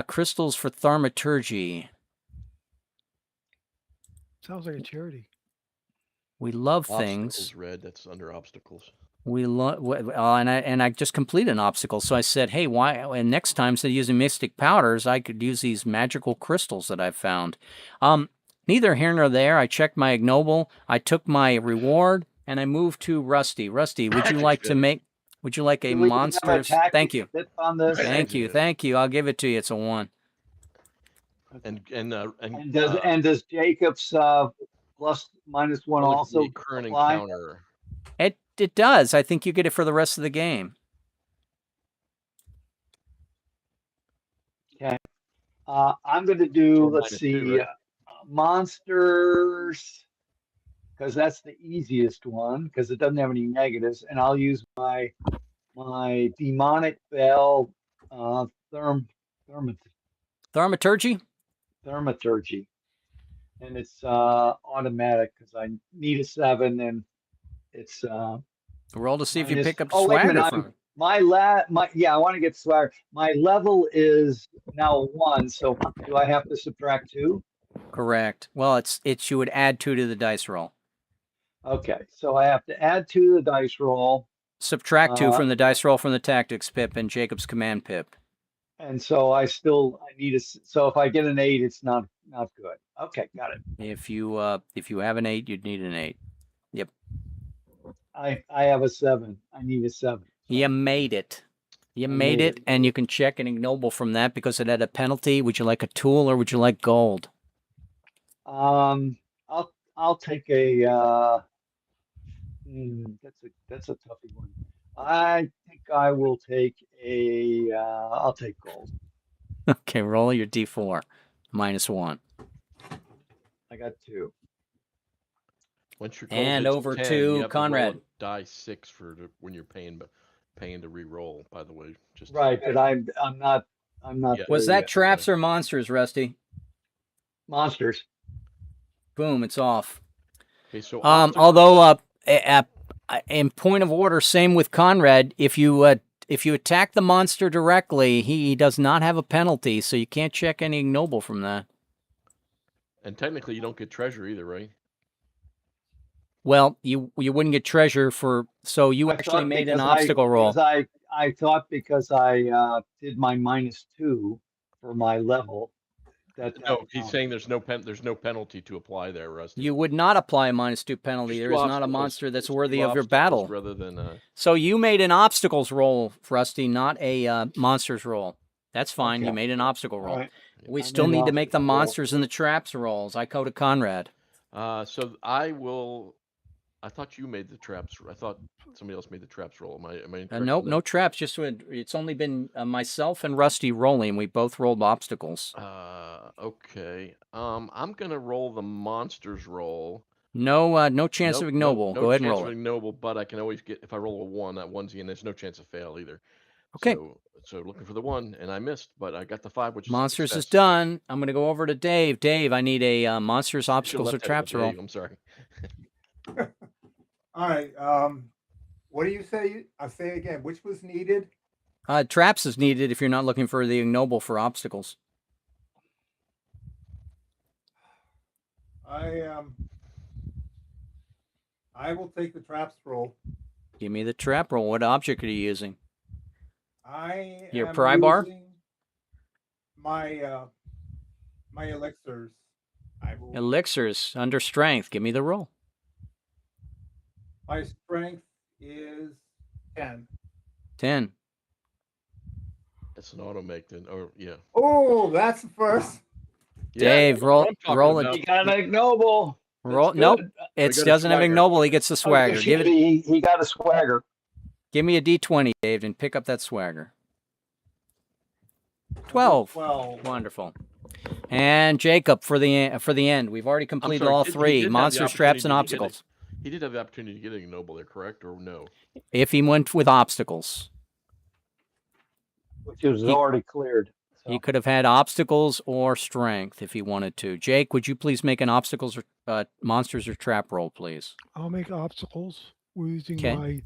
Crystals for thaumaturgy. Sounds like a charity. We love Obstacles things. red. That's under obstacles. We love, and I just completed an obstacle. So I said, hey, why? And next time, instead of using mystic powders, I could use these magical crystals that I've found. Neither here nor there. I checked my ignoble. I took my reward, and I moved to Rusty. Rusty, would you like to make? Would you like a Do we have monsters? tactic Thank you. tips on this? Thank you. I'll give it to you. It's a 1. And does Jacob's plus minus one Or look at also the current apply? encounter. It does. I think you get it for the rest of the game. Okay. I'm going to do, Or let's -2, see, right? monsters, because that's the easiest one, because it doesn't have any negatives. And I'll use my demonic bell therm, Thaumaturgy? thaumaturgy. And it's automatic because I need a 7 and it's Roll to see if you minus. pick up Oh, wait a swagger minute. from it. I want to get swagger. My level is now 1, so do I have to subtract 2? Correct. Well, it's you would add 2 to the dice roll. Okay, so I have to add 2 to the dice roll. Subtract 2 from the dice roll from the tactics pip and Jacob's command pip. And so I need a, so if I get an 8, it's not good. Okay, got it. If you have an 8, you'd need an 8. Yep. I have a 7. I need a 7. So You made it. You made it, and you can check an ignoble from that because it had a penalty. Would you like a tool or would you like gold? I'll take a that's a toughy one. I think I will take I'll take gold. Okay, roll your d4. -1. I got 2. Once your gold And hits over 10, to you have Conrad. To roll a die 6 for when you're paying to re-roll. By the way, just Right, but I'm not Yeah. Was there that yet. traps or monsters, Rusty? Monsters? Boom, it's off. Okay, so Although in point of order, same with Conrad. If you attack the monster directly, he does not have a penalty, so you can't check any ignoble from that. and technically you don't get treasure either, right? Well, you wouldn't get treasure so you I actually thought made an because obstacle roll. because I thought because I did my -2 for my level that No, he's saying there's no penalty to apply there, Rusty. You would not apply a -2 penalty. Just There do is not a obstacles. monster that's Just worthy do of your obstacles battle. rather than So you made an obstacles roll, Rusty, not a monsters roll. That's fine. Okay. You made an obstacle roll. All right. We I still made an need to make the obstacle roll. monsters and the traps rolls. I go to Conrad. So I will. I thought you made the traps. I thought somebody else made the traps roll. Am I incorrect? Nope, no traps. Just it's only been myself and Rusty rolling. We both rolled obstacles. Okay. I'm gonna roll the monsters roll. No chance of ignoble. Go ahead and roll No chance it. of ignoble, but I can always get if I roll a 1, that one's in. There's no chance of fail either. Okay. So looking for the 1, and I missed, but I got the 5, which Monsters is is done. I'm gonna go over to Dave. Dave, I need a monsters, obstacles, or traps roll. I'm sorry. All right. What do you say? I say again. Which was needed? Traps is needed if you're not looking for the ignoble for obstacles. I will take the traps roll. Give me the trap roll. What object are you using? Your am pry bar? using my my elixirs. Elixirs under strength. Give me the roll. My strength is 10. 10. That's an auto make then, or yeah. Oh, that's the first. Dave, Yeah, roll that's what I'm roll talking it. about. He got an ignoble. Roll. That's Nope. good. It got a doesn't have swagger. ignoble. He gets the swagger. Give it. He got a swagger. Give me a d20, Dave, and pick up that swagger. 12. 12. Wonderful. And Jacob for the end. We've already completed sorry, all he 3 did have the monsters, traps, and opportunity to get obstacles. He did have the opportunity to get an ignoble there, correct or no? If he went with obstacles, Which was already cleared. So. he could have had obstacles or strength if he wanted to. Jake, would you please make an obstacles or monsters or trap roll, please? I'll make obstacles using Okay. my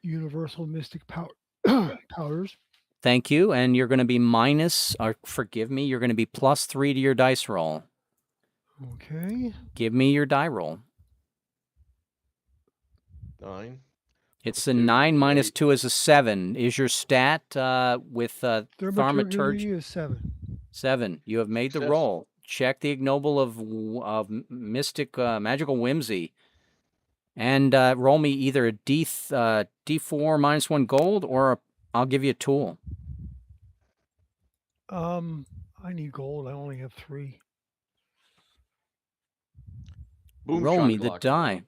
universal mystic powers. Thank you. And you're going to be you're going to be +3 to your dice roll. Okay. Give me your die roll. 9. It's a 9 minus 2 is a 7. Is your stat with Thaumaturgy? Thaumaturgy is 7. 7. You have made the Success. roll. Check the ignoble of mystic magical whimsy, and roll me either a D4 -1 gold, or I'll give you a tool. I need gold. I only have 3. Boom Roll me the shakalaka. die.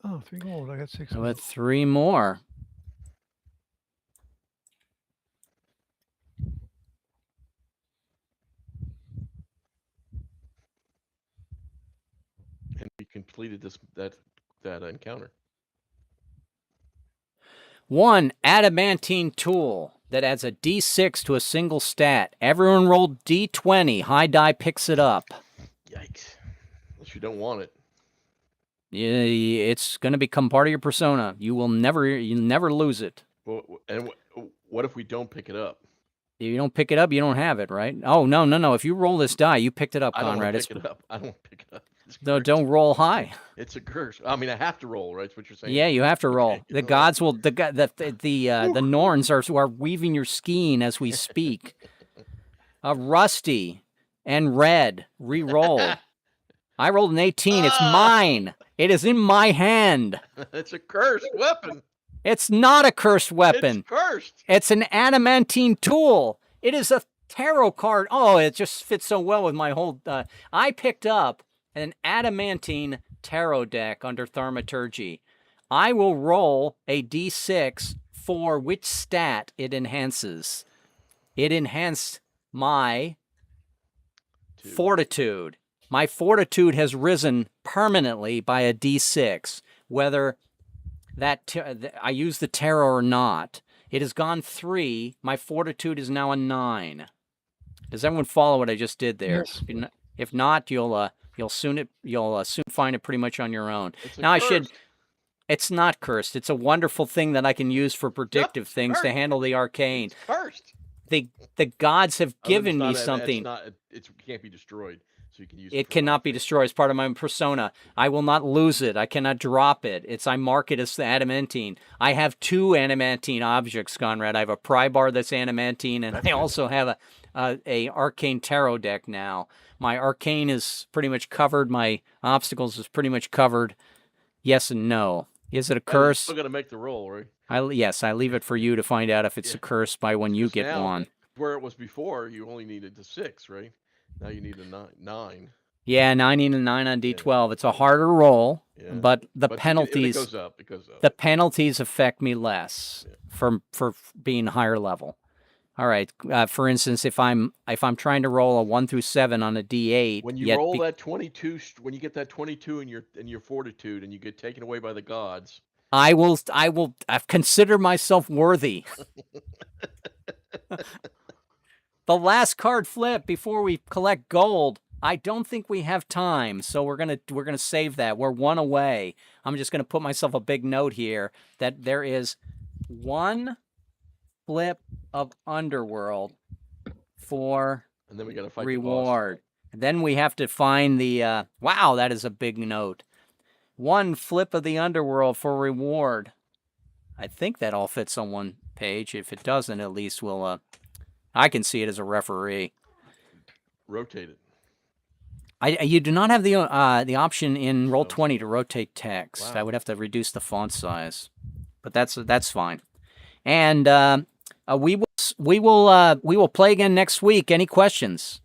Oh, 3 gold. I got 6 How of about them. 3 more? And we completed that encounter. 1 adamantine tool that adds a D6 to a single stat. Everyone rolled D20. High die picks it up. Yikes! Unless you don't want it. Yeah, it's going to become part of your persona. You never lose it. Well, and what if we don't pick it up? If you don't pick it up, you don't have it, right? Oh, no. If you roll this die, you picked it up, I don't want Conrad. to pick it up. I don't want to pick it up. It's No, cursed. don't roll high. It's a curse. I mean, I have to roll, right? That's what you're saying. Yeah, you have to roll. Okay. The gods will. The Norns are weaving your skein as we speak. Rusty and red re-roll. I rolled an 18. It's mine. It is in my hand. It's a cursed weapon. It's not a cursed weapon. It's cursed. It's an adamantine tool. It is a tarot card. Oh, it just fits so well with my whole. I picked up an adamantine tarot deck under Thaumaturgy. I will roll a d6 for which stat it enhances. It enhanced my Fortitude. My Fortitude has risen permanently by a d6, whether I use the tarot or not. It has gone 3. My Fortitude is now a 9. Does everyone follow what I just did there? Yes. If not, you'll soon find it pretty much on your own. It's Now cursed. It's not cursed. It's a wonderful thing that I can use for predictive things to cursed. handle the arcane. It's cursed. The gods have Other than given me it's not- something. It can't be destroyed, so you can use It for cannot be life. destroyed. It's part of my persona. I will not lose it. I cannot drop it. I mark it as the adamantine. I have 2 adamantine objects, Conrad. I have a pry bar that's adamantine, and I also have a arcane tarot deck now. My arcane is pretty much covered. My obstacles is pretty much covered. Yes and no. Is it a And you're curse? still got to make the roll, right? Yes, I leave it for you to find out if it's a curse by when you Because get now, one. Where it was before, you only needed the 6, right? Now you need a 9. Yeah, 9 and 9 on D12. It's a harder roll, Yeah. but the But penalties. It goes up. It goes up. The penalties affect me less for being higher level. All right. For instance, if I'm trying to roll a 1 through 7 on a D8, When you roll that 22, when you get that 22 in your Fortitude, and you get taken away by the gods, I will consider myself worthy. The last card flip before we collect gold. I don't think we have time, so we're gonna save that. We're 1 away. I'm just gonna put myself a big note here that there is 1 flip of Underworld for and then we got to fight reward. Then we have to find the wow, that is a big note. 1 flip of the Underworld for reward. I think that all fits on 1 page. If it doesn't, at least we'll I can see it as a referee. Rotate it. You do not have the option in Roll20 to rotate text. Wow. I would have to reduce the font size, but that's fine. And we will play again next week. Any questions?